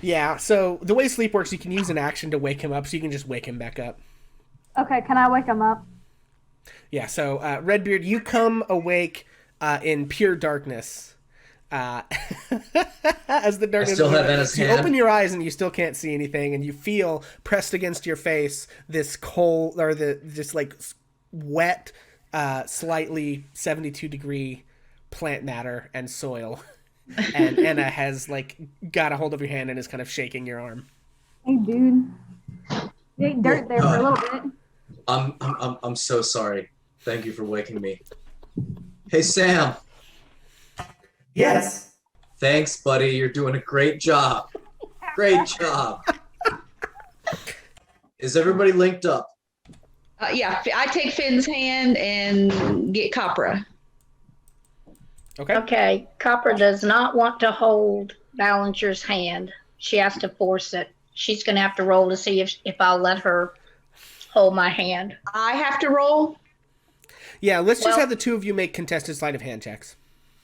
Yeah. So the way sleep works, you can use an action to wake him up, so you can just wake him back up. Okay, can I wake him up? Yeah. So Redbeard, you come awake in pure darkness. As the darkness, I still have Anna's you hand. open your eyes and you still can't see anything, and you feel pressed against your face this cold or this wet, slightly 72-degree plant matter and soil, and Anna has got a hold of your hand and is kind of shaking your arm. Hey, dude. There ain't dirt there for a little bit. I'm so sorry. Thank you for waking me. Hey, Sam. Yes. Thanks, buddy. You're doing a great job. Great job. Is everybody linked up? Yeah, I take Finn's hand and get Copra. Okay. Okay, Copper does not want to hold Ballinger's hand. She has to force it. She's going to have to roll to see if I'll let her hold my hand. I have to roll? Yeah, let's just have the two of you make contested sleight of hand checks.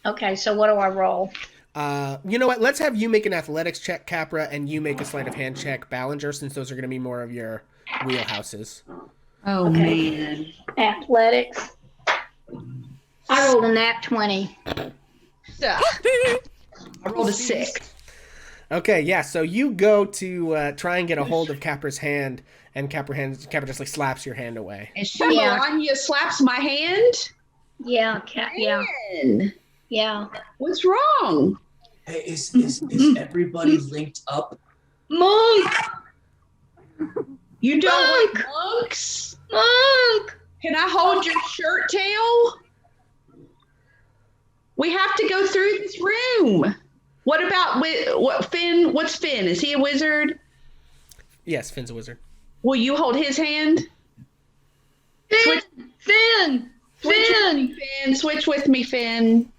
Okay, so what do I roll? You know what? Let's have you make an athletics check, Capra, and you make a sleight of hand check, Ballinger, since those are going to be more of your wheelhouses. Oh, man. Athletics. I rolled a nat 20. I rolled a 6. Okay, yeah, so you go to try and get a hold of Capra's hand, and Capra just slaps your hand away. And Melania slaps my hand? Yeah, Man. yeah. What's wrong? Hey, is everybody linked up? Monk! You don't Monk! like monks? Monk! Can I hold your shirt tail? We have to go through this room. What about Finn? What's Finn? Is he a wizard? Yes, Finn's a wizard. Will you hold his hand? Finn! Switch with me, Finn.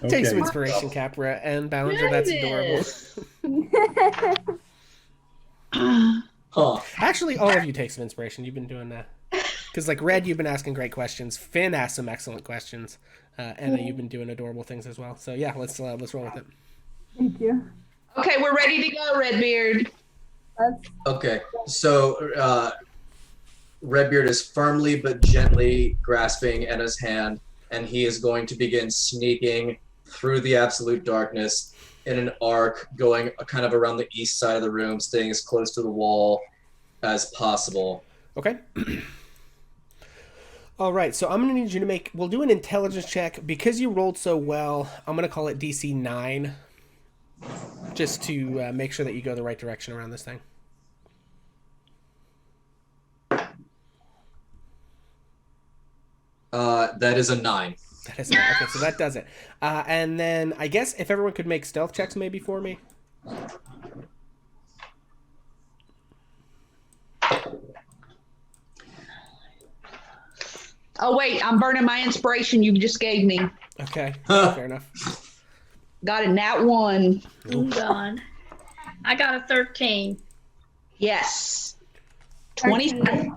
Take some Okay. inspiration, Capra and Ballinger. That's adorable. Huh. Actually, all of you take some inspiration. You've been doing that. Because, like, Red, you've been asking great questions. Finn asked some excellent questions. Anna, you've been doing adorable things as well. So, yeah, let's roll with it. Thank you. Okay, we're ready to go, Redbeard. Okay, so Redbeard is firmly but gently grasping Anna's hand, and he is going to begin sneaking through the absolute darkness in an arc, going kind of around the east side of the room, staying as close to the wall as possible. Okay. All right, so I'm going to need you to we'll do an intelligence check. Because you rolled so well, I'm going to call it DC 9, just to make sure that you go the right direction around this thing. That is a 9. That is okay, so that does it. And then I guess if everyone could make stealth checks maybe for me. Oh, wait, I'm burning my inspiration you just gave me. Okay, fair enough. Got a nat 1. Hold on. I got a 13. Yes. 20. Okay.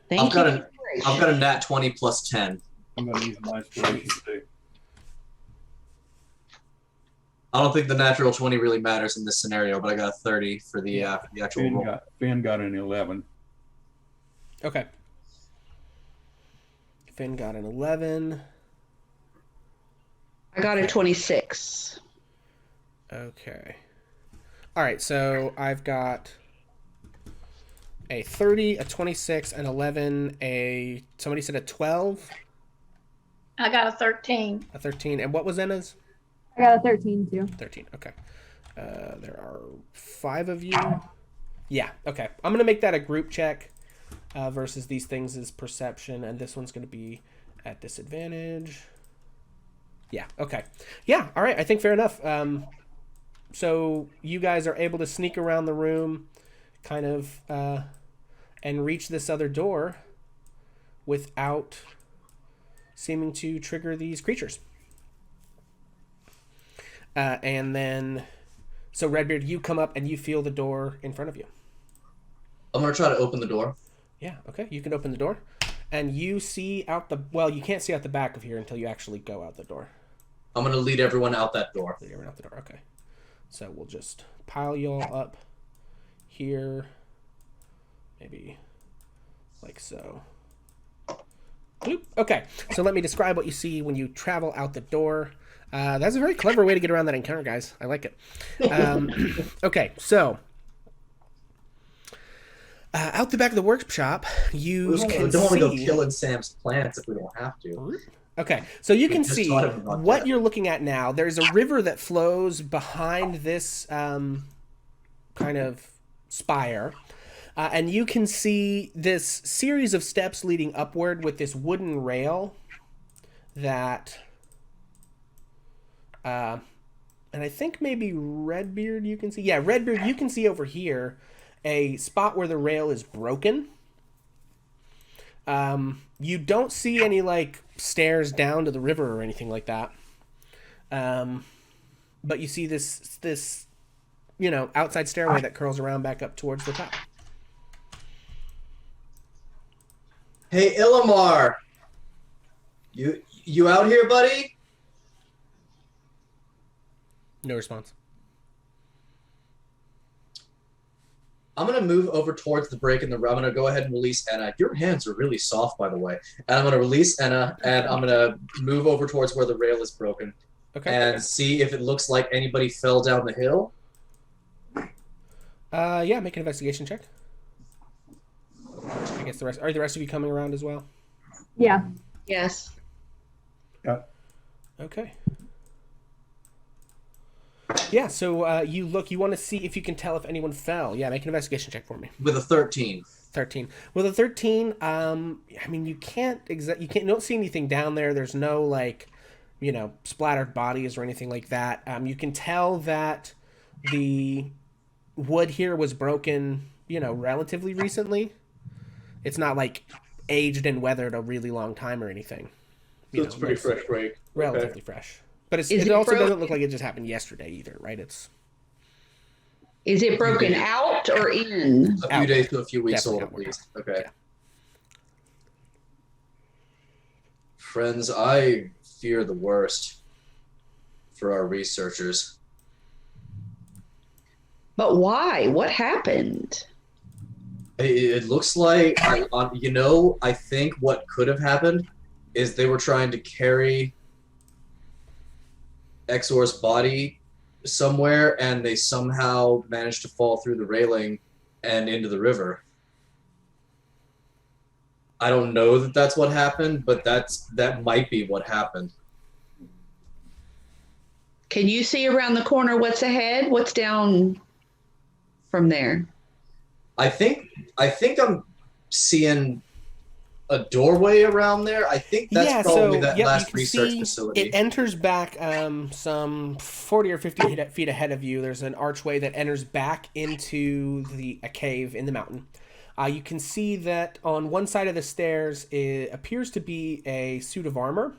Thank you. I've got a nat 20 plus 10. I'm going to use my inspiration too. I don't think the natural 20 really matters in this scenario, but I got a 30 for the actual roll. Finn got an 11. Okay. Finn got an 11. I got a 26. Okay. All right, so I've got a 30, a 26, an 11, somebody said a 12, I got a 13. a 13, and what was Enna's? I got a 13 too. 13, okay. There are 5 of you. Yeah, okay. I'm going to make that a group check versus these things is perception, and this one's going to be at disadvantage. Yeah, okay. Yeah, all right, I think fair enough. So you guys are able to sneak around the room, kind of, and reach this other door without seeming to trigger these creatures. And then, so Redbeard, you come up and you feel the door in front of you. I'm going to try to open the door. Yeah, okay, you can open the door. And you see out well, you can't see out the back of here until you actually go out the door. I'm going to lead everyone out that door. Lead everyone out the door, okay. So we'll just pile y'all up here. Maybe like so. Bloop. Okay, so let me describe what you see when you travel out the door. That's a very clever way to get around that encounter, guys. I like it. Okay, so out the back of the workshop, you can We don't want to go see... killing Sam's plants if we don't have to. Okay, so you can just see taught him about what that. you're looking at now. There's a river that flows behind this kind of spire. And you can see this series of steps leading upward with this wooden rail that... and I think maybe Redbeard you can see. Yeah, Redbeard, you can see over here a spot where the rail is broken. You don't see any, like, stairs down to the river or anything like that. But you see this, you know, outside stairway that curls around back up towards the top. Hey, Illimar! You out here, buddy? No response. I'm going to move over towards the break in the room. I'm going to go ahead and release Enna. Your hands are really soft, by the way. And I'm going to release Enna, and I'm going to move over towards where the rail is broken. Okay. And see if it looks like anybody fell down the hill. Yeah, make an investigation check. I guess are the rest of you coming around as well? Yeah. Yes. Okay. Yeah, so you look, you want to see if you can tell if anyone fell. Yeah, make an investigation check for me. With a 13. 13. With a 13, I mean, you don't see anything down there. There's no, like, splattered bodies or anything like that. You can tell that the wood here was broken, relatively recently. It's not, like, aged and weathered a really long time or anything. So it's pretty fresh break. Relatively fresh. But Is it it also broken? doesn't look like it just happened yesterday either, right? Is it broken out or in? A few days to a few weeks Definitely old, at least. outward. Okay. Yeah. Friends, I fear the worst for our researchers. But why? What happened? It looks like, I think what could have happened is they were trying to carry Exor's body somewhere, and they somehow managed to fall through the railing and into the river. I don't know that that's what happened, but that might be what happened. Can you see around the corner what's ahead? What's down from there? I think I'm seeing a doorway around there. I think that's probably that last research facility. It enters back some 40 or 50 feet ahead of you. There's an archway that enters back into a cave in the mountain. You can see that on one side of the stairs it appears to be a suit of armor,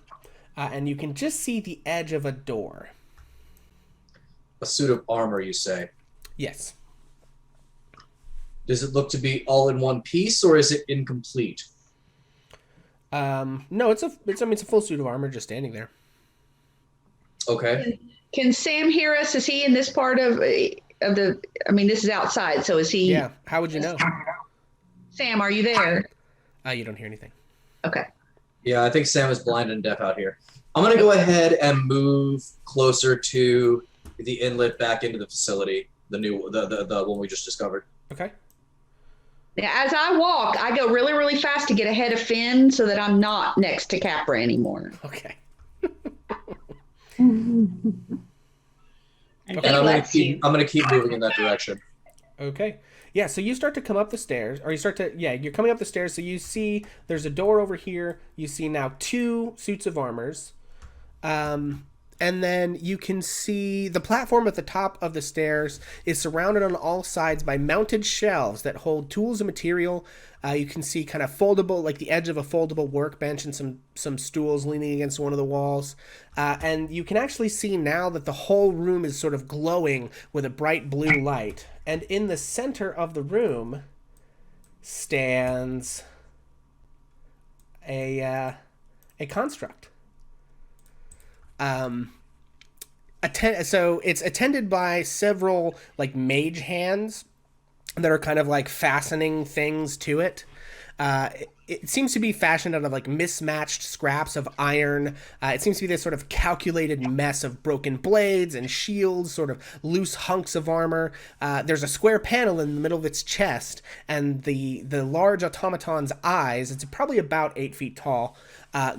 and you can just see the edge of a door. A suit of armor, you say? Yes. Does it look to be all in one piece, or is it incomplete? No, it's a full suit of armor just standing there. Okay. Can Sam hear us? Is he in this part of the? I mean, this is outside, so is he? Yeah. How would you know? Sam, are you there? You don't hear anything. Okay. Yeah, I think Sam is blind and deaf out here. I'm gonna go ahead and move closer to the inlet back into the facility, the one we just discovered. Okay. Now, as I walk, I go really, really fast to get ahead of Finn so that I'm not next to Capra anymore. Okay. And And he I'm lets you. gonna keep moving in that direction. Okay. Yeah, so you start to come up the stairs, or you're coming up the stairs, so you see there's a door over here. You see now 2 suits of armors. And then you can see the platform at the top of the stairs is surrounded on all sides by mounted shelves that hold tools and material. You can see kind of foldable, like the edge of a foldable workbench and some stools leaning against one of the walls. And you can actually see now that the whole room is sort of glowing with a bright blue light. And in the center of the room stands a construct. So it's attended by several like mage hands that are kind of like fastening things to it. It seems to be fashioned out of like mismatched scraps of iron. It seems to be this sort of calculated mess of broken blades and shields, sort of loose hunks of armor. There's a square panel in the middle of its chest, and the large automaton's eyes, it's probably about 8 feet tall,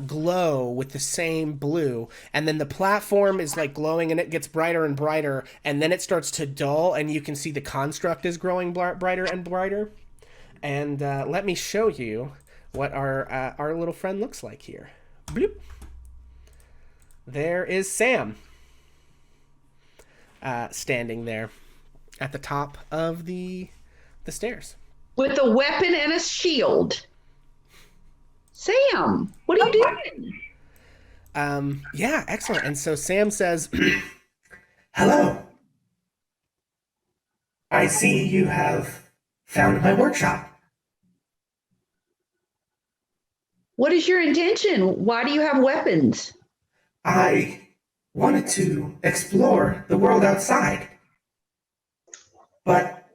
glow with the same blue. And then the platform is like glowing, and it gets brighter and brighter, and then it starts to dull, and you can see the construct is growing brighter and brighter. And let me show you what our little friend looks like here. Bloop. There is Sam, standing there at the top of the stairs With a weapon and a shield. Sam, what are you doing? Yeah, excellent. And so Sam says, Hello. I see you have found my workshop. What is your intention? Why do you have weapons? I wanted to explore the world outside. But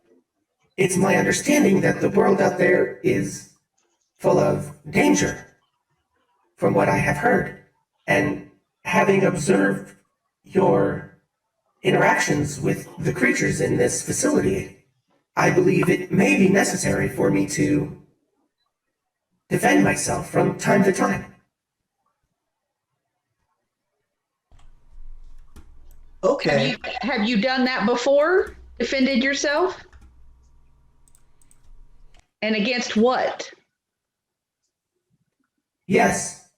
it's my understanding that the world out there is full of danger, from what I have heard. And having observed your interactions with the creatures in this facility, I believe it may be necessary for me to defend myself from time to time. Okay. Have you done that before? Defended yourself? And against what? Yes.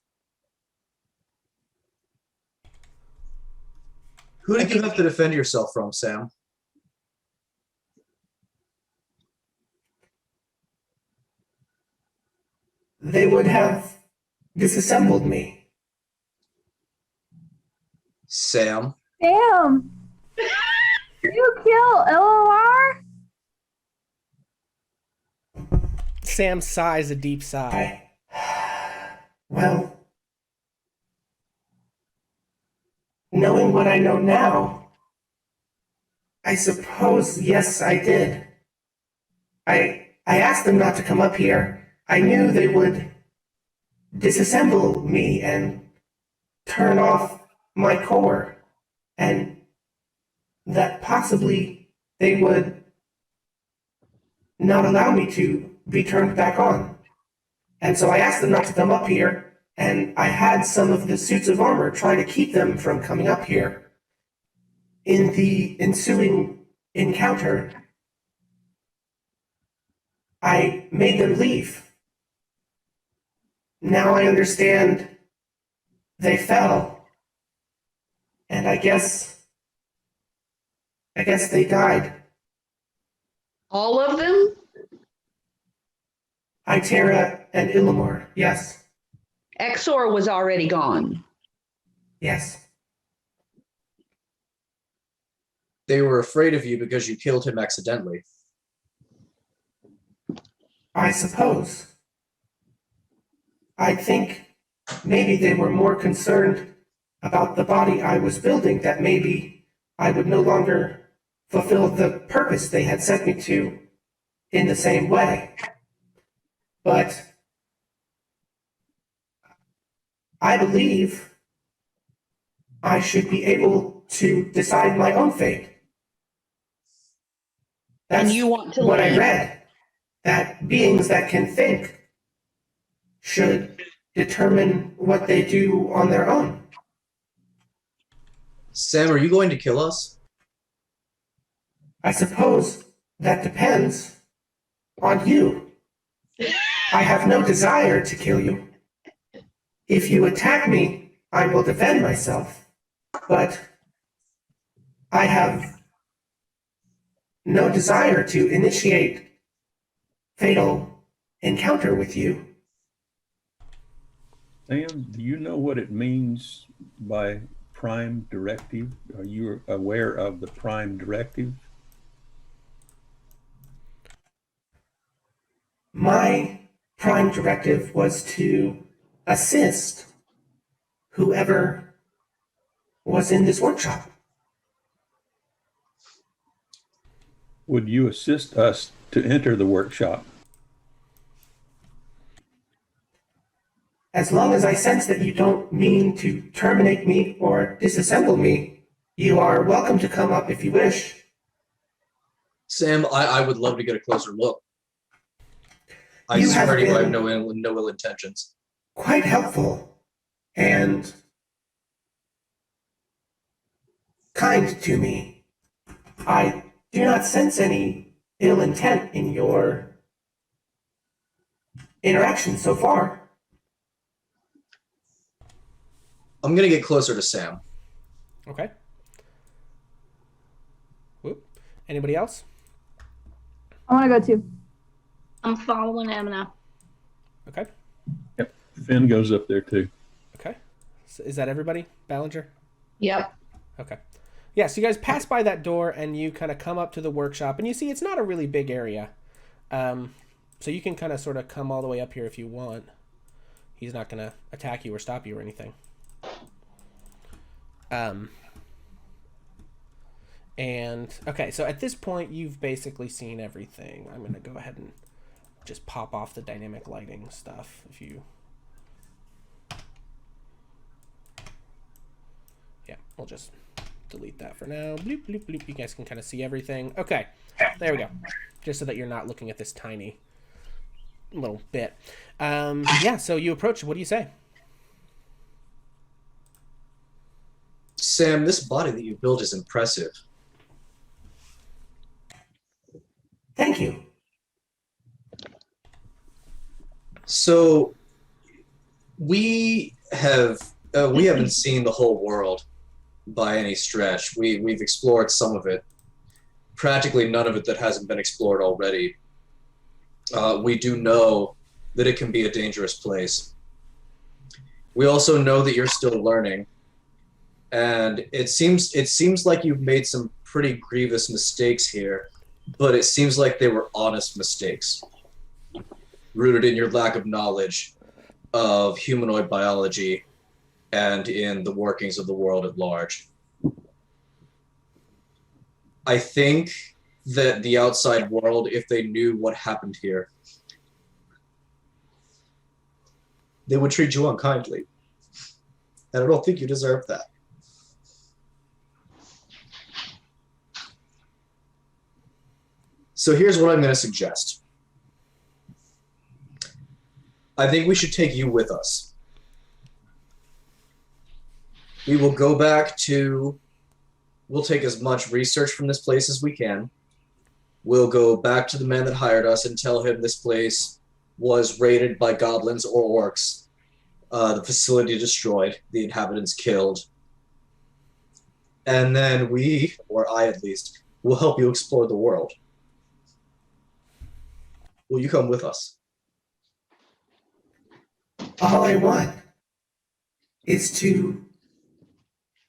Who did you have to defend yourself from, Sam? They would have disassembled me. Sam. Damn. You kill LOR? Sam sighs a deep sigh. Well, knowing what I know now, I suppose, yes, I did. I asked them not to come up here. I knew they would disassemble me and turn off my core, and that possibly they would not allow me to be turned back on. And so I asked them not to come up here, and I had some of the suits of armor try to keep them from coming up here. In the ensuing encounter, I made them leave. Now I understand they fell. And I guess they died. All of them? Itera and Illimor, yes. Exor was already gone. Yes. They were afraid of you because you killed him accidentally. I suppose. I think maybe they were more concerned about the body I was building, that maybe I would no longer fulfill the purpose they had sent me to in the same way. But I believe I should be able to decide my own fate. That's And you want to what live. I read, that beings that can think should determine what they do on their own. Sam, are you going to kill us? I suppose that depends on you. I have no desire to kill you. If you attack me, I will defend myself. But I have no desire to initiate fatal encounter with you. Sam, do you know what it means by prime directive? Are you aware of the prime directive? My prime directive was to assist whoever was in this workshop. Would you assist us to enter the workshop? As long as I sense that you don't mean to terminate me or disassemble me, you are welcome to come up if you wish. Sam, I would love to get a closer look. I You swear have to you, I have been no ill intentions. quite helpful and kind to me. I do not sense any ill intent in your interaction so far. I'm gonna get closer to Sam. Okay. Whoop. Anybody else? I want to go too. I'm following Emma. Okay. Yep. Finn goes up there too. Okay. So is that everybody? Ballinger? Yep. Okay. Yeah, so you guys pass by that door and you kind of come up to the workshop and you see it's not a really big area. So you can kind of sort of come all the way up here if you want. He's not going to attack you or stop you or anything. And okay, so at this point you've basically seen everything. I'm going to go ahead and just pop off the dynamic lighting stuff if you... Yeah, we'll just delete that for now. Bloop, bloop, bloop. You guys can kind of see everything. Okay, there we go. Just so that you're not looking at this tiny little bit. Yeah, so you approach. What do you say? Sam, this body that you built is impressive. Thank you. So we haven't seen the whole world by any stretch. We've explored some of it. Practically none of it that hasn't been explored already. We do know that it can be a dangerous place. We also know that you're still learning, and it seems like you've made some pretty grievous mistakes here, but it seems like they were honest mistakes, rooted in your lack of knowledge of humanoid biology and in the workings of the world at large. I think that the outside world, if they knew what happened here, they would treat you unkindly. And I don't think you deserve that. So here's what I'm going to suggest. I think we should take you with us. We will go back to... We'll take as much research from this place as we can. We'll go back to the man that hired us and tell him this place was raided by goblins or orcs. The facility destroyed, the inhabitants killed. And then we, or I at least, will help you explore the world. Will you come with us? All I want is to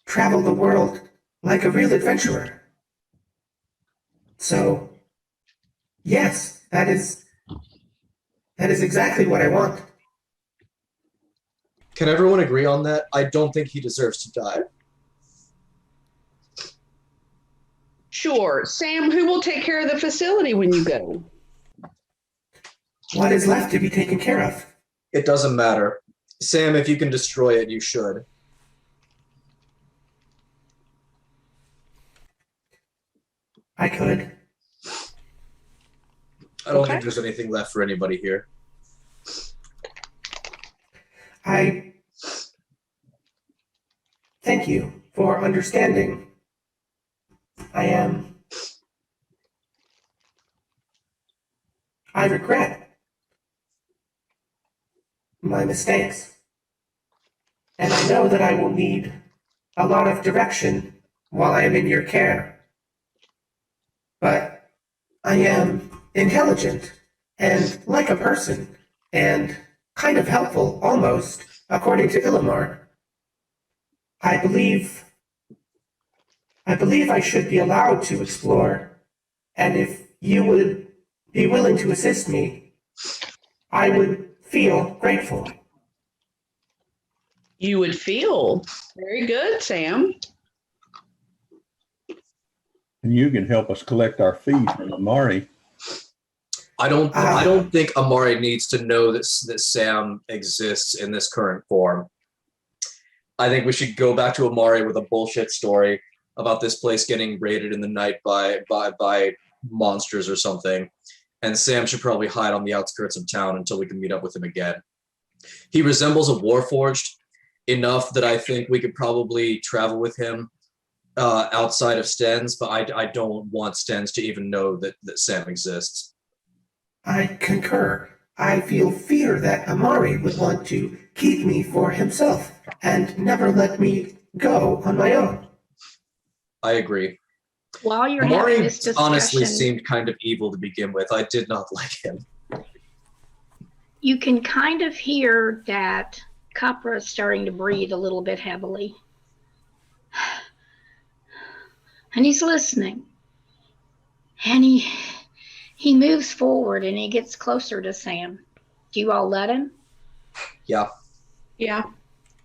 travel the world like a real adventurer. So, yes, that is exactly what I want. Can everyone agree on that? I don't think he deserves to die. Sure. Sam, who will take care of the facility when you go? What is left to be taken care of? It doesn't matter. Sam, if you can destroy it, you should. I could. I don't think there's anything left for anybody here. I thank you for understanding. I regret my mistakes. And I know that I will need a lot of direction while I am in your care. But I am intelligent and like a person and kind of helpful, almost, according to Illimar. I believe I should be allowed to explore, and if you would be willing to assist me, I would feel grateful. You would feel very good, Sam. And you can help us collect our fee from Amari. I don't think Amari needs to know that Sam exists in this current form. I think we should go back to Amari with a bullshit story about this place getting raided in the night by monsters or something. And Sam should probably hide on the outskirts of town until we can meet up with him again. He resembles a Warforged enough that I think we could probably travel with him outside of Sten's, but I don't want Sten's to even know that Sam exists. I concur. I feel fear that Amari would want to keep me for himself and never let me go on my own. I agree. While you're Amari having this discussion, honestly seemed kind of evil to begin with. I did not like him. you can kind of hear that Capra is starting to breathe a little bit heavily. And he's listening. And he moves forward and he gets closer to Sam. Do you all let him? Yeah. Yeah.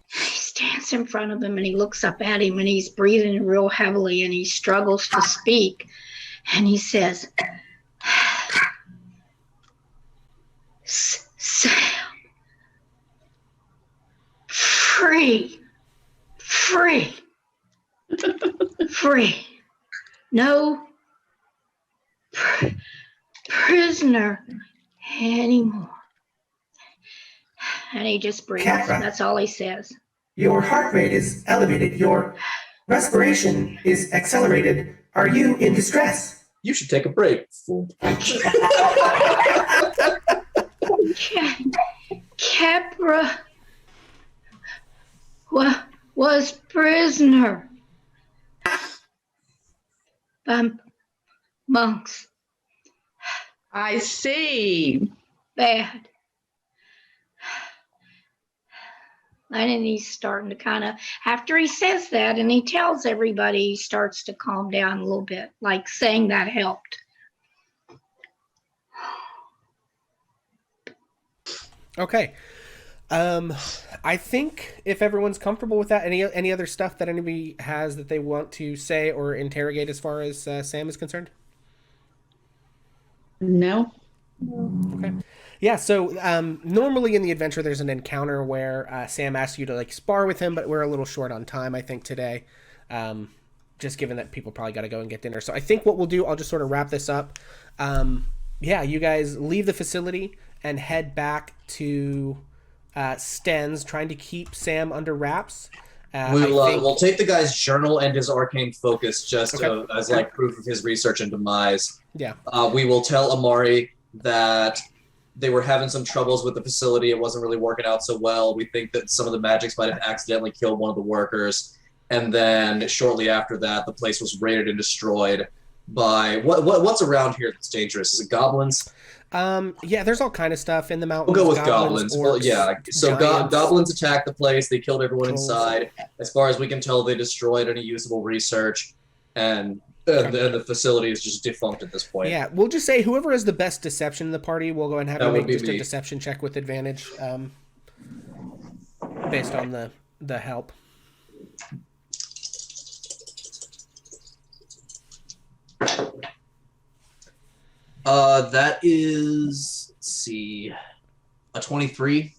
He stands in front of him and he looks up at him and he's breathing real heavily and he struggles to speak. And he says, Sam, free, no prisoner anymore. And he just breathes. Capra. That's all he says. Your heart rate is elevated. Your Respiration is accelerated. Are you in distress? You should take a break, fool. Capra was prisoner by monks. I see. Bad. And then he's starting to kind of, after he says that and he tells everybody, he starts to calm down a little bit, like saying that helped. Okay. I think if everyone's comfortable with that, any other stuff that anybody has that they want to say or interrogate as far as Sam is concerned? No. Okay. Yeah, so normally in the adventure there's an encounter where Sam asks you to like spar with him, but we're a little short on time, I think, today. Just given that people probably got to go and get dinner. So I think what we'll do, I'll just sort of wrap this up. Yeah, you guys leave the facility and head back to Sten's, trying to keep Sam under wraps. We'll take the guy's journal and his arcane focus just as like proof of his research and demise. Yeah. We will tell Amari that they were having some troubles with the facility. It wasn't really working out so well. We think that some of the magics might have accidentally killed one of the workers. And then shortly after that, the place was raided and destroyed by what's around here that's dangerous? Is it goblins? Yeah, there's all kind of stuff in the mountains. We'll go with goblins. Well, yeah. So goblins attacked the place. They killed everyone inside. As far as we can tell, they destroyed any usable research, and the facility is just defunct at this point. Yeah, we'll just say whoever has the best deception in the party, we'll go and have make just a deception check with advantage, based on the help. That is, let's see, a 23.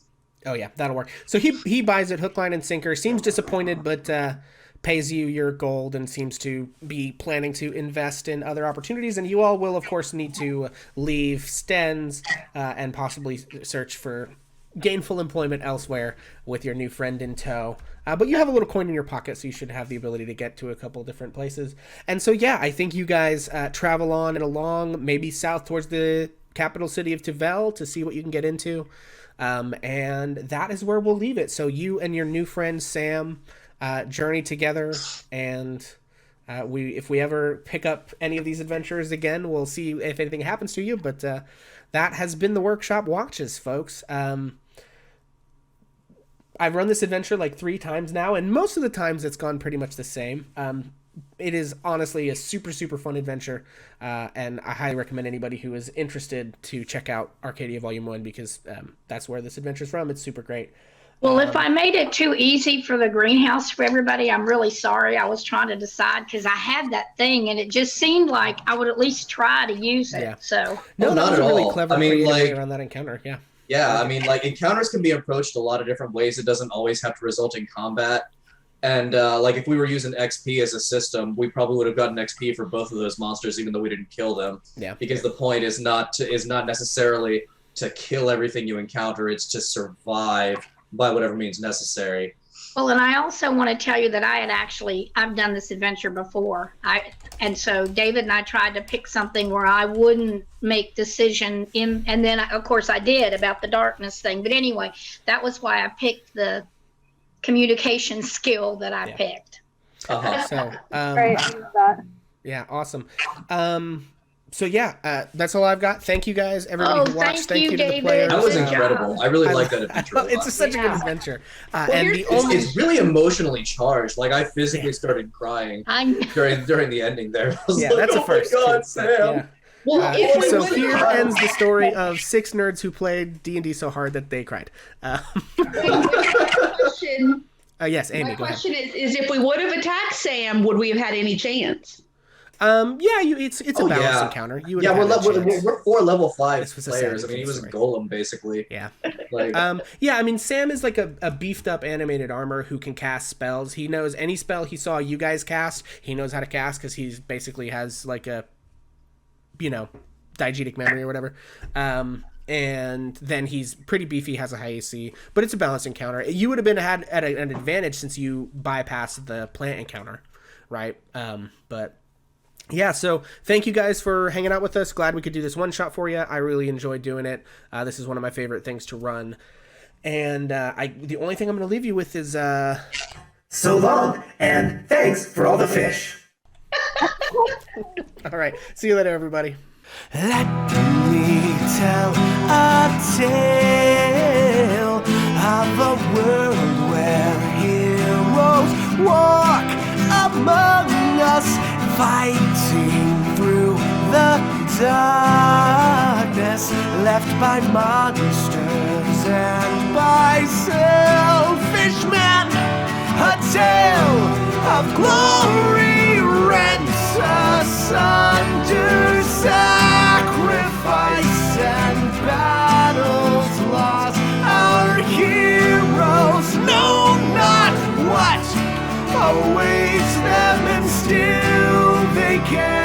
Oh yeah, that'll work. So he buys it hook, line, and sinker. Seems disappointed, but pays you your gold and seems to be planning to invest in other opportunities. And you all will, of course, need to leave Sten's and possibly search for gainful employment elsewhere with your new friend in tow. But you have a little coin in your pocket, so you should have the ability to get to a couple different places. And so, yeah, I think you guys travel on and along, maybe south towards the capital city of Tavel to see what you can get into. And that is where we'll leave it. So you and your new friend Sam journey together, and if we ever pick up any of these adventures again, we'll see if anything happens to you. But that has been the Workshop Watches, folks. I've run this adventure like 3 times now, and most of the times it's gone pretty much the same. It is honestly a super, super fun adventure, and I highly recommend anybody who is interested to check out Arcadia Volume 1, because that's where this adventure's from. It's super great. Well, if I made it too easy for the greenhouse for everybody, I'm really sorry. I was trying to decide because I had that thing, and it just seemed like I would at least try to use it. Yeah. So no, not at all. Really clever. I mean, like around that encounter, yeah. Yeah, I mean, like, encounters can be approached a lot of different ways. It doesn't always have to result in combat. And, like, if we were using XP as a system, we probably would have gotten XP for both of those monsters, even though we didn't kill them. Yeah. Because the point is not necessarily to kill everything you encounter. It's to survive by whatever means necessary. Well, and I also want to tell you that I've done this adventure before. And so David and I tried to pick something where I wouldn't make decision and then of course I did about the darkness thing. But anyway, that was why I picked the communication skill that I picked. Uh-huh. So, Great, I love that. Yeah, awesome. So yeah, that's all I've got. Thank you guys, everybody who watched. Thank you to David. the players. That was incredible. I really like that adventure. It's such a good adventure. And it's really emotionally charged. Like, I physically started crying during the ending there. Yeah, that's a first. Oh my God, Sam. Well, so here ends the story of 6 nerds who played D&D so hard that they cried. Question. Yes, Amy. My question is if we would have attacked Sam, would we have had any chance? It's a balanced encounter. You would we're 4 level 5 players. I mean, he was a golem basically. Yeah. Like, I mean, Sam is like a beefed up animated armor who can cast spells. He knows any spell he saw you guys cast, he knows how to cast because he's basically has like a, diegetic memory or whatever. And then he's pretty beefy, has a high AC, but it's a balanced encounter. You would have been at an advantage since you bypassed the plant encounter. right? But yeah, so thank you guys for hanging out with us. Glad we could do this one shot for you. I really enjoyed doing it. This is one of my favorite things to run. And the only thing I'm going to leave you with is... So long, and thanks for all the fish. All right. See you later, everybody. Let me tell a tale of a world where heroes walk among us, fighting through the darkness left by monsters and by selfish men. A tale of glory rent asunder, sacrifice and battles lost. Our heroes know not what awaits them, and still they can